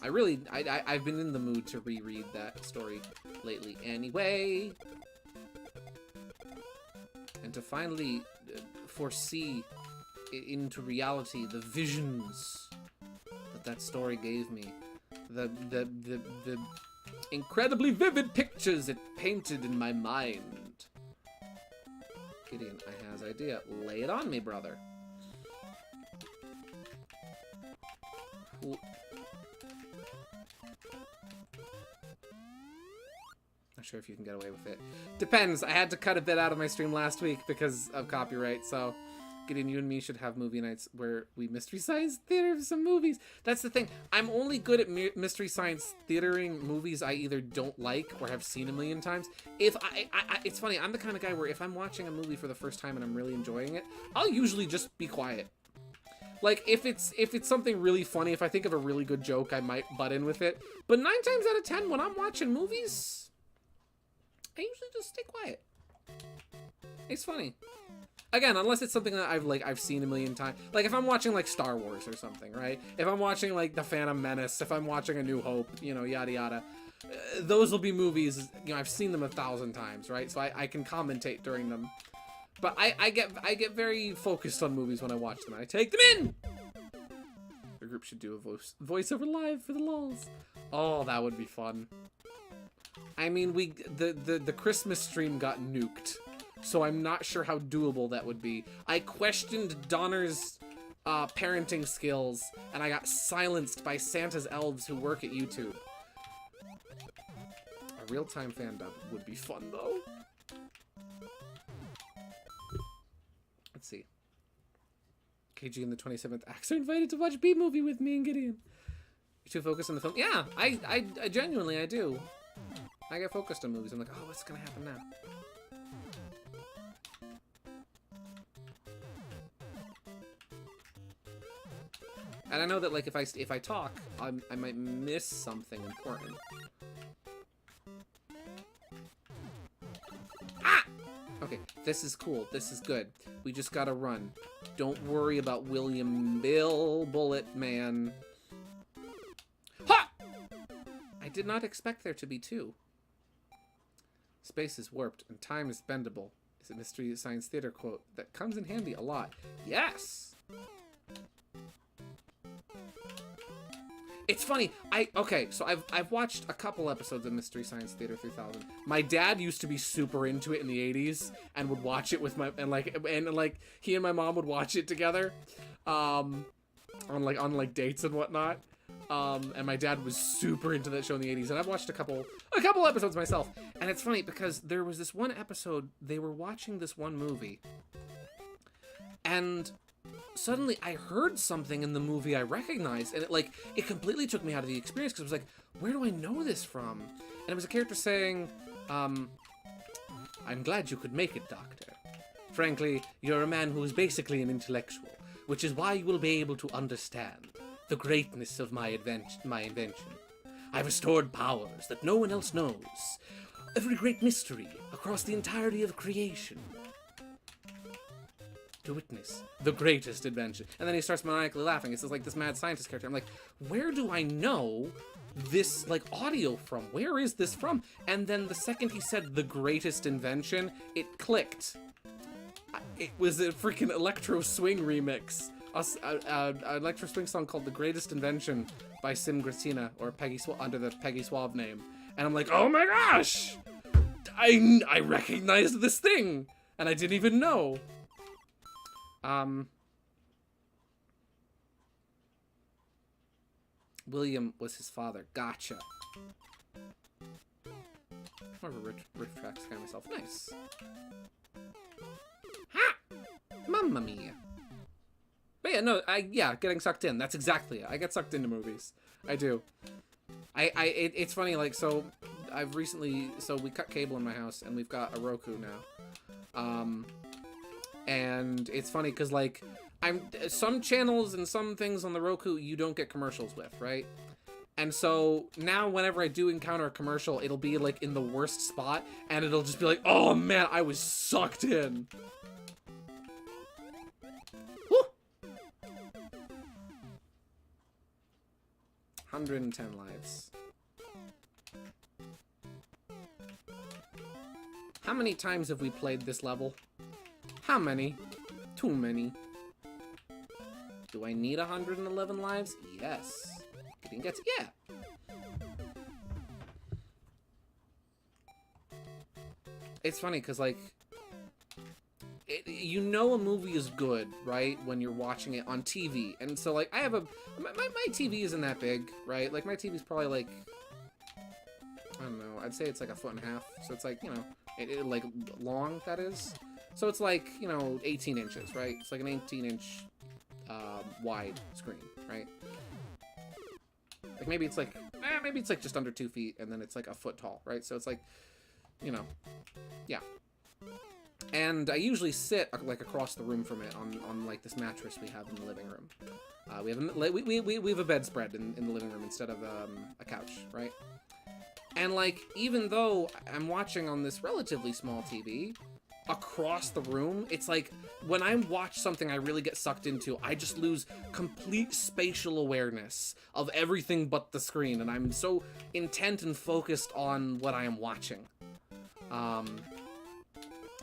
I've been in the mood to reread that story lately anyway. And to finally foresee into reality the visions that story gave me. The incredibly vivid pictures it painted in my mind. Gideon, I has idea. Lay it on me, brother. Ooh. Not sure if you can get away with it. Depends. I had to cut a bit out of my stream last week because of copyright, so Gideon, you and me should have movie nights where we Mystery Science Theater some movies. That's the thing. I'm only good at Mystery Science Theatering movies I either don't like or have seen a million times. If it's funny, I'm the kind of guy where if I'm watching a movie for the first time and I'm really enjoying it, I'll usually just be quiet. Like, if it's something really funny, if I think of a really good joke, I might butt in with it. But 9 times out of 10, when I'm watching movies, I usually just stay quiet. It's funny. Again, unless it's something that I've seen a million times. Like, if I'm watching, like, Star Wars or something, right? If I'm watching, like, The Phantom Menace, if I'm watching A New Hope, you know, yada yada. Those will be movies, you know, I've seen them 1,000 times, right? So I can commentate during them. But I get very focused on movies when I watch them. I take them in! The group should do a voiceover live for the lulz. Oh, that would be fun. I mean, the Christmas stream got nuked. So I'm not sure how doable that would be. I questioned Donner's parenting skills, and I got silenced by Santa's elves who work at YouTube. A real-time fan dub would be fun, though. Let's see. KG and the 27th acts are invited to watch B-Movie with me and Gideon. You're too focused on the film? Yeah, I genuinely, I do. I get focused on movies. I'm like, oh, what's gonna happen now? And I know that, like, if I talk, I might miss something important. Ah! Okay, this is cool. This is good. We just gotta run. Don't worry about William Bill Bullet Man. Ha! I did not expect there to be 2. Space is warped and time is bendable. Is a Mystery Science Theater quote that comes in handy a lot. Yes! It's funny, so I've watched a couple episodes of Mystery Science Theater 3000. My dad used to be super into it in the 80s and would watch it with he and my mom would watch it together, on dates and whatnot. And my dad was super into that show in the 80s, and I've watched a couple episodes myself. And it's funny because there was this one episode, they were watching this one movie, and suddenly I heard something in the movie I recognized, and it completely took me out of the experience, because it was like, where do I know this from? And it was a character saying, I'm glad you could make it, Doctor. Frankly, you're a man who is basically an intellectual, which is why you will be able to understand the greatness of my invention. I've restored powers that no one else knows. Every great mystery across the entirety of creation. To witness the greatest invention. And then he starts maniacally laughing. It's like this mad scientist character. I'm like, where do I know this, like, audio from? Where is this from? And then the second he said the greatest invention, it clicked. It was a freaking electro swing remix. An electro swing song called The Greatest Invention by Sim Gratina, or under the Peggy Suave name. And I'm like, oh my gosh! I recognized this thing! And I didn't even know. William was his father. Gotcha. More of a riff tracks kind of myself. Nice. Ha! Mamma mia. But yeah, no, getting sucked in. That's exactly it. I get sucked into movies. I do. It's funny, like, so we cut cable in my house, and we've got a Roku now. And it's funny, because, like, some channels and some things on the Roku you don't get commercials with, right? And so now whenever I do encounter a commercial, it'll be, like, in the worst spot, and it'll just be like, oh man, I was sucked in. 110 lives. How many times have we played this level? How many? Too many. Do I need 111 lives? Yes. Getting gets, yeah. It's funny, because, like, you know a movie is good, right, when you're watching it on TV. And so, like, I have my TV isn't that big, right? Like, my TV's probably, like, I don't know, I'd say it's like 1.5 feet. So it's like, you know, it like, long, that is. So it's like, you know, 18 inches, right? It's like an 18-inch wide screen, right? Like, maybe it's like just under 2 feet, and then it's like a foot tall, right? So it's like, you know, yeah. And I usually sit, like, across the room from it on like, this mattress we have in the living room. We have a bedspread in the living room instead of a couch, right? And, like, even though I'm watching on this relatively small TV, across the room, it's like, when I watch something I really get sucked into, I just lose complete spatial awareness of everything but the screen, and I'm so intent and focused on what I am watching.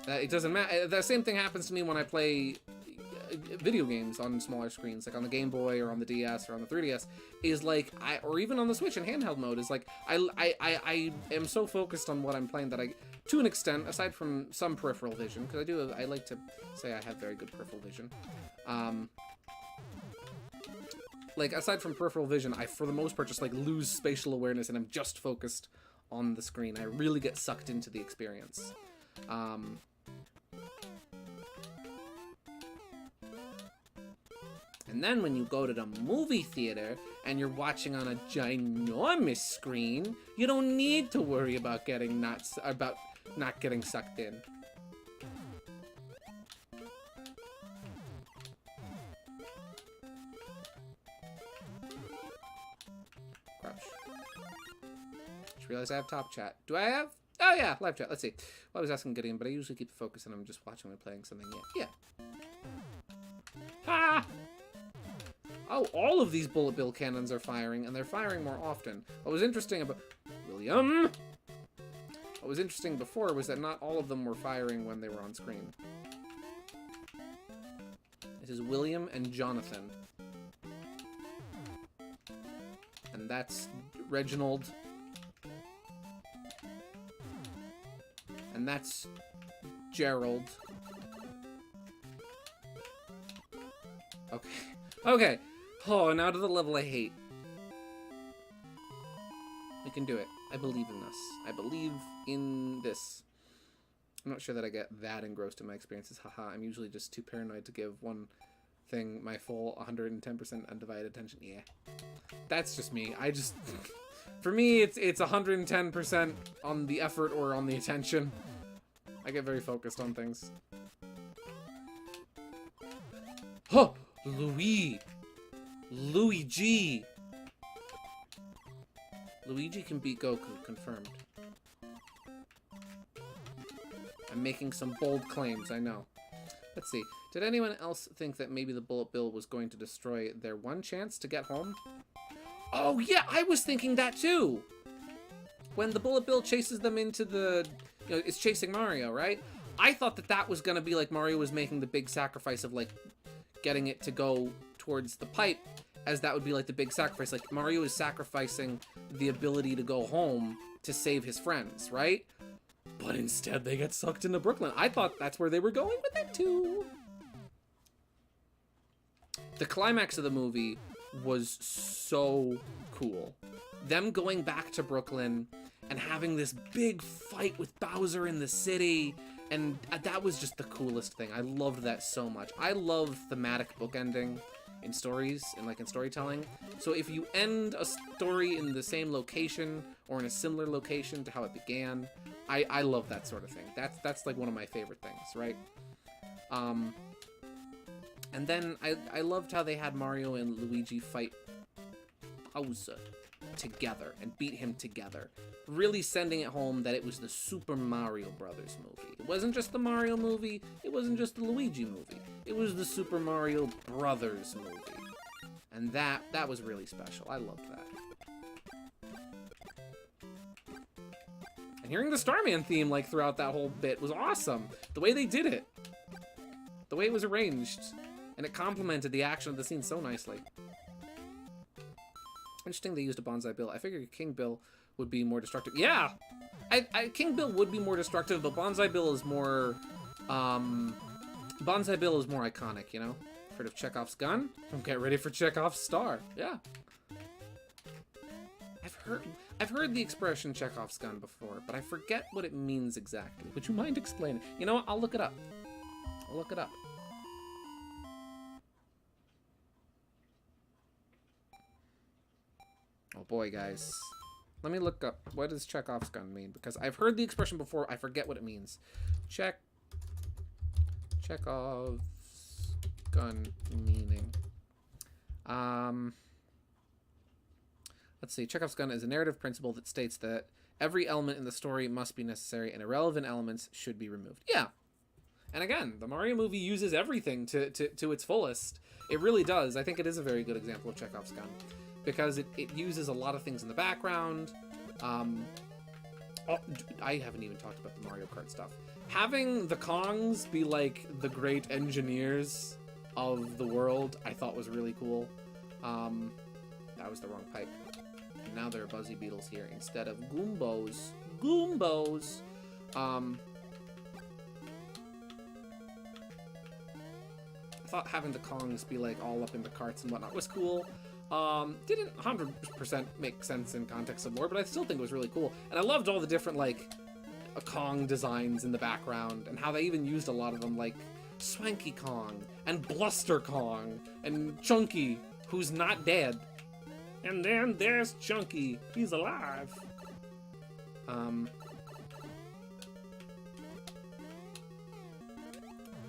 It doesn't matter. The same thing happens to me when I play video games on smaller screens, like on the Game Boy or on the DS or on the 3DS, is like, or even on the Switch in handheld mode, is like, I am so focused on what I'm playing that I, to an extent, aside from some peripheral vision, because I like to say I have very good peripheral vision, like, aside from peripheral vision, I, for the most part, just, like, lose spatial awareness, and I'm just focused on the screen. I really get sucked into the experience. And then when you go to the movie theater and you're watching on a ginormous screen, you don't need to worry about not getting sucked in. Crouch. Just realized I have top chat. Do I have? Oh yeah, live chat. Let's see. Well, I was asking Gideon, but I usually keep the focus and I'm just watching when playing something. Yeah. Ha! Oh, all of these bullet bill cannons are firing, and they're firing more often. What was interesting about William? What was interesting before was that not all of them were firing when they were on screen. This is William and Jonathan. And that's Reginald. And that's Gerald. Okay. Okay. Oh, now to the level I hate. We can do it. I believe in this. I believe in this. I'm not sure that I get that engrossed in my experiences. Haha, I'm usually just too paranoid to give one thing my full 110% undivided attention. Yeah. That's just me. For me, it's 110% on the effort or on the attention. I get very focused on things. Huh! Luigi! Luigi can beat Goku, confirmed. I'm making some bold claims, I know. Let's see. Did anyone else think that maybe the Bullet Bill was going to destroy their one chance to get home? Oh yeah, I was thinking that too! When the Bullet Bill chases them into the... You know, it's chasing Mario, right? I thought that that was gonna be like Mario was making the big sacrifice of like getting it to go towards the pipe, as that would be like the big sacrifice. Like Mario is sacrificing the ability to go home to save his friends, right? But instead they get sucked into Brooklyn. I thought that's where they were going with it too. The climax of the movie was so cool. Them going back to Brooklyn and having this big fight with Bowser in the city, and that was just the coolest thing. I loved that so much. I love thematic bookending in stories and like in storytelling. So if you end a story in the same location or in a similar location to how it began, I love that sort of thing. That's like one of my favorite things, right? And then I loved how they had Mario and Luigi fight Bowser together and beat him together. Really sending it home that it was the Super Mario Brothers movie. It wasn't just the Mario movie, it wasn't just the Luigi movie. It was the Super Mario Brothers movie. And that was really special. I loved that. And hearing the Starman theme like throughout that whole bit was awesome. The way they did it. The way it was arranged. And it complemented the action of the scene so nicely. Interesting they used a Bonsai Bill. I figured King Bill would be more destructive. Yeah! King Bill would be more destructive, but Bonsai Bill is more... Bonsai Bill is more iconic, you know? Heard of Chekhov's gun? Get ready for Chekhov's star. Yeah. I've heard the expression Chekhov's gun before, but I forget what it means exactly. Would you mind explaining? You know what? I'll look it up. I'll look it up. Oh boy, guys. Let me look up, what does Chekhov's gun mean? Because I've heard the expression before, I forget what it means. Chekhov's gun meaning. Let's see. Chekhov's gun is a narrative principle that states that every element in the story must be necessary and irrelevant elements should be removed. Yeah. And again, the Mario movie uses everything to its fullest. It really does. I think it is a very good example of Chekhov's gun. Because it uses a lot of things in the background. I haven't even talked about the Mario Kart stuff. Having the Kongs be like the great engineers of the world, I thought was really cool. That was the wrong pipe. And now there are Buzzy Beetles here instead of Goombos. Goombos! I thought having the Kongs be like all up in the carts and whatnot was cool. Didn't 100% make sense in context of lore, but I still think it was really cool. And I loved all the different, like, Kong designs in the background, and how they even used a lot of them, like Swanky Kong, and Bluster Kong, and Chunky, who's not dead. And then there's Chunky, he's alive.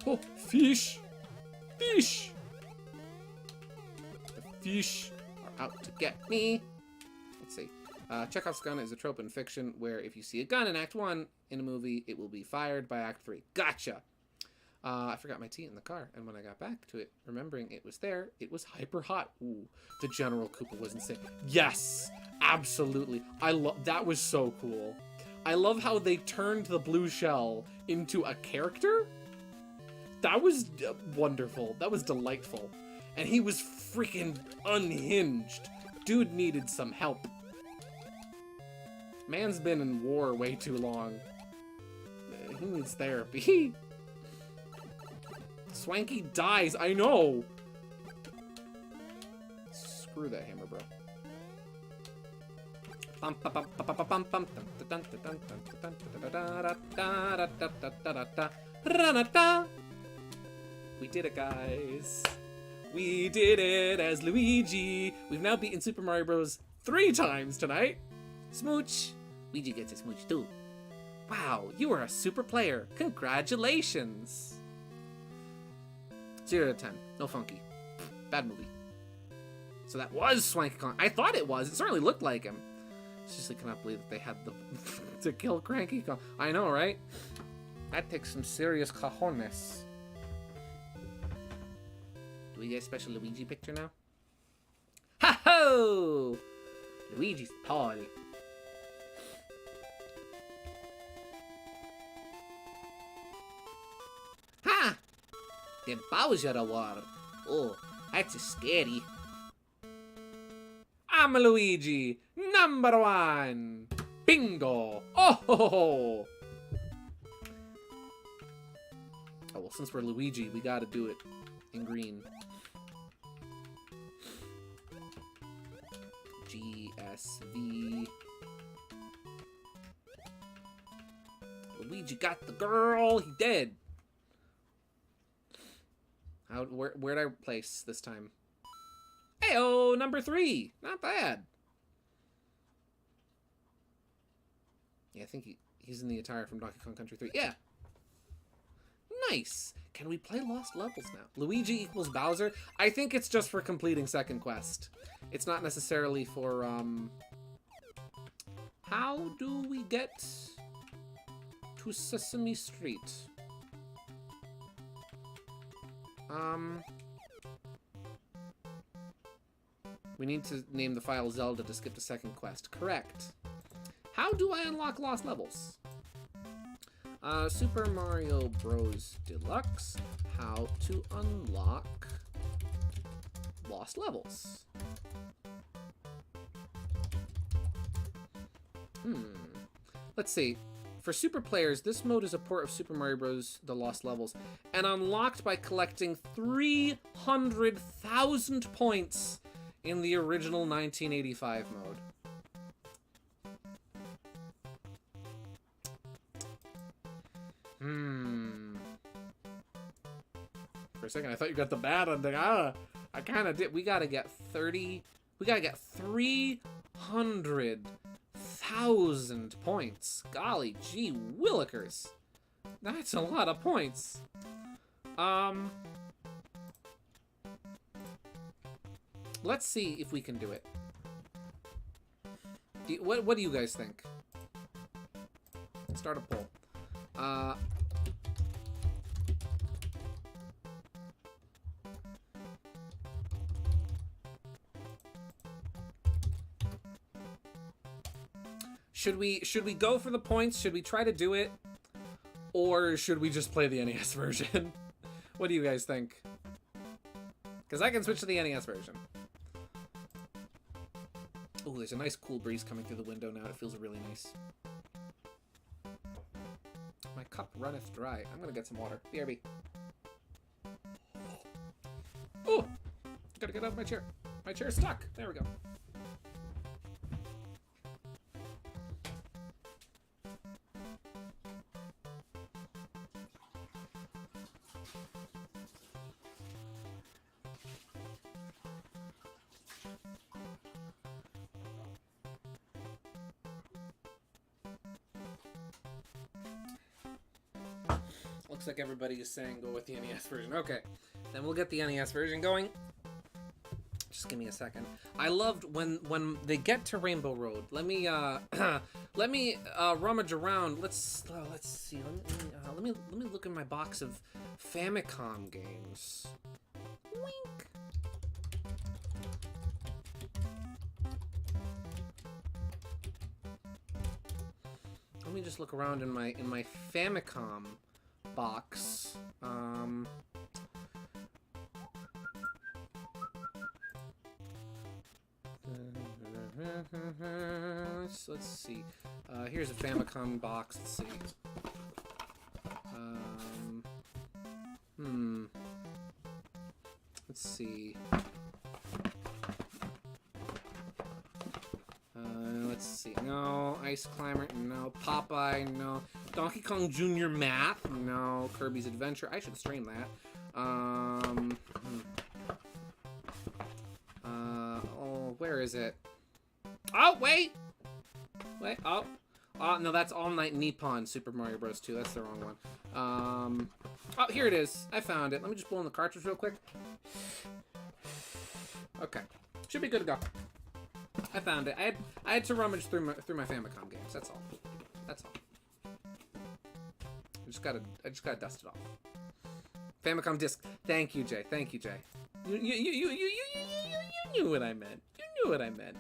Oh, fish! Fish! Fish are out to get me. Let's see. Chekhov's gun is a trope in fiction where if you see a gun in Act 1 in a movie, it will be fired by Act 3. Gotcha! I forgot my tea in the car, and when I got back to it, remembering it was there, it was hyper hot. Ooh, the General Koopa was insane. Yes! Absolutely. That was so cool. I love how they turned the blue shell into a character. That was wonderful. That was delightful. And he was freaking unhinged. Dude needed some help. Man's been in war way too long. He needs therapy. Swanky dies, I know! Screw that hammer, bro. We did it, guys. We did it as Luigi. We've now beaten Super Mario Bros. 3 times tonight. Smooch. Luigi gets a smooch too. Wow, you are a super player. Congratulations. 0 to 10. No funky. Bad movie. So that was Swanky Kong. I thought it was. It certainly looked like him. Seriously, cannot believe that they had the to kill Cranky Kong. I know, right? That takes some serious cojones. Do we get a special Luigi picture now? Ha ho! Luigi's tall. Ha! The Bowser Award. Oh, that's scary. I'm Luigi, number 1. Bingo! Oh ho ho! Oh well, since we're Luigi, we gotta do it in green. GSV. Luigi got the girl. He did. Where'd I place this time? Heyo, number 3. Not bad. Yeah, I think he's in the attire from Donkey Kong Country 3. Yeah. Nice. Can we play Lost Levels now? Luigi equals Bowser? I think it's just for completing second quest. It's not necessarily for, How do we get to Sesame Street? We need to name the file Zelda to skip to second quest. Correct. How do I unlock Lost Levels? Super Mario Bros. Deluxe. How to unlock Lost Levels. Let's see. For super players, this mode is a port of Super Mario Bros. The Lost Levels, and unlocked by collecting 300,000 points in the original 1985 mode. For a second, I thought you got the bad ending. I kind of did. We gotta get 300,000 points. Golly gee willikers. That's a lot of points. Let's see if we can do it. What do you guys think? Start a poll. Should we go for the points? Should we try to do it? Or should we just play the NES version? What do you guys think? Because I can switch to the NES version. Oh, there's a nice cool breeze coming through the window now. It feels really nice. My cup runneth dry. I'm gonna get some water. BRB. Oh! Gotta get out of my chair. My chair's stuck. There we go. Looks like everybody is saying go with the NES version. Okay, then we'll get the NES version going. Just give me a second. I loved when they get to Rainbow Road. Let me rummage around. Let's see. Let me look in my box of Famicom games. Wink. Let me just look around in my Famicom box. Let's see. Here's a Famicom box. Let's see. Let's see. Let's see. No. Ice Climber. No. Popeye. No. Donkey Kong Jr. Math. No. Kirby's Adventure. I should stream that. where is it? Oh, wait! Wait, oh. Oh, no, that's All Night Nippon Super Mario Bros. 2. That's the wrong one. Oh, here it is. I found it. Let me just blow in the cartridge real quick. Okay. Should be good to go. I found it. I had to rummage through my Famicom games. That's all. That's all. I just gotta dust it off. Famicom disc. Thank you, Jay. Thank you, Jay. You knew what I meant. You knew what I meant.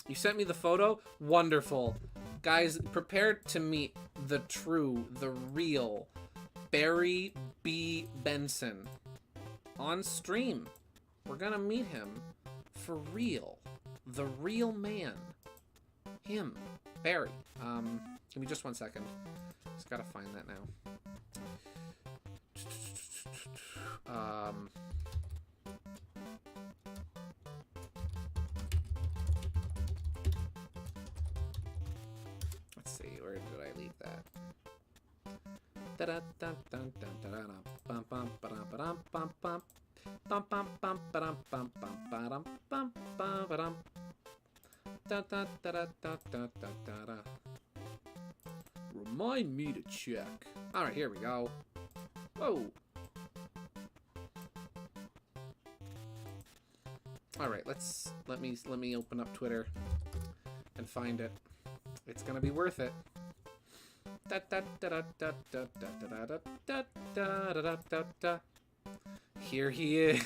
You sent me the photo? Wonderful. Guys, prepare to meet the true, the real Barry B. Benson. On stream. We're gonna meet him for real. The real man. Him. Barry. Give me just 1 second. Just gotta find that now. Let's see, where did I leave that? Remind me to check. All right, here we go. Whoa. All right, let me open up Twitter and find it. It's gonna be worth it. Here he is.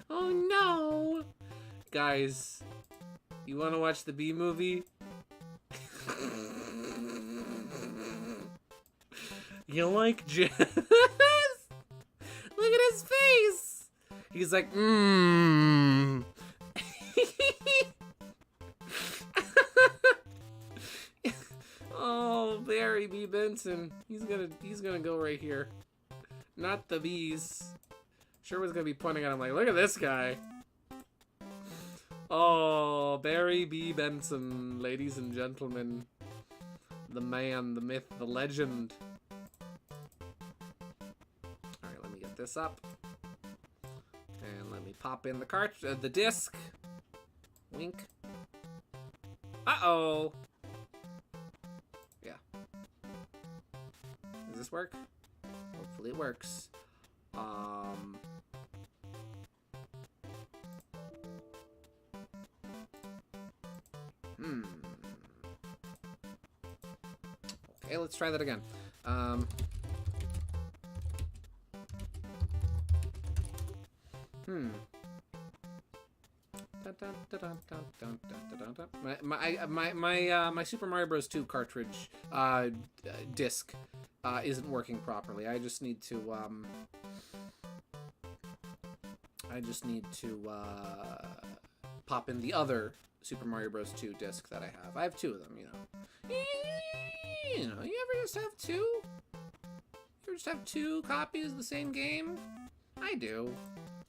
Oh no! Guys, you wanna watch the B movie? You like jazz? Look at his face! He's like, Oh, Barry B. Benson. He's gonna go right here. Not the bees. Sure was gonna be pointing at him like, look at this guy. Oh, Barry B. Benson, ladies and gentlemen. The man, the myth, the legend. Alright, let me get this up. And let me pop in the disc. Wink. Uh-oh. Yeah. Does this work? Hopefully it works. Okay, let's try that again. My Super Mario Bros. 2 cartridge disc isn't working properly. I just need to pop in the other Super Mario Bros. 2 disc that I have. I have two of them, you know. You know, you ever just have two? You ever just have two copies of the same game? I do.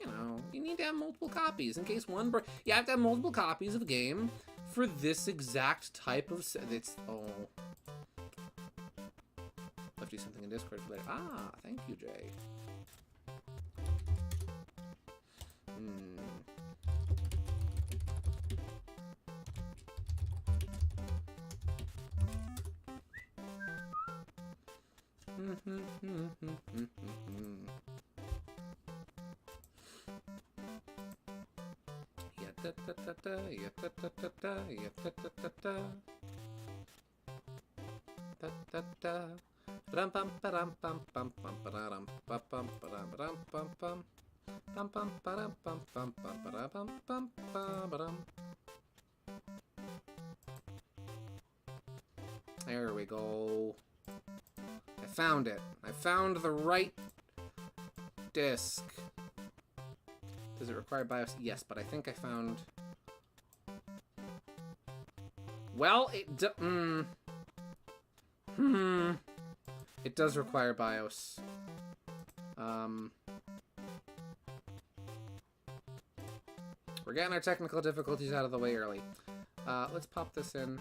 You know, you need to have multiple copies in case one breaks. You have to have multiple copies of a game for this exact type of. It's left you something in Discord for later. Ah, thank you, Jay. There we go. I found it. I found the right disc. Does it require BIOS? Yes, but I think I found... Well, it does require BIOS. We're getting our technical difficulties out of the way early. Let's pop this in.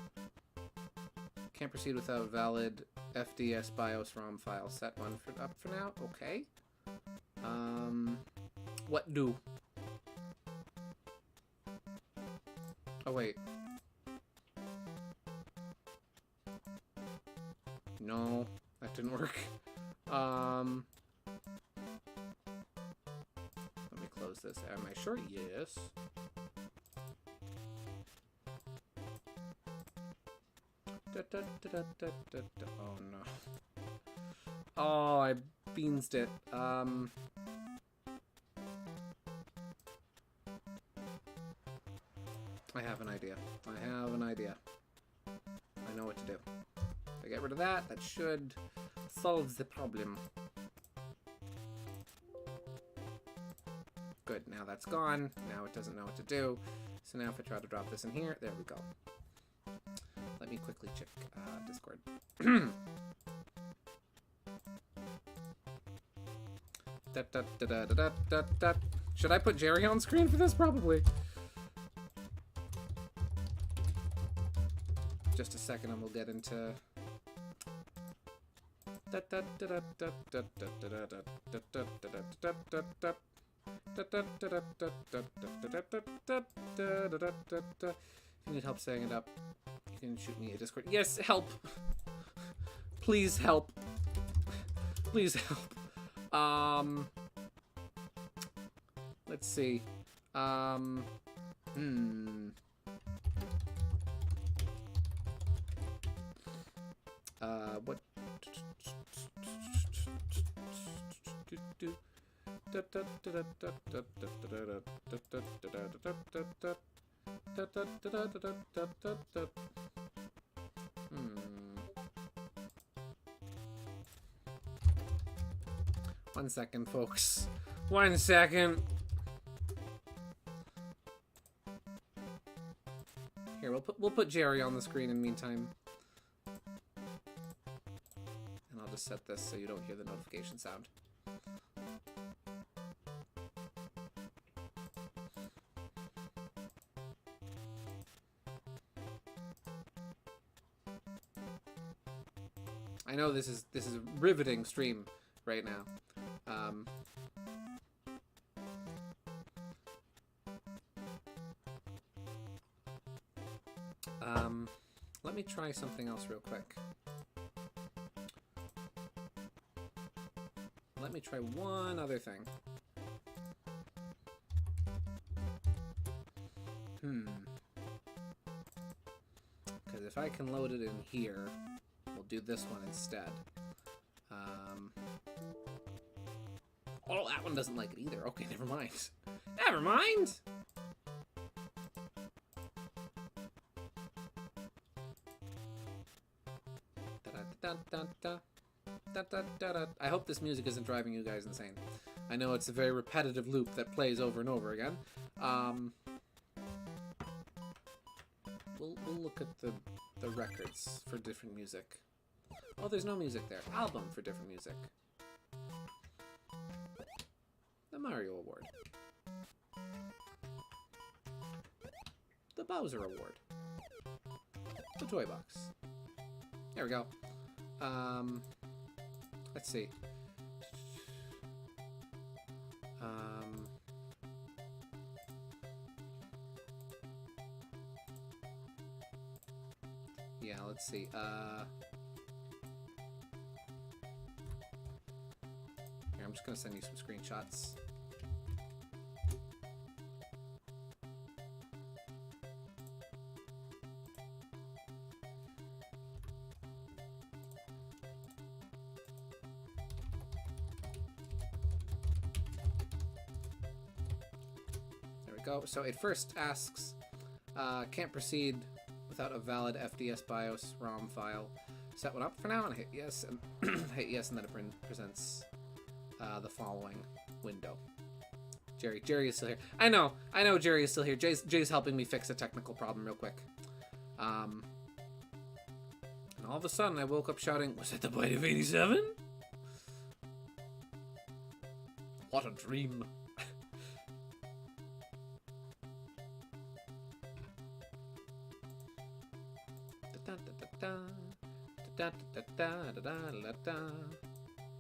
Can't proceed without valid FDS BIOS ROM file. Set one up for now. Okay. What do? Oh, wait. No, that didn't work. Let me close this. Am I sure? Yes. Oh no. Oh, I beansed it. I have an idea. I have an idea. I know what to do. If I get rid of that, that should solve the problem. Good, now that's gone. Now it doesn't know what to do. So now if I try to drop this in here, there we go. Let me quickly check Discord. Should I put Jerry on screen for this? Probably. Just a second and we'll get into... If you need help setting it up, you can shoot me a Discord. Yes, help! Please help. Please help. Let's see. What? One second, folks. 1 second. Here, we'll put Jerry on the screen in the meantime. And I'll just set this so you don't hear the notification sound. I know this is a riveting stream right now. Let me try something else real quick. Let me try one other thing. Because if I can load it in here, we'll do this one instead. Oh, that one doesn't like it either. Okay, never mind. Never mind! I hope this music isn't driving you guys insane. I know it's a very repetitive loop that plays over and over again. We'll look at the records for different music. Oh, there's no music there. Album for different music. The Mario Award. The Bowser Award. The Toy Box. There we go. Let's see. Yeah, let's see. Here, I'm just gonna send you some screenshots. Go. So it first asks, can't proceed without a valid FDS BIOS ROM file. Set one up for now and hit yes, and hit yes, and then it presents the following window. Jerry is still here. I know Jerry is still here. Jay's helping me fix a technical problem real quick. And all of a sudden I woke up shouting, was it the bite of 87? What a dream.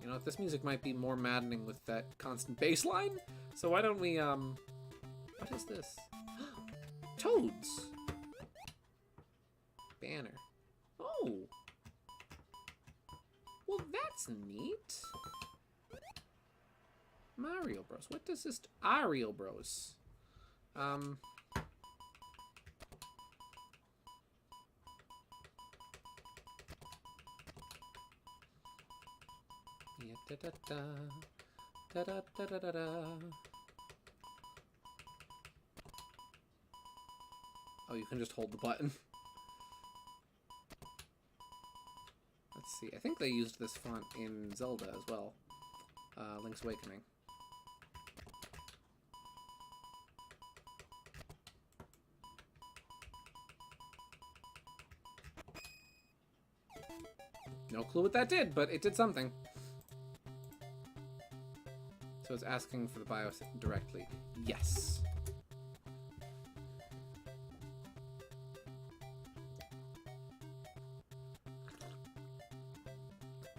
You know what? This music might be more maddening with that constant bass line. So why don't we what is this? Toads. Banner. Oh. Well, that's neat. Mario Bros. What does this... Ario Bros. Yeah, da-da-da. Da-da-da-da-da-da. Oh, you can just hold the button. Let's see. I think they used this font in Zelda as well. Link's Awakening. No clue what that did, but it did something. So it's asking for the BIOS directly. Yes.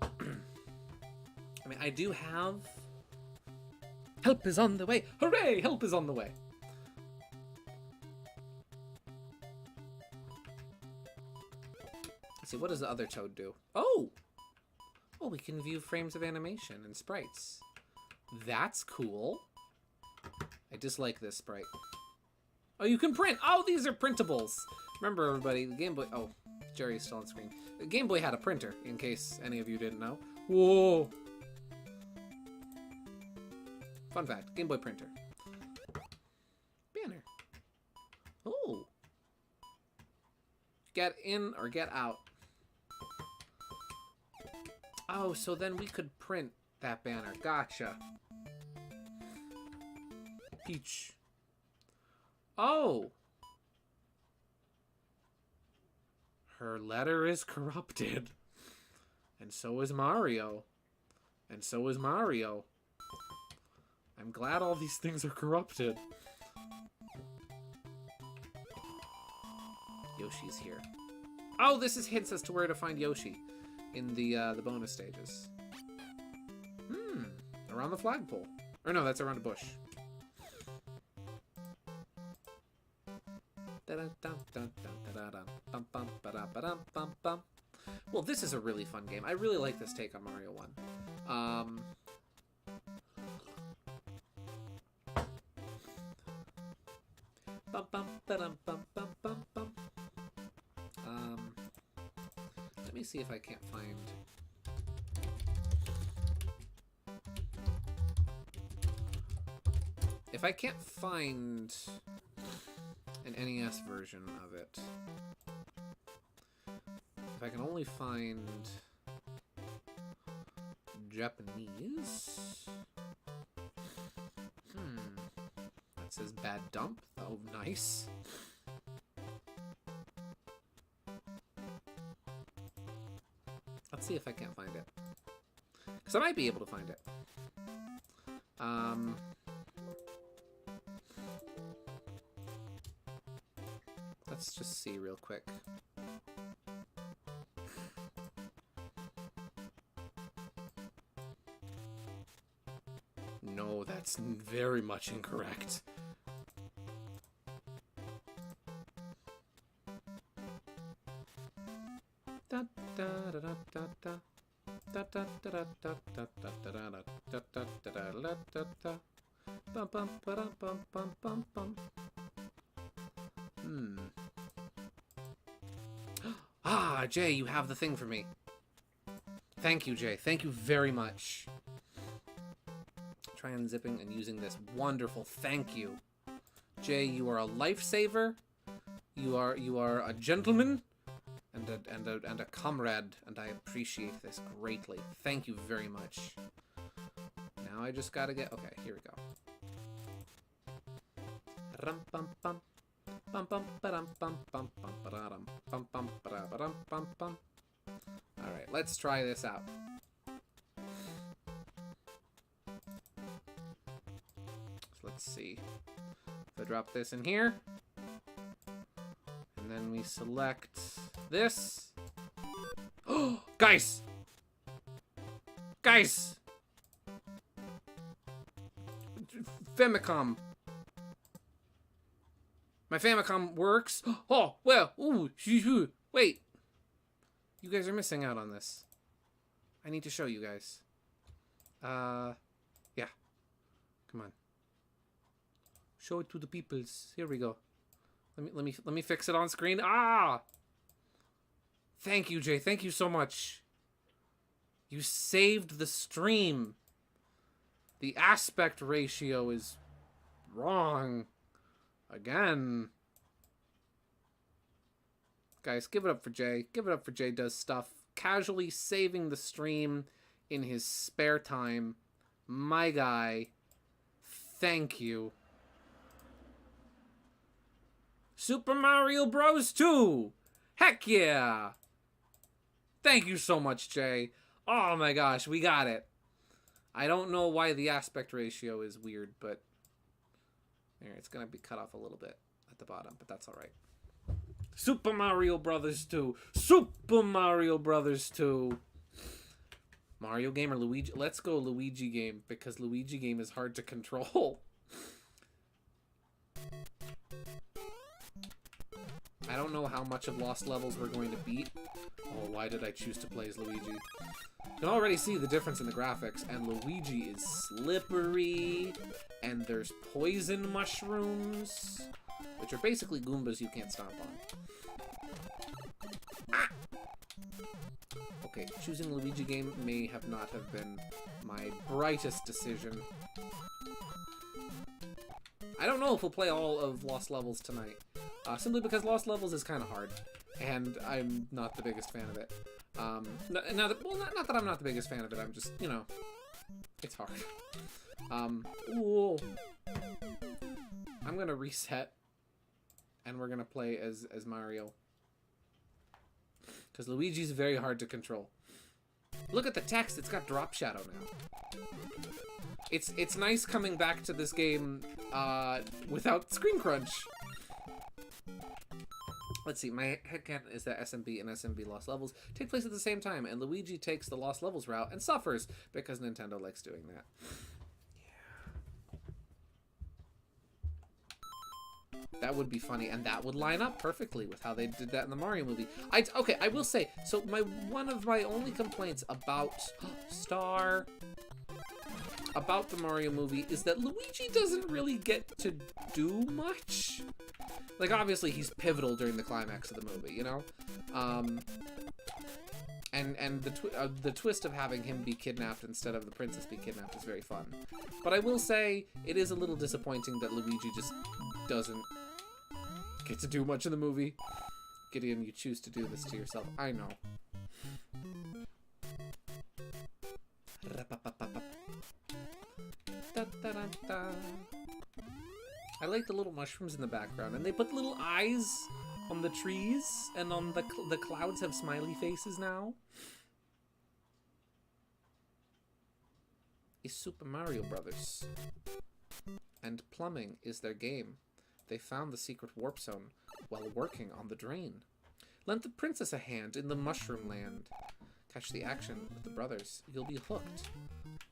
I mean, I do have... Help is on the way! Hooray! Help is on the way! Let's see, what does the other toad do? Oh! Oh, we can view frames of animation and sprites. That's cool. I dislike this sprite. Oh, you can print! Oh, these are printables! Remember, everybody, the Game Boy... Oh, Jerry's still on screen. The Game Boy had a printer, in case any of you didn't know. Whoa! Fun fact, Game Boy printer. Banner. Oh. Get in or get out. Oh, so then we could print that banner. Gotcha. Peach. Oh. Her letter is corrupted. And so is Mario. And so is Mario. I'm glad all these things are corrupted. Yoshi's here. Oh, this is hints as to where to find Yoshi in the bonus stages. Around the flagpole. Or no, that's around a bush. Well, this is a really fun game. I really like this take on Mario 1. Let me see if I can't find... If I can't find an NES version of it, if I can only find Japanese, that says bad dump. Oh, nice. Let's see if I can't find it, because I might be able to find it. Let's just see real quick. No, that's very much incorrect. Ah, Jay, you have the thing for me. Thank you, Jay. Thank you very much. Try unzipping and using this. Wonderful. Thank you. Jay, you are a lifesaver. You are a gentleman and a comrade, and I appreciate this greatly. Thank you very much. Now I just gotta get... Okay, here we go. Rum bum bum. Bum bum ba-dum bum bum bum ba-da-dum bum bum ba-da-ba-dum bum bum. Alright, let's try this out. So let's see. If I drop this in here, and then me select this. Oh, guys! Guys! Famicom. My Famicom works. Oh, well, ooh, wait. You guys are missing out on this. I need to show you guys. Yeah. Come on. Show it to the peoples. Here we go. Let me fix it on screen. Ah! Thank you, Jay. Thank you so much. You saved the stream. The aspect ratio is wrong. Again. Guys, give it up for Jay. Give it up for Jay does stuff. Casually saving the stream in his spare time. My guy. Thank you. Super Mario Bros. 2! Heck yeah! Thank you so much, Jay. Oh my gosh, we got it. I don't know why the aspect ratio is weird, but there, it's gonna be cut off a little bit at the bottom, but that's alright. Super Mario Brothers 2. Super Mario Brothers 2. Mario game or Luigi? Let's go Luigi game, because Luigi game is hard to control. I don't know how much of Lost Levels we're going to beat. Oh, why did I choose to play as Luigi? You can already see the difference in the graphics, and Luigi is slippery, and there's poison mushrooms, which are basically Goombas you can't stomp on. Ah! Okay, choosing Luigi game may not have been my brightest decision. I don't know if we'll play all of Lost Levels tonight. Simply because Lost Levels is kind of hard, and I'm not the biggest fan of it. Not that I'm not the biggest fan of it, I'm just, you know, it's hard. Ooh. I'm gonna reset, and we're gonna play as Mario. Because Luigi's very hard to control. Look at the text, it's got drop shadow now. It's nice coming back to this game without screen crunch. Let's see, my headcanon is that SMB and SMB Lost Levels take place at the same time, and Luigi takes the Lost Levels route and suffers because Nintendo likes doing that. Yeah. That would be funny, and that would line up perfectly with how they did that in the Mario movie. Okay, I will say, so one of my only complaints about about the Mario movie is that Luigi doesn't really get to do much. Like, obviously, he's pivotal during the climax of the movie, you know? And the twist of having him be kidnapped instead of the princess be kidnapped is very fun. But I will say, it is a little disappointing that Luigi just doesn't get to do much in the movie. Gideon, you choose to do this to yourself. I know. I like the little mushrooms in the background, and they put little eyes on the trees, and on the clouds have smiley faces now. It's Super Mario Brothers. And plumbing is their game. They found the secret warp zone while working on the drain. Lend the princess a hand in the mushroom land. Catch the action with the brothers. You'll be hooked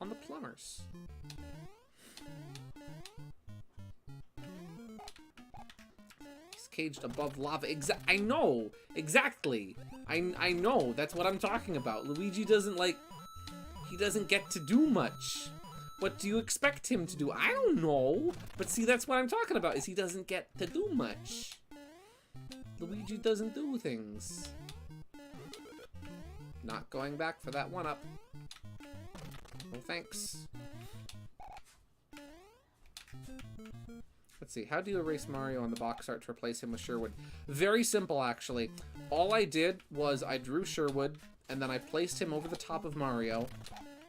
on the plumbers. He's caged above lava. I know! Exactly! I know! That's what I'm talking about. Luigi doesn't, like... He doesn't get to do much. What do you expect him to do? I don't know! But see, that's what I'm talking about, is he doesn't get to do much. Luigi doesn't do things. Not going back for that one-up. No thanks. Let's see, how do you erase Mario on the box art to replace him with Sherwood? Very simple, actually. All I did was I drew Sherwood, and then I placed him over the top of Mario,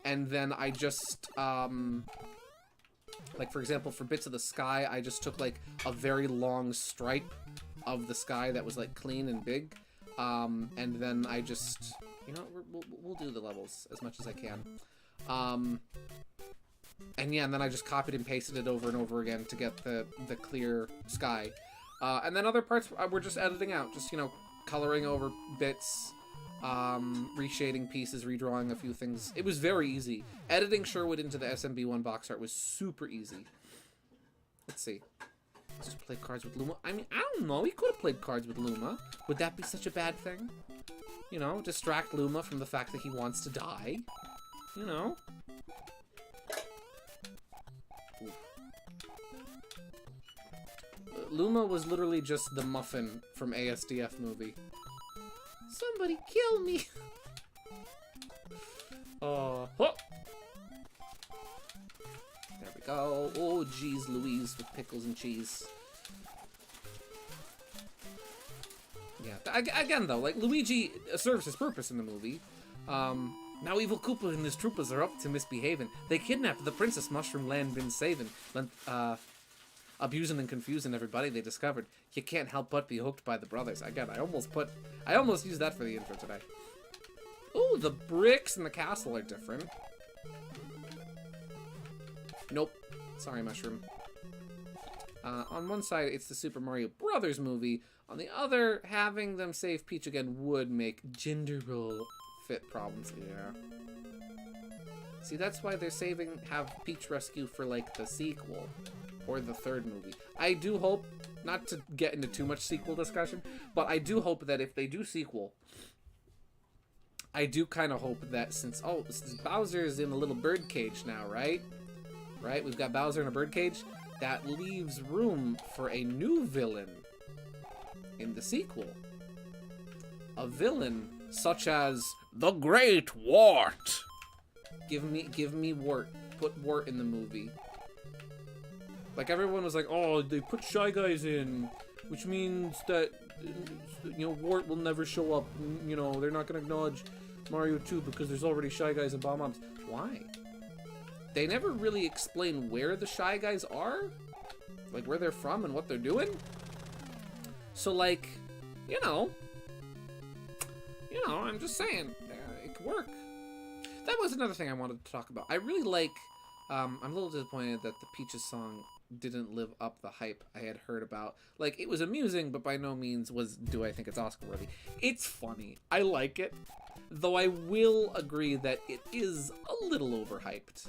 and then I just, like, for example, for bits of the sky, I just took, like, a very long stripe of the sky that was, like, clean and big, and then I just, you know, we'll do the levels as much as I can. And yeah, and then I just copied and pasted it over and over again to get the clear sky. And then other parts we're just editing out, just, you know, coloring over bits, reshading pieces, redrawing a few things. It was very easy. Editing Sherwood into the SMB1 box art was super easy. Let's see. Let's just play cards with Luma. I mean, I don't know. He could have played cards with Luma. Would that be such a bad thing? You know, distract Luma from the fact that he wants to die. You know? Luma was literally just the muffin from ASDF movie. Somebody kill me! Oh. There we go. Oh, geez Louise with pickles and cheese. Yeah, again though, like, Luigi serves his purpose in the movie. Now evil Koopa and his Troopas are up to misbehaving. They kidnapped the Princess Mushroom Land been saving. Abusing and confusing everybody they discovered. You can't help but be hooked by the brothers. Again, I almost used that for the intro today. Ooh, the bricks in the castle are different. Nope. Sorry, Mushroom. On one side, it's the Super Mario Brothers movie. On the other, having them save Peach again would make gender role fit problems. Yeah. See, that's why they're have Peach rescue for, like, the sequel. Or the third movie. I do hope, not to get into too much sequel discussion, but I do hope that if they do sequel, I do kind of hope that since Bowser is in a little bird cage now, right? Right? We've got Bowser in a bird cage. That leaves room for a new villain in the sequel. A villain such as the Great Wart. Give me Wart. Put Wart in the movie. Like, everyone was like, oh, they put Shy Guys in, which means that, you know, Wart will never show up. You know, they're not going to acknowledge Mario 2 because there's already Shy Guys and Bomb Bombs. Why? They never really explain where the Shy Guys are? Like, where they're from and what they're doing? So, like, you know, I'm just saying, it could work. That was another thing I wanted to talk about. I really like, I'm a little disappointed that the Peaches song didn't live up the hype I had heard about. Like, it was amusing, but by no means do I think it's Oscar-worthy. It's funny. I like it. Though I will agree that it is a little overhyped.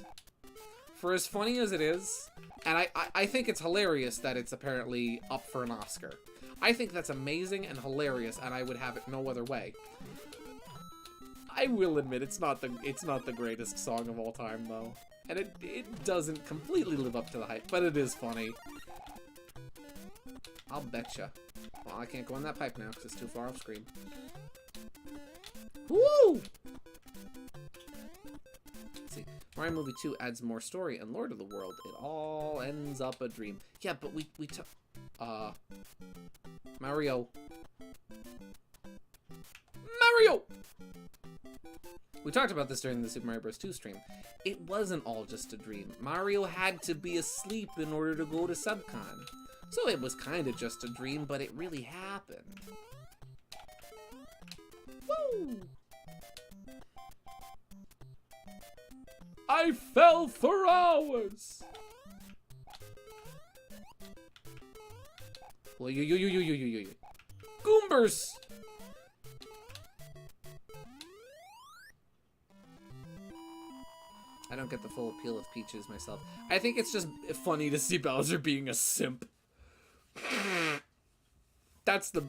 For as funny as it is, and I think it's hilarious that it's apparently up for an Oscar. I think that's amazing and hilarious, and I would have it no other way. I will admit it's not the greatest song of all time, though. And it doesn't completely live up to the hype, but it is funny. I'll betcha. Well, I can't go in that pipe now because it's too far off screen. Woo! Let's see. Mario Movie 2 adds more story and lore to the world. It all ends up a dream. Yeah, but we took... Mario. Mario! We talked about this during the Super Mario Bros. 2 stream. It wasn't all just a dream. Mario had to be asleep in order to go to Subcon. So it was kind of just a dream, but it really happened. Woo! I fell for hours! Well, you. Goombers! I don't get the full appeal of Peaches myself. I think it's just funny to see Bowser being a simp. That's the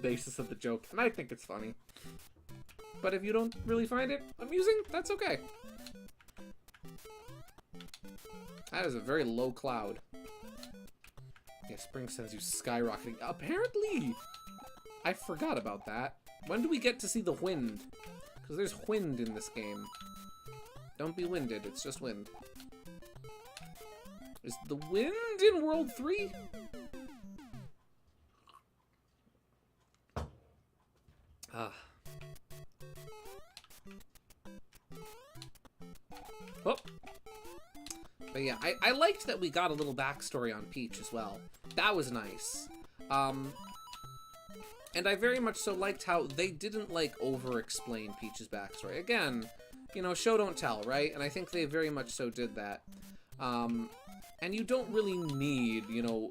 basis of the joke, and I think it's funny. But if you don't really find it amusing, that's okay. That is a very low cloud. Yeah, spring sends you skyrocketing. Apparently! I forgot about that. When do we get to see the wind? Because there's wind in this game. Don't be winded, it's just wind. Is the wind in World 3? Ah. Oh. But yeah, I liked that we got a little backstory on Peach as well. That was nice. And I very much so liked how they didn't, like, over-explain Peach's backstory. Again, you know, show don't tell, right? And I think they very much so did that. And And you don't really need, you know,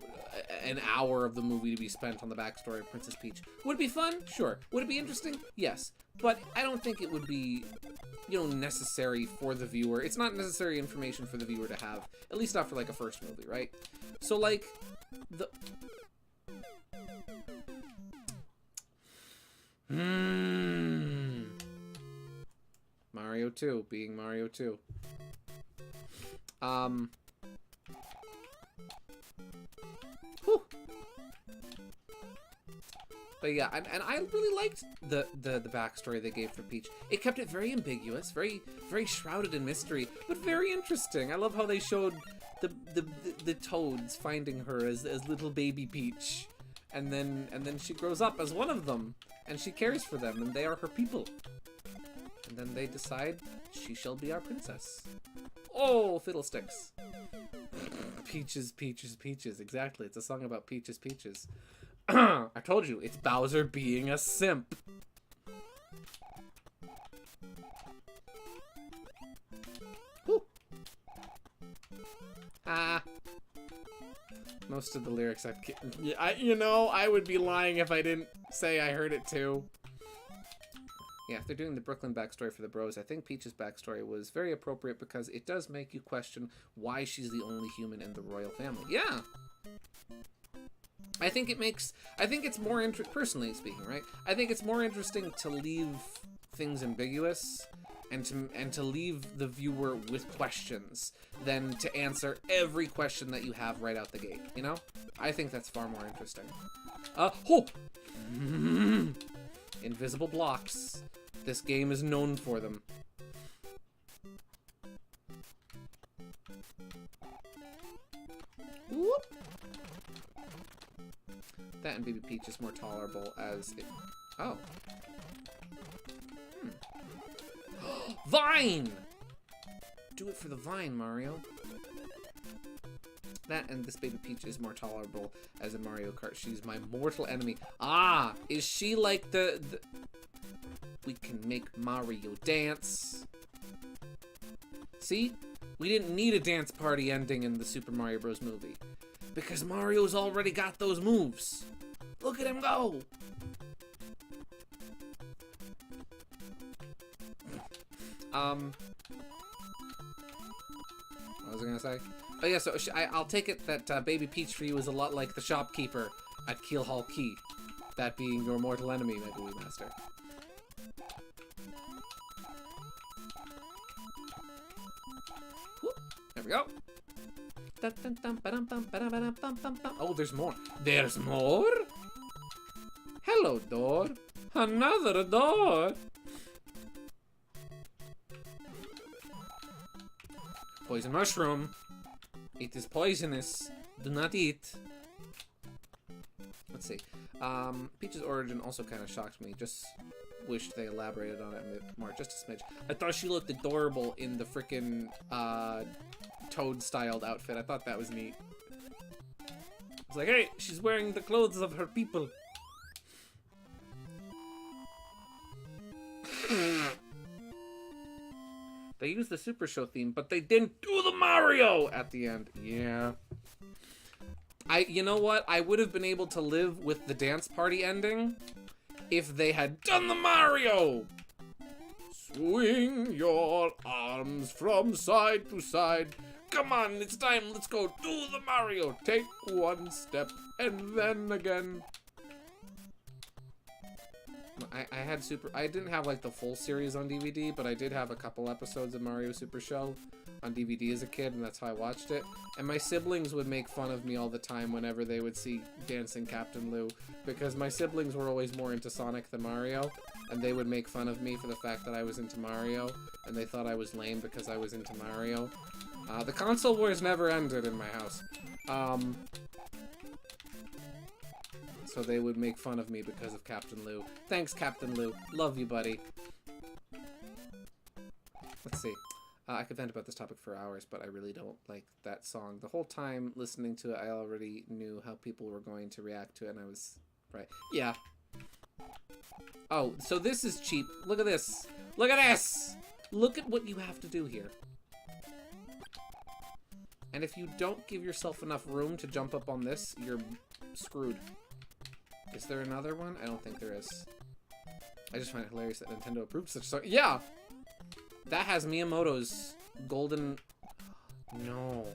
an hour of the movie to be spent on the backstory of Princess Peach. Would it be fun? Sure. Would it be interesting? Yes. But I don't think it would be, you know, necessary for the viewer. It's not necessary information for the viewer to have, at least not for, like, a first movie, right? So, like, the... Mario 2, being Mario 2. Whew. But yeah, and I really liked the backstory they gave for Peach. It kept it very ambiguous, very shrouded in mystery, but very interesting. I love how they showed the toads finding her as little baby Peach, and then she grows up as one of them, and she cares for them, and they are her people. And then they decide she shall be our princess. Oh, fiddlesticks. Peaches, peaches, peaches. Exactly. It's a song about peaches, peaches. I told you, it's Bowser being a simp. Whew. Most of the lyrics you know, I would be lying if I didn't say I heard it too. Yeah, if they're doing the Brooklyn backstory for the bros, I think Peach's backstory was very appropriate because it does make you question why she's the only human in the royal family. Yeah. I think it's more personally speaking, right? I think it's more interesting to leave things ambiguous and to leave the viewer with questions than to answer every question that you have right out the gate, you know? I think that's far more interesting. Invisible blocks. This game is known for them. Whoop. That and Baby Peach is more tolerable as it... Oh. Vine! Do it for the vine, Mario. That and this Baby Peach is more tolerable as in Mario Kart. She's my mortal enemy. Ah! Is she like the... We can make Mario dance. See? We didn't need a dance party ending in the Super Mario Bros. Movie. Because Mario's already got those moves. Look at him go! What was I gonna say? Oh yeah, so I'll take it that Baby Peach for you is a lot like the shopkeeper at Keel Hall Key. That being your mortal enemy, my Gooey Master. Whoop, there we go. Oh, there's more. There's more? Hello, door. Another door. Poison mushroom. It is poisonous. Do not eat. Let's see. Peach's origin also kind of shocked me. Just wished they elaborated on it a bit more. Just a smidge. I thought she looked adorable in the frickin' Toad-styled outfit. I thought that was neat. It's like, hey, she's wearing the clothes of her people. They used the Super Show theme, but they didn't do the Mario at the end. Yeah. You know what? I would have been able to live with the dance party ending if they had done the Mario. Swing your arms from side to side. Come on, it's time. Let's go do the Mario. Take one step and then again. I didn't have like the full series on DVD, but I did have a couple episodes of Mario Super Show on DVD as a kid, and that's how I watched it. And my siblings would make fun of me all the time whenever they would see Dancing Captain Lou, because my siblings were always more into Sonic than Mario, and they would make fun of me for the fact that I was into Mario, and they thought I was lame because I was into Mario. The console wars never ended in my house. So they would make fun of me because of Captain Lou. Thanks, Captain Lou. Love you, buddy. Let's see. I could vent about this topic for hours, but I really don't like that song. The whole time listening to it, I already knew how people were going to react to it, and I was... Right. Yeah. Oh, so this is cheap. Look at this. Look at this! Look at what you have to do here. And if you don't give yourself enough room to jump up on this, you're screwed. Is there another one? I don't think there is. I just find it hilarious that Nintendo approved such song. Yeah! That has Miyamoto's golden... No.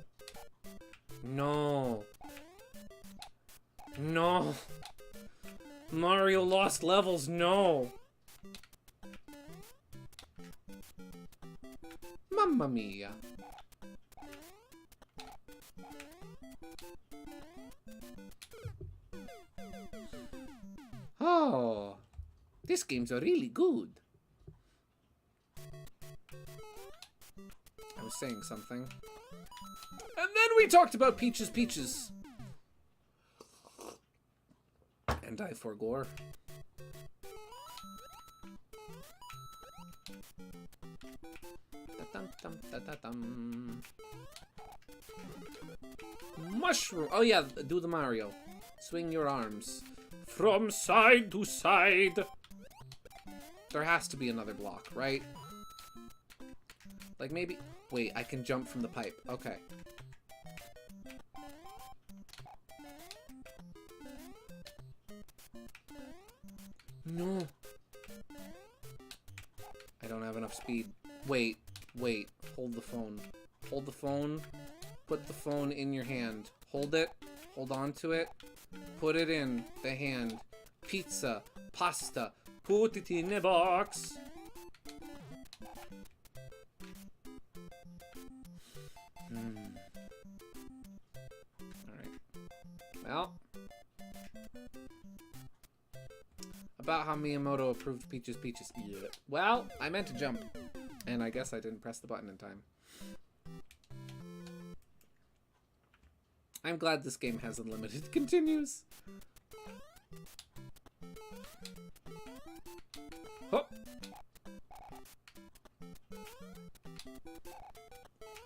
No. No. Mario Lost Levels, no. Mamma mia. Oh, this game's really good. I was saying something. And then we talked about Peaches. And I forgore. Mushroom. Oh yeah, do the Mario. Swing your arms from side to side. There has to be another block, right? Like maybe... Wait, I can jump from the pipe. Okay. No. I don't have enough speed. Wait. Hold the phone. Hold the phone. Put the phone in your hand. Hold it. Hold on to it. Put it in the hand. Pizza. Pasta. Put it in a box. Alright. Well. About how Miyamoto approved Peaches. Yeah. Well, I meant to jump. And I guess I didn't press the button in time. I'm glad this game has unlimited continues. Oh.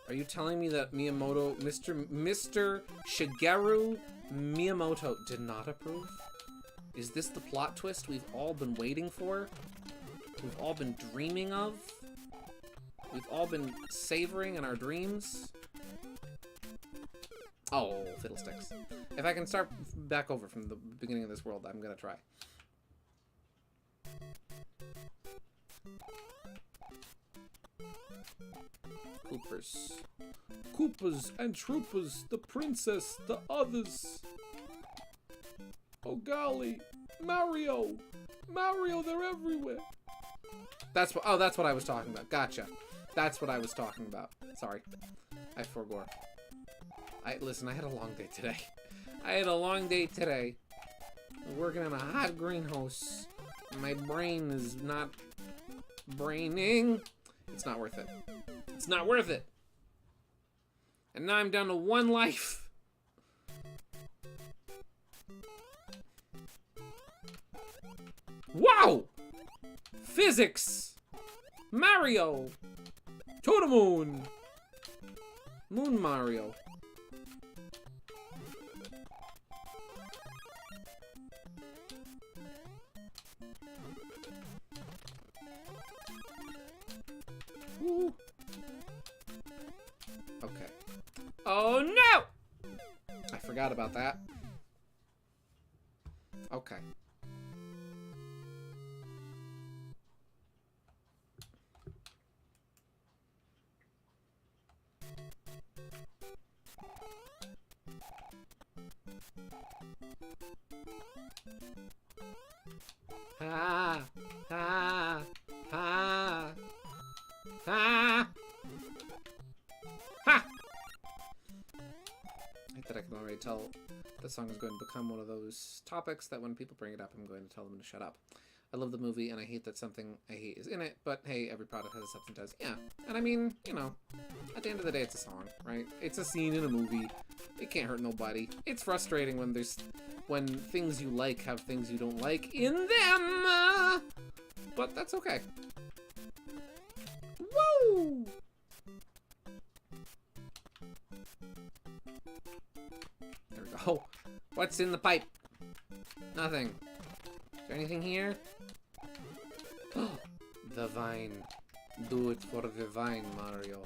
Are you telling me that Miyamoto, Mr. Shigeru Miyamoto did not approve? Is this the plot twist we've all been waiting for? We've all been dreaming of? We've all been savoring in our dreams? Oh, fiddlesticks. If I can start back over from the beginning of this world, I'm gonna try. Koopas and Troopas, the princess, the others. Oh golly, Mario, they're everywhere. That's what I was talking about. Gotcha. That's what I was talking about. Sorry, I forgore. Listen, I had a long day today. I'm working in a hot greenhouse. My brain is not braining. It's not worth it. It's not worth it. And now I'm down to 1 life. Wow! Physics! Mario! To the moon! Moon Mario. Ooh. Okay. Oh no! I forgot about that. Okay. Ha! Ha! Ha! Ha! Ha! I think that I can already tell this song is going to become one of those topics that when people bring it up, I'm going to tell them to shut up. I love the movie, and I hate that something I hate is in it, but hey, every product has a substance does. Yeah, and I mean, you know, at the end of the day, it's a song, right? It's a scene in a movie. It can't hurt nobody. It's frustrating when things you like have things you don't like in them, but that's okay. Woo! There we go. What's in the pipe? Nothing. Is there anything here? The vine. Do it for the vine, Mario.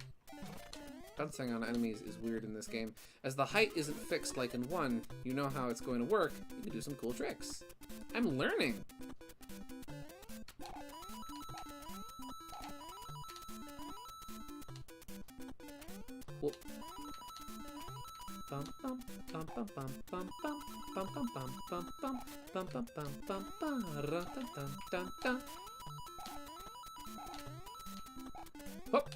Bouncing on enemies is weird in this game. As the height isn't fixed like in 1, you know how it's going to work, you can do some cool tricks. I'm learning! Whoop. Bum bum bum bum bum bum bum bum bum bum bum bum bum bum bum bum bum dun dun dun dun. Hop.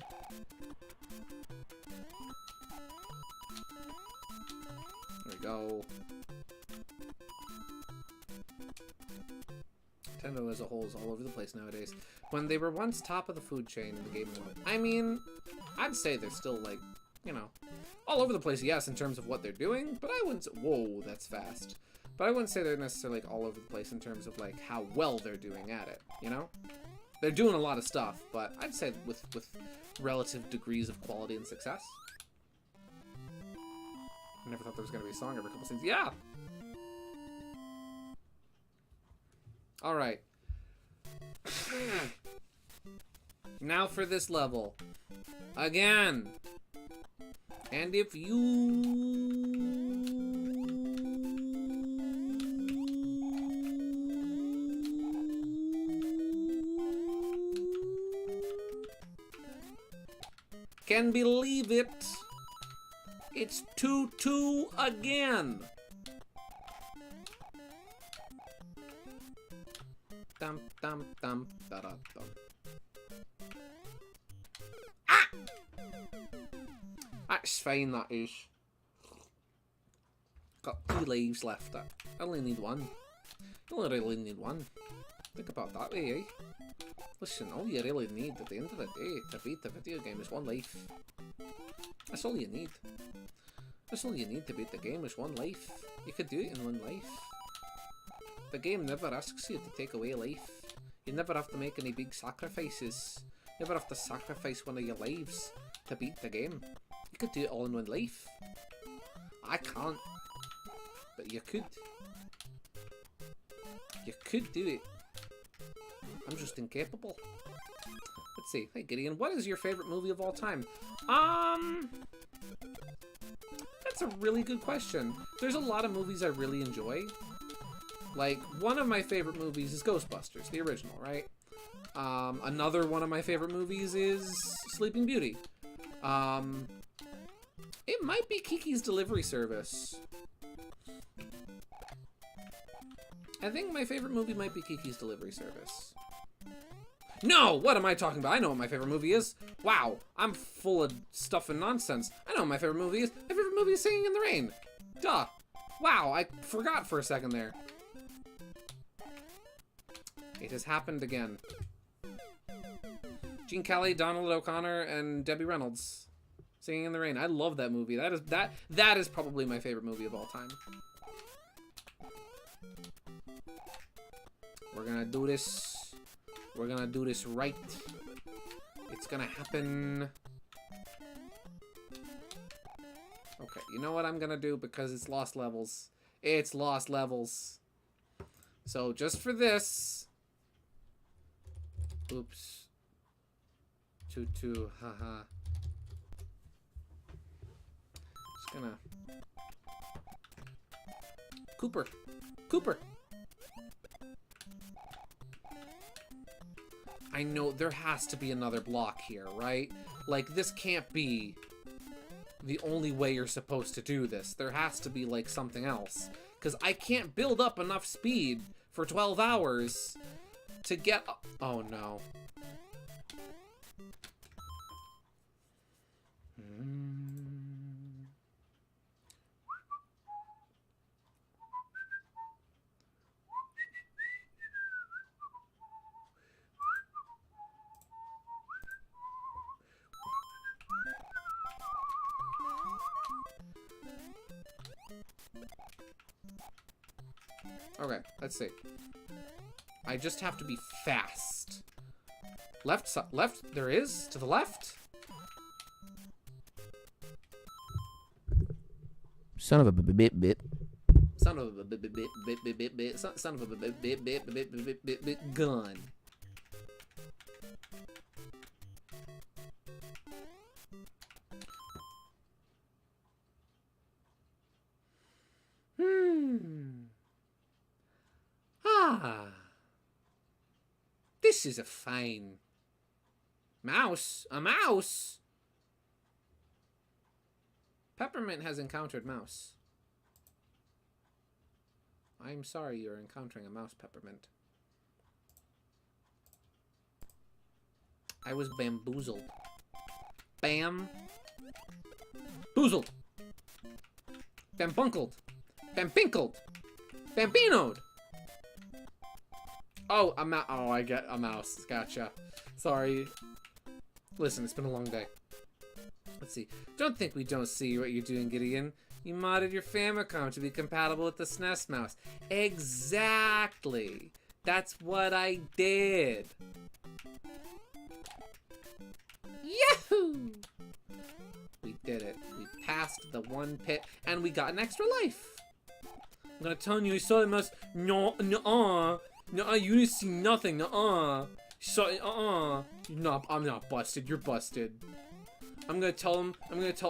There we go. Nintendo as a whole is all over the place nowadays. When they were once top of the food chain in the gaming world, I mean, I'd say they're still like, you know, all over the place, yes, in terms of what they're doing, but I wouldn't say, whoa, that's fast. But I wouldn't say they're necessarily like all over the place in terms of like how well they're doing at it, you know? They're doing a lot of stuff, but I'd say with relative degrees of quality and success. I never thought there was going to be a song every couple scenes. Yeah! Alright. Now for this level. Again! And if you... can believe it, it's 2-2 again. Dum dum dum da da dum. Ah! That's fine, that is. Got 2 lives left. I only need 1. You only really need 1. Think about that way, eh? Listen, all you really need at the end of the day to beat the video game is 1 life. That's all you need. That's all you need to beat the game is 1 life. You could do it in 1 life. The game never asks you to take away life. You never have to make any big sacrifices. You never have to sacrifice 1 of your lives to beat the game. You could do it all in 1 life. I can't. But you could. You could do it. I'm just incapable. Let's see. Hey, Gideon, what is your favorite movie of all time? That's a really good question. There's a lot of movies I really enjoy. Like, one of my favorite movies is Ghostbusters, the original, right? Another one of my favorite movies is Sleeping Beauty. It might be Kiki's Delivery Service. I think my favorite movie might be Kiki's Delivery Service. No! What am I talking about? I know what my favorite movie is. Wow, I'm full of stuff and nonsense. I know what my favorite movie is. My favorite movie is Singing in the Rain. Duh. Wow, I forgot for a second there. It has happened again. Gene Kelly, Donald O'Connor, and Debbie Reynolds. Singing in the Rain. I love that movie. That is probably my favorite movie of all time. We're gonna do this. We're gonna do this right. It's gonna happen. Okay, you know what I'm gonna do because it's lost levels. It's lost levels. So just for this. Oops. 2-2, haha. Just gonna. Cooper. Cooper. I know there has to be another block here, right? Like, this can't be the only way you're supposed to do this. There has to be, like, something else. Because I can't build up enough speed for 12 hours to get... Oh, no. Okay, let's see. I just have to be fast. Left, left, there is, to the left. Son of a bit. Son of a bit, son of a bit, gun. This is a fine mouse. A mouse? Peppermint has encountered mouse. I'm sorry you're encountering a mouse, Peppermint. I was bamboozled. Bam. Boozled. Bambunkled. Bambinkled. Bambinoed. Oh, oh, I get a mouse. Gotcha. Sorry. Listen, it's been a long day. Let's see. Don't think we don't see what you're doing, Gideon. You modded your Famicom to be compatible with the SNES mouse. Exactly. That's what I did. Yahoo! We did it. We passed the one pit, and we got an extra life. I'm gonna tell you, I saw the mouse. No, you didn't see nothing. No, I'm not busted. You're busted. I'm gonna tell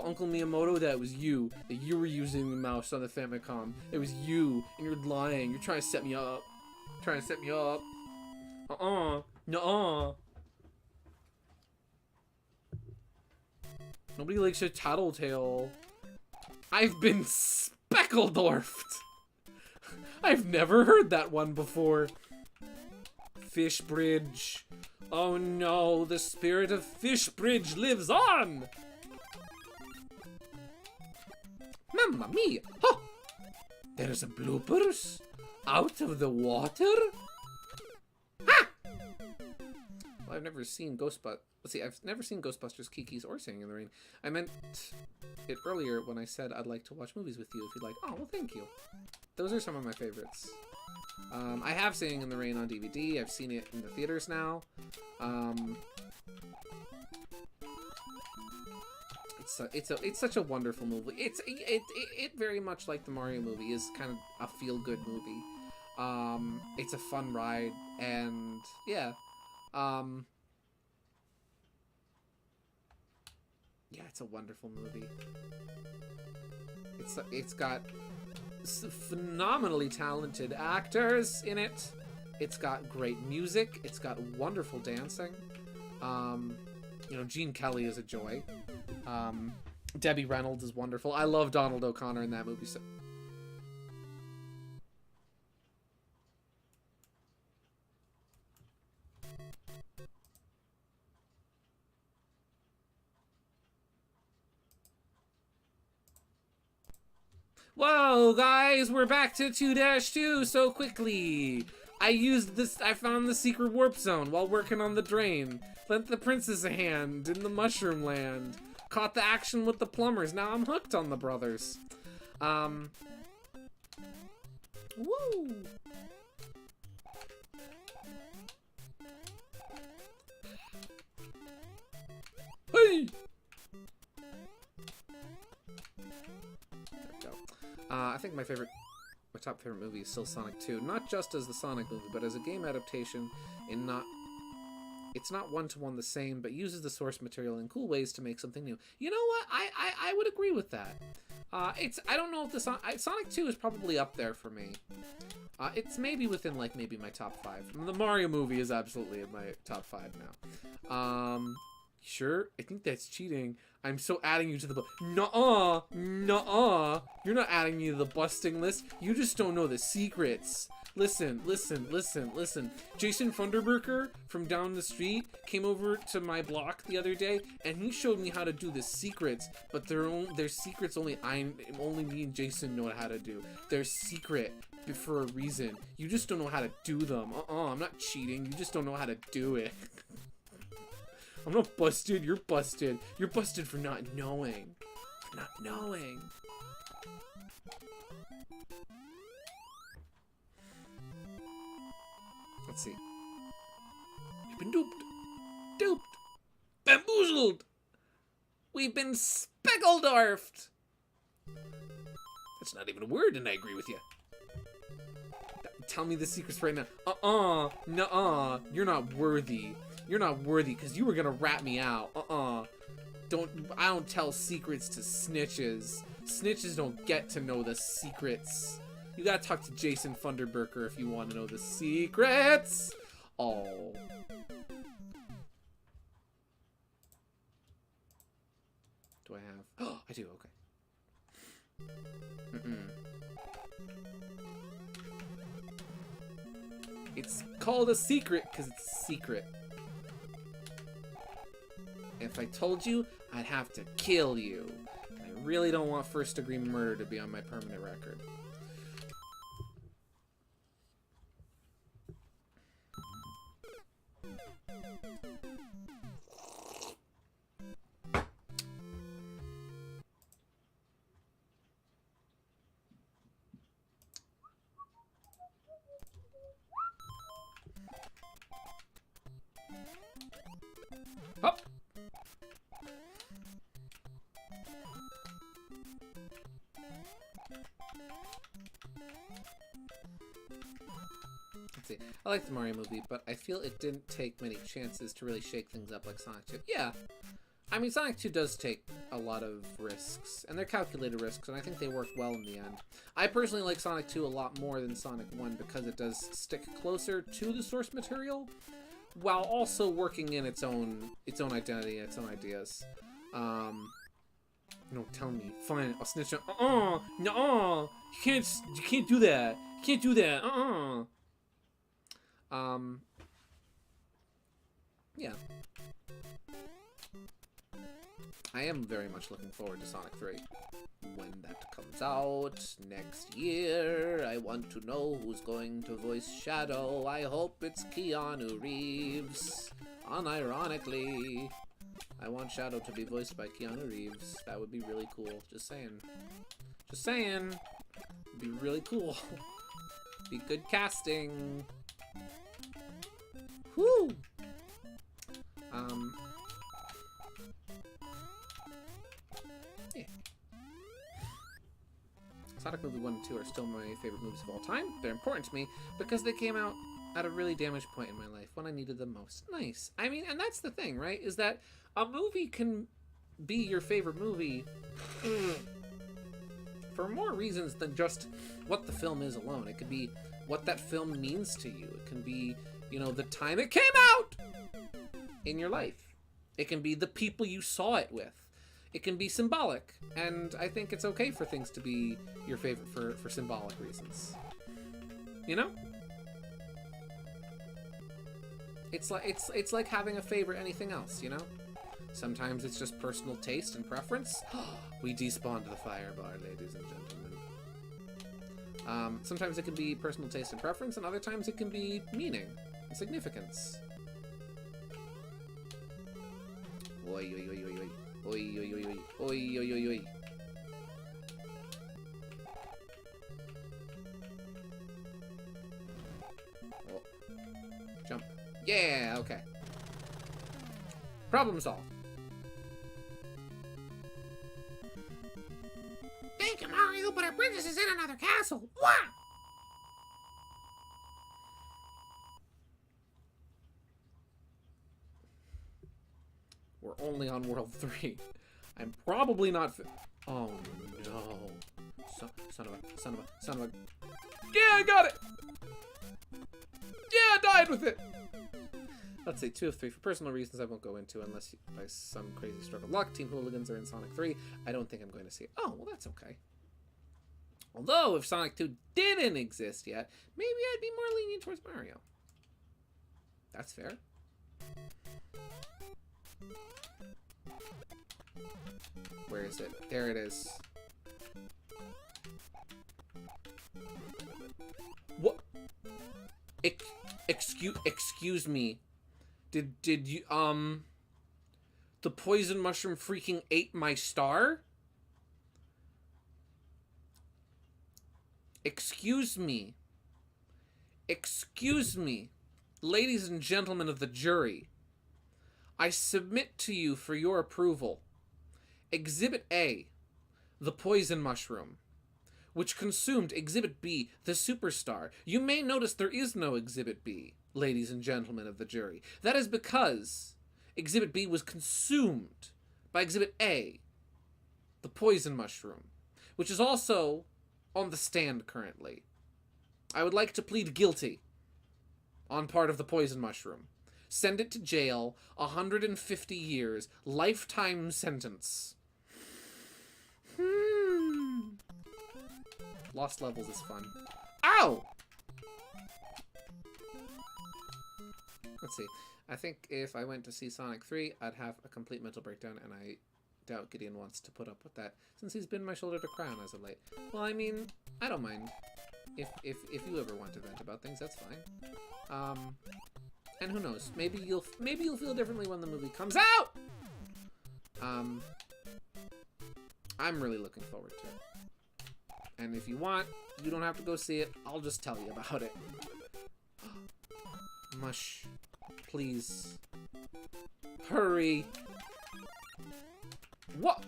Uncle Miyamoto that it was you, that you were using the mouse on the Famicom. It was you, and you're lying. You're trying to set me up. No. Nobody likes a tattletale. I've been Speckledorfed. I've never heard that one before. Fishbridge. Oh no, the spirit of Fishbridge lives on! Mamma mia! Oh! There's a bloopers out of the water? Ha! Well, I've never seen Ghostbusters. Let's see, I've never seen Ghostbusters, Kiki's, or Singing in the Rain. I meant it earlier when I said I'd like to watch movies with you if you'd like. Oh, well, thank you. Those are some of my favorites. I have Singing in the Rain on DVD. I've seen it in the theaters now. It's such a wonderful movie. It very much like the Mario movie is kind of a feel-good movie. It's a fun ride, and yeah. Yeah, it's a wonderful movie. It's got phenomenally talented actors in it. It's got great music. It's got wonderful dancing. You know, Gene Kelly is a joy. Debbie Reynolds is wonderful. I love Donald O'Connor in that movie. So whoa, guys, we're back to 2-2 so quickly. I found the secret warp zone while working on the drain. Lent the princess a hand in the mushroom land. Caught the action with the plumbers. Now I'm hooked on the brothers. Woo! Hey! There we go. I think my top favorite movie is still Sonic 2. Not just as the Sonic movie, but as a game adaptation it's not one-to-one the same, but uses the source material in cool ways to make something new. You know what? I would agree with that. I don't know if Sonic 2 is probably up there for me. It's maybe within, like, maybe my top 5. The Mario movie is absolutely in my top 5 now. Sure? I think that's cheating. I'm so adding you to the nuh-uh. You're not adding me to the busting list. You just don't know the secrets. Listen. Jason Funderburker from down the street came over to my block the other day, and he showed me how to do the secrets, but they're secrets only me and Jason know how to do. They're secret for a reason. You just don't know how to do them. I'm not cheating. You just don't know how to do it. I'm not busted. You're busted. You're busted for not knowing. Let's see. You've been duped, bamboozled. We've been Speckledorfed. That's not even a word, and I agree with you. Tell me the secrets right now. Nuh-uh. You're not worthy. You're not worthy because you were gonna rat me out. I don't tell secrets to snitches. Snitches don't get to know the secrets. You gotta talk to Jason Funderburker if you want to know the secrets. Oh. I do, okay. It's called a secret because it's a secret. If I told you, I'd have to kill you. I really don't want first-degree murder to be on my permanent record. Hop! Let's see. I like the Mario movie, but I feel it didn't take many chances to really shake things up like Sonic 2. Yeah. I mean, Sonic 2 does take a lot of risks, and they're calculated risks, and I think they work well in the end. I personally like Sonic 2 a lot more than Sonic 1 because it does stick closer to the source material, while also working in its own identity and its own ideas. No, tell me. Fine, I'll snitch on. No, you can't do that. You can't do that. Yeah. I am very much looking forward to Sonic 3. When that comes out next year, I want to know who's going to voice Shadow. I hope it's Keanu Reeves. Unironically, I want Shadow to be voiced by Keanu Reeves. That would be really cool. Just saying. Just saying. It'd be really cool. Be good casting. Whoo! Yeah. Sonic movie 1 and 2 are still my favorite movies of all time. They're important to me because they came out at a really damaged point in my life when I needed them most. Nice. I mean, and that's the thing, right? Is that a movie can be your favorite movie for more reasons than just what the film is alone. It could be what that film means to you. It can be, you know, the time it came out in your life. It can be the people you saw it with. It can be symbolic, and I think it's okay for things to be your favorite for symbolic reasons. You know? It's like having a favorite anything else, you know? Sometimes it's just personal taste and preference. We despawned the firebar, ladies and gentlemen. Sometimes it can be personal taste and preference, and other times it can be meaning and significance. Oi, oi, oi, oi, oi. Oi, oi, oi, oi. Oi, oi, oi, oi. Oh. Jump. Yeah, okay. Problem solved. Thank you, Mario, but our princess is in another castle. What? We're only on World 3. I'm probably not oh, no. Son of a... Yeah, I got it! Yeah, I died with it! Let's say 2 of 3. For personal reasons I won't go into unless by some crazy stroke of luck, Team Hooligans are in Sonic 3. I don't think I'm going to see it. Oh, well, that's okay. Although, if Sonic 2 didn't exist yet, maybe I'd be more lenient towards Mario. That's fair. Where is it? There it is. What? Excuse me. Did you, the poison mushroom freaking ate my star? Excuse me. Excuse me. Ladies and gentlemen of the jury, I submit to you for your approval Exhibit A, the poison mushroom, which consumed Exhibit B, the superstar. You may notice there is no Exhibit B, ladies and gentlemen of the jury. That is because Exhibit B was consumed by Exhibit A, the poison mushroom, which is also on the stand currently. I would like to plead guilty on part of the poison mushroom. Send it to jail, 150 years, lifetime sentence. Lost levels is fun. Ow! Let's see. I think if I went to see Sonic 3, I'd have a complete mental breakdown, and I doubt Gideon wants to put up with that, since he's been my shoulder to cry on as of late. Well, I mean, I don't mind. If you ever want to vent about things, that's fine. And who knows? Maybe you'll feel differently when the movie comes out. I'm really looking forward to it. And if you want, you don't have to go see it. I'll just tell you about it. Mush, please, hurry. What?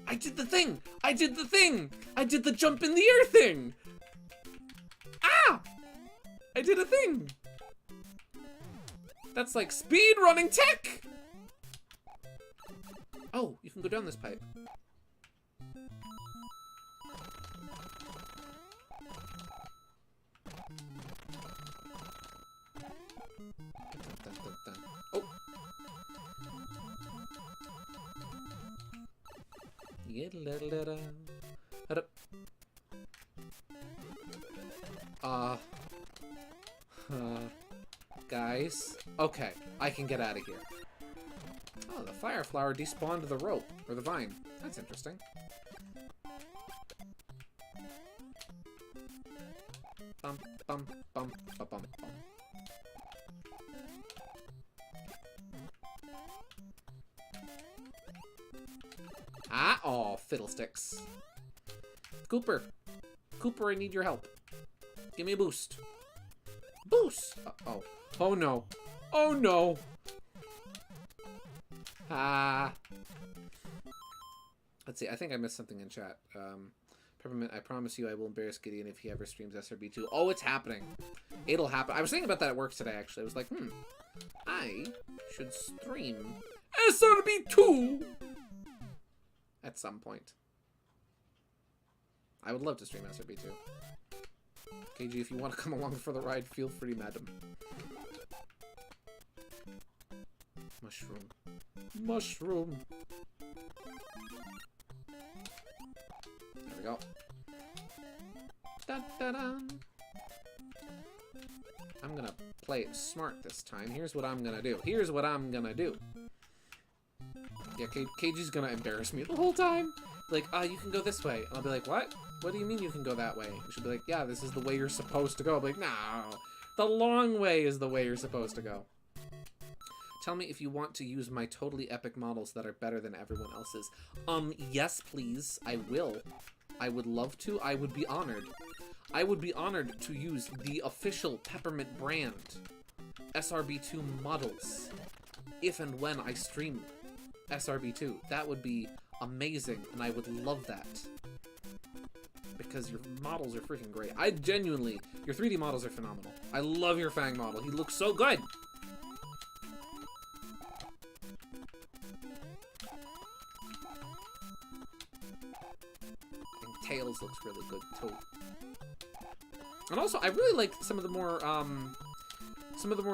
I did the thing! I did the thing! I did the jump in the air thing! Ah! I did a thing! That's like speed running tech! Oh, you can go down this pipe. Oh! Guys? Okay, I can get out of here. Oh, the fire flower despawned the rope, or the vine. That's interesting. Bum, bum, bum, bum, bum, bum. Ah, oh, fiddlesticks. Cooper. Cooper, I need your help. Give me a boost. Boost! Uh-oh. Oh, no. Oh, no. Ah. Let's see, I think I missed something in chat. Peppermint, I promise you I will embarrass Gideon if he ever streams SRB2. Oh, it's happening. It'll happen. I was thinking about that at work today, actually. I was like, I should stream SRB2 at some point. I would love to stream SRB2. KG, if you want to come along for the ride, feel free, madam. Mushroom. Mushroom. There we go. Da, da, da. I'm gonna play it smart this time. Here's what I'm gonna do. Here's what I'm gonna do. Yeah, KG's gonna embarrass me the whole time. Like, you can go this way. And I'll be like, what? What do you mean you can go that way? You should be like, yeah, this is the way you're supposed to go. I'll be like, no. The long way is the way you're supposed to go. Tell me if you want to use my totally epic models that are better than everyone else's. Yes, please. I will. I would love to. I would be honored. I would be honored to use the official Peppermint brand SRB2 models if and when I stream SRB2. That would be amazing, and I would love that. Because your models are freaking great. I genuinely, your 3D models are phenomenal. I love your Fang model. He looks so good. And Tails looks really good too. And also, I really like some of the more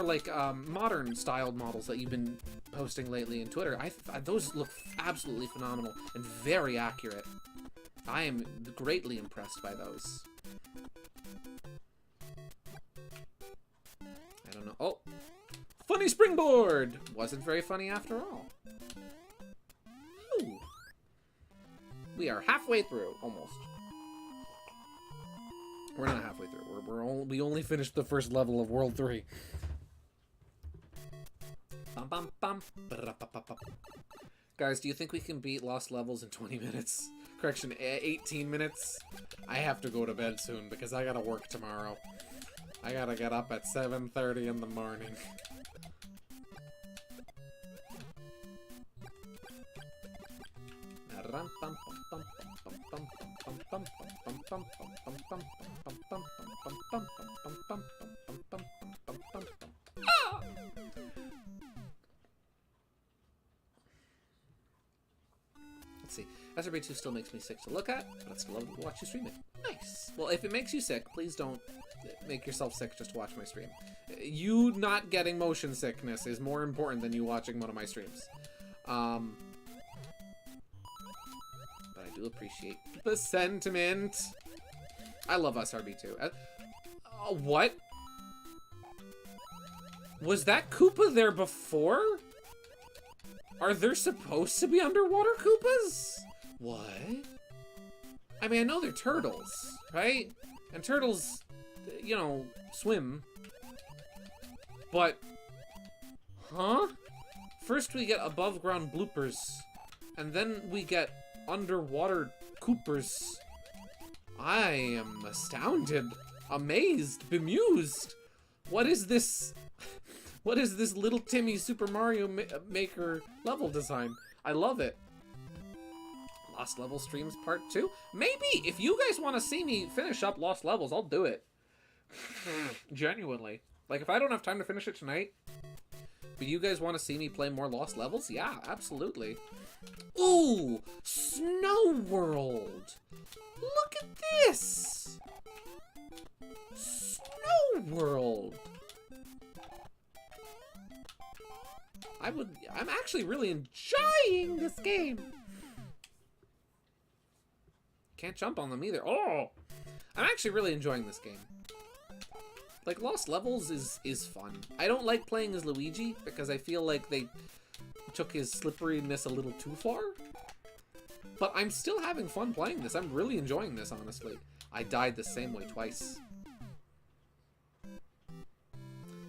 like modern styled models that you've been posting lately in Twitter. Those look absolutely phenomenal and very accurate. I am greatly impressed by those. I don't know. Oh! Funny springboard! Wasn't very funny after all. Ooh. We are halfway through, almost. We're not halfway through. We only finished the first level of World 3. Bum, bum, bum. Guys, do you think we can beat Lost Levels in 20 minutes? Correction, 18 minutes? I have to go to bed soon because I gotta work tomorrow. I gotta get up at 7:30 in the morning. Let's see. SRB2 still makes me sick to look at, but I'd still love to watch you stream it. Nice. Well, if it makes you sick, please don't make yourself sick just to watch my stream. You not getting motion sickness is more important than you watching one of my streams. But I do appreciate the sentiment. I love SRB2. What? Was that Koopa there before? Are there supposed to be underwater Koopas? What? I mean, I know they're turtles, right? And turtles, you know, swim. But, huh? First we get above ground bloopers, and then we get underwater Koopers. I am astounded, amazed, bemused. What is this? What is this Little Timmy Super Mario Maker level design? I love it. Lost Level streams part 2? Maybe, if you guys want to see me finish up Lost Levels, I'll do it. Genuinely. Like, if I don't have time to finish it tonight, but you guys want to see me play more Lost Levels? Yeah, absolutely. Ooh! Snow World! Look at this! Snow World! I'm actually really enjoying this game. Can't jump on them either. Oh! I'm actually really enjoying this game. Like, Lost Levels is fun. I don't like playing as Luigi because I feel like they took his slipperiness a little too far. But I'm still having fun playing this. I'm really enjoying this, honestly. I died the same way twice.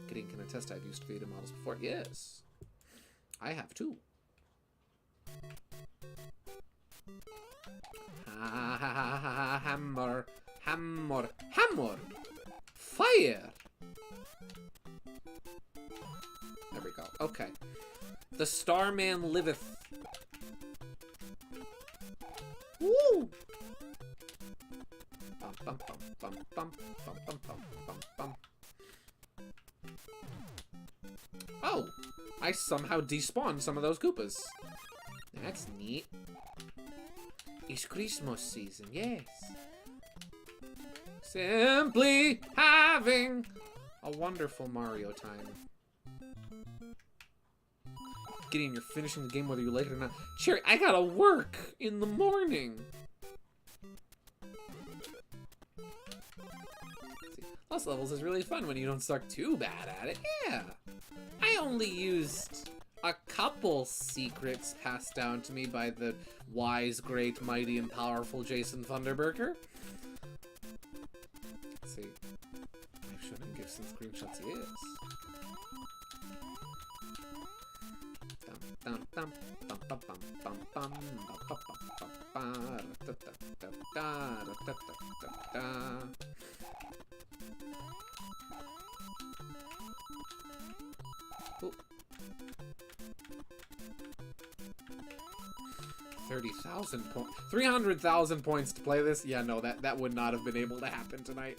Gideon can attest I've used Vita models before. Yes. I have too. Hammer, hammer, hammer, fire. There we go. Okay. The Starman liveth. Woo! Bum, bum, bum, bum, bum, bum, bum, bum, bum, bum. Oh! I somehow despawned some of those Koopas. That's neat. It's Christmas season, yes. Simply having a wonderful Mario time. Gideon, you're finishing the game whether you like it or not. Cherry, I gotta work in the morning. See, Lost Levels is really fun when you don't suck too bad at it. Yeah. I only used a couple secrets passed down to me by the wise, great, mighty, and powerful Jason Thunderburger. Let's see. I shouldn't give some screenshots, yes. Ooh. 30,000 points. 300,000 points to play this? Yeah, no, that would not have been able to happen tonight.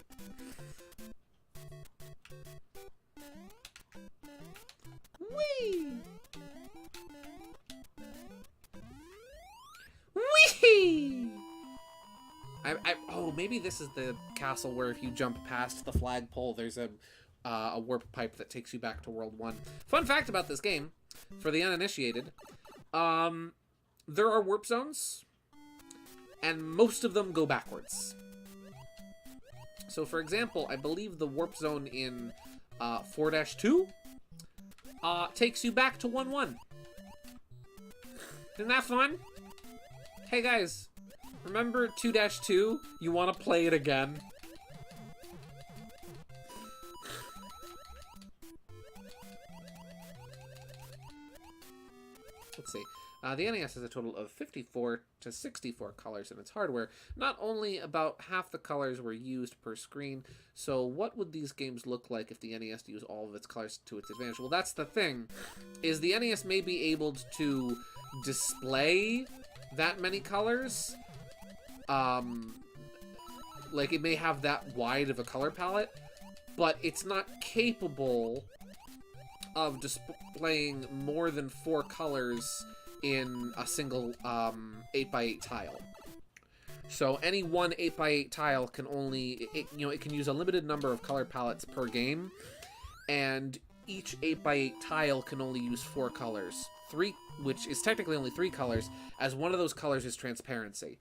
Whee! Whee! Oh, maybe this is the castle where if you jump past the flagpole, there's a warp pipe that takes you back to World 1. Fun fact about this game, for the uninitiated, there are warp zones, and most of them go backwards. So, for example, I believe the warp zone in 4-2 takes you back to 1-1. Isn't that fun? Hey guys, remember 2-2? You want to play it again? Let's see. The NES has a total of 54 to 64 colors in its hardware. Not only about half the colors were used per screen, so what would these games look like if the NES used all of its colors to its advantage? Well, that's the thing, is the NES may be able to display that many colors. Like, it may have that wide of a color palette, but it's not capable of displaying more than 4 colors in a single 8x8 tile. So any one 8x8 tile can only, it can use a limited number of color palettes per game, and each 8x8 tile can only use 4 colors. 3, which is technically only 3 colors, as one of those colors is transparency.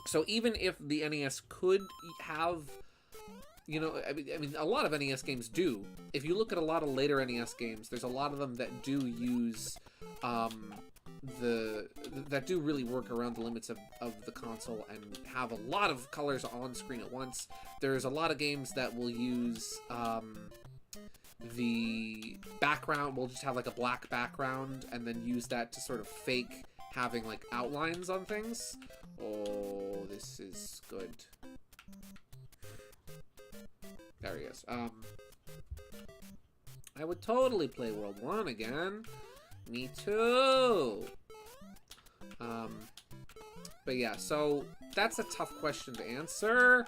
So even if the NES could have, you know, I mean, a lot of NES games do. If you look at a lot of later NES games, there's a lot of them that do use, that do really work around the limits of the console and have a lot of colors on screen at once. There's a lot of games that will use, the background will just have like a black background and then use that to sort of fake having like outlines on things. Oh, this is good. There he is. I would totally play World 1 again. Me too. But yeah, so that's a tough question to answer.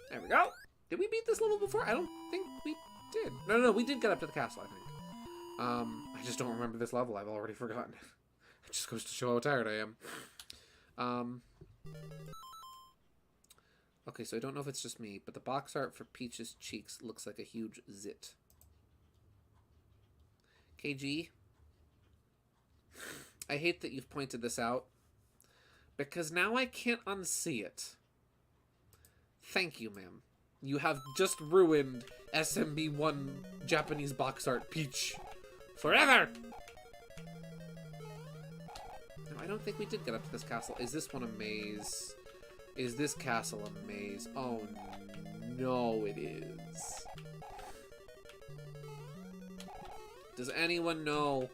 There we go. Did we beat this level before? I don't think we did. No, we did get up to the castle, I think. I just don't remember this level. I've already forgotten it. It just goes to show how tired I am. Okay, so I don't know if it's just me, but the box art for Peach's cheeks looks like a huge zit. KG, I hate that you've pointed this out, because now I can't unsee it. Thank you, ma'am. You have just ruined SMB1 Japanese box art Peach forever! No, I don't think we did get up to this castle. Is this one a maze? Is this castle a maze? Oh, no, it is. Does anyone know?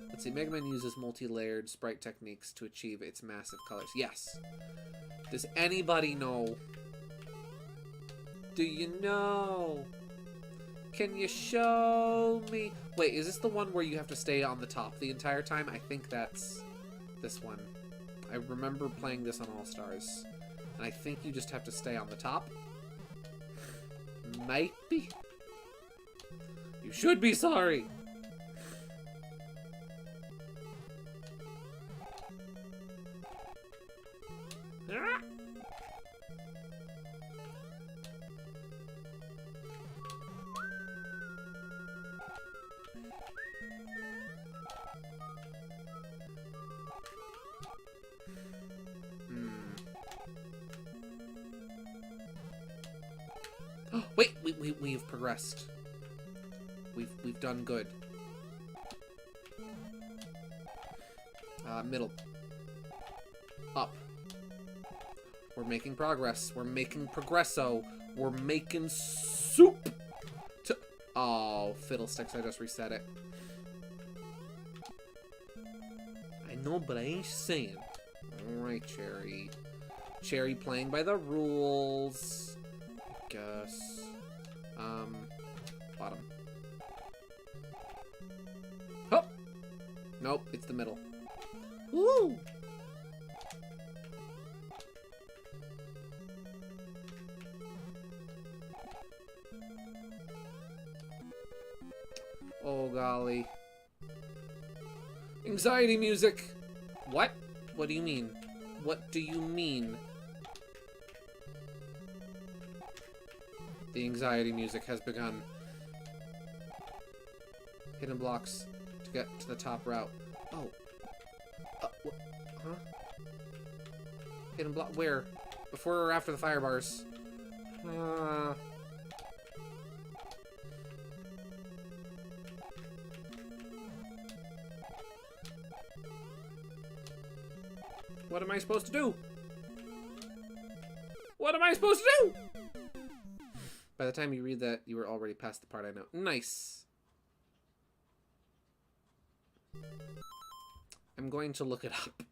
Let's see, Mega Man uses multi-layered sprite techniques to achieve its massive colors. Yes. Does anybody know? Do you know? Can you show me? Wait, is this the one where you have to stay on the top the entire time? I think that's this one. I remember playing this on All-Stars. And I think you just have to stay on the top. Might be. You should be sorry. Ah! Wait, we've progressed. We've done good. Middle. Up. We're making progress. We're making progresso. We're making soup. Oh, fiddlesticks! I just reset it. I know, but I ain't saying. All right, Cherry. Cherry playing by the rules. Guess. Bottom. Oh! Nope, it's the middle. Woo! Oh, golly. Anxiety music! What? What do you mean? What do you mean? The anxiety music has begun. Hidden blocks to get to the top route. Oh. What? Huh? Hidden block. Where? Before or after the fire bars? What am I supposed to do? What am I supposed to do? By the time you read that, you were already past the part I know. Nice. I'm going to look it up.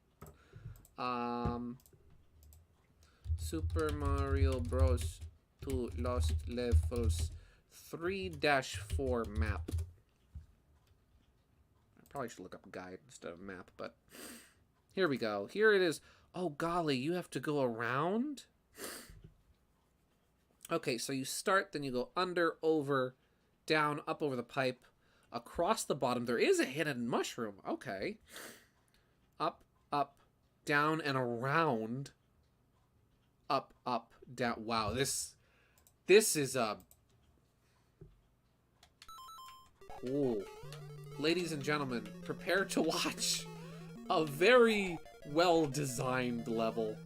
Super Mario Bros. 2 Lost Levels 3-4 map. I probably should look up a guide instead of a map, but here we go. Here it is. Oh, golly, you have to go around? Okay, so you start, then you go under, over, down, up over the pipe, across the bottom. There is a hidden mushroom. Okay. Up, up, down, and around. Up, up, down. Wow, this is a... Ooh. ladies and gentlemen, prepare to watch a very well-designed level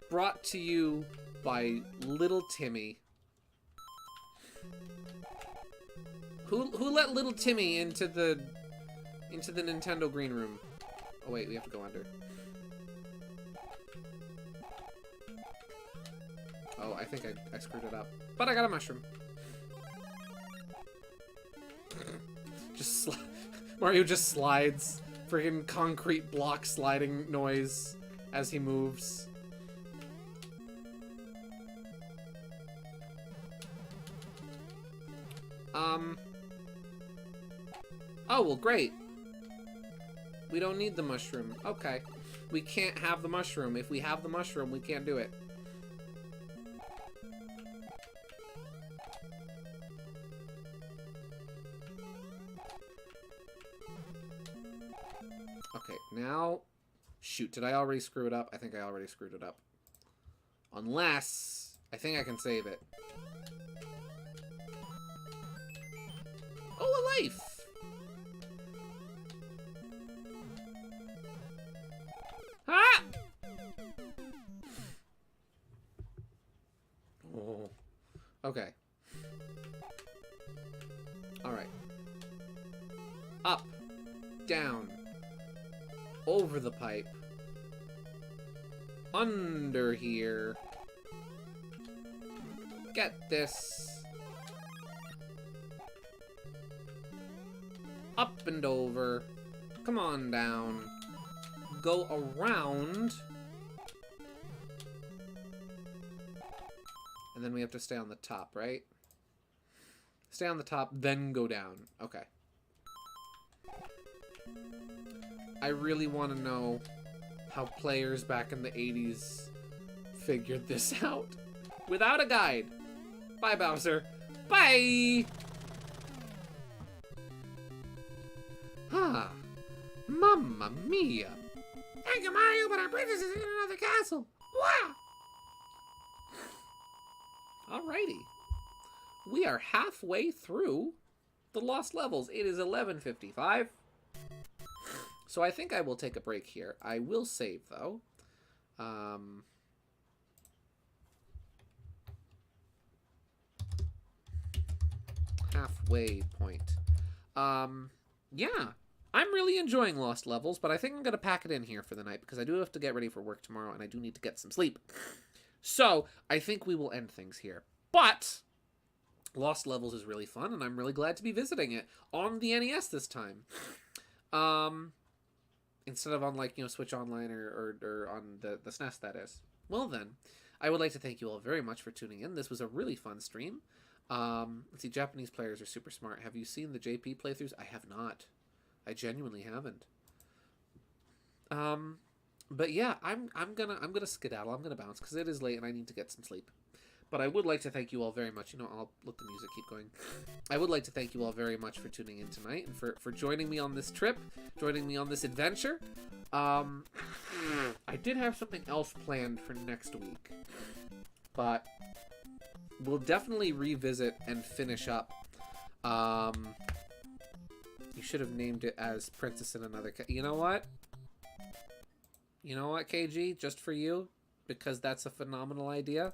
brought to you by Little Timmy. Who let Little Timmy into the Nintendo green room? Oh wait, we have to go under. Oh, I think I screwed it up. But I got a mushroom. Mario just slides. Friggin' concrete block sliding noise as he moves. Oh, well, great. We don't need the mushroom. Okay. We can't have the mushroom. If we have the mushroom, we can't do it. Okay, now... Shoot, did I already screw it up? I think I already screwed it up. Unless... I think I can save it. Oh, a life! Ah! Oh. Okay. Alright. Up. Down. Over the pipe. Under here. Get this. Up and over. Come on down. Go around. And then we have to stay on the top, right? Stay on the top, then go down. Okay. I really want to know how players back in the 80s figured this out. Without a guide. Bye, Bowser. Bye! Ah. Mamma mia. Thank you, Mario, but our princess is in another castle. Wow! Alrighty. We are halfway through the lost levels. It is 11:55. So I think I will take a break here. I will save, though. Halfway point. Yeah. I'm really enjoying Lost Levels, but I think I'm going to pack it in here for the night because I do have to get ready for work tomorrow and I do need to get some sleep. So I think we will end things here. But Lost Levels is really fun and I'm really glad to be visiting it on the NES this time. Instead of on, like, you know, Switch Online or on the SNES, that is. Well then, I would like to thank you all very much for tuning in. This was a really fun stream. Let's see, Japanese players are super smart. Have you seen the JP playthroughs? I have not. I genuinely haven't. But yeah, I'm gonna skedaddle. I'm gonna bounce because it is late and I need to get some sleep. But I would like to thank you all very much. You know, I'll let the music keep going. I would like to thank you all very much for tuning in tonight and for joining me on this trip, joining me on this adventure. I did have something else planned for next week, but we'll definitely revisit and finish up. You should have named it as Princess in Another You know what? You know what, KG? Just for you, because that's a phenomenal idea.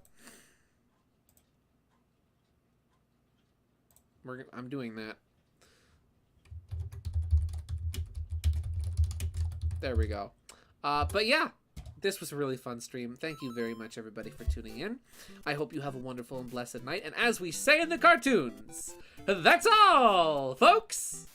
I'm doing that. There we go. But yeah, this was a really fun stream. Thank you very much, everybody, for tuning in. I hope you have a wonderful and blessed night. And as we say in the cartoons, that's all, folks!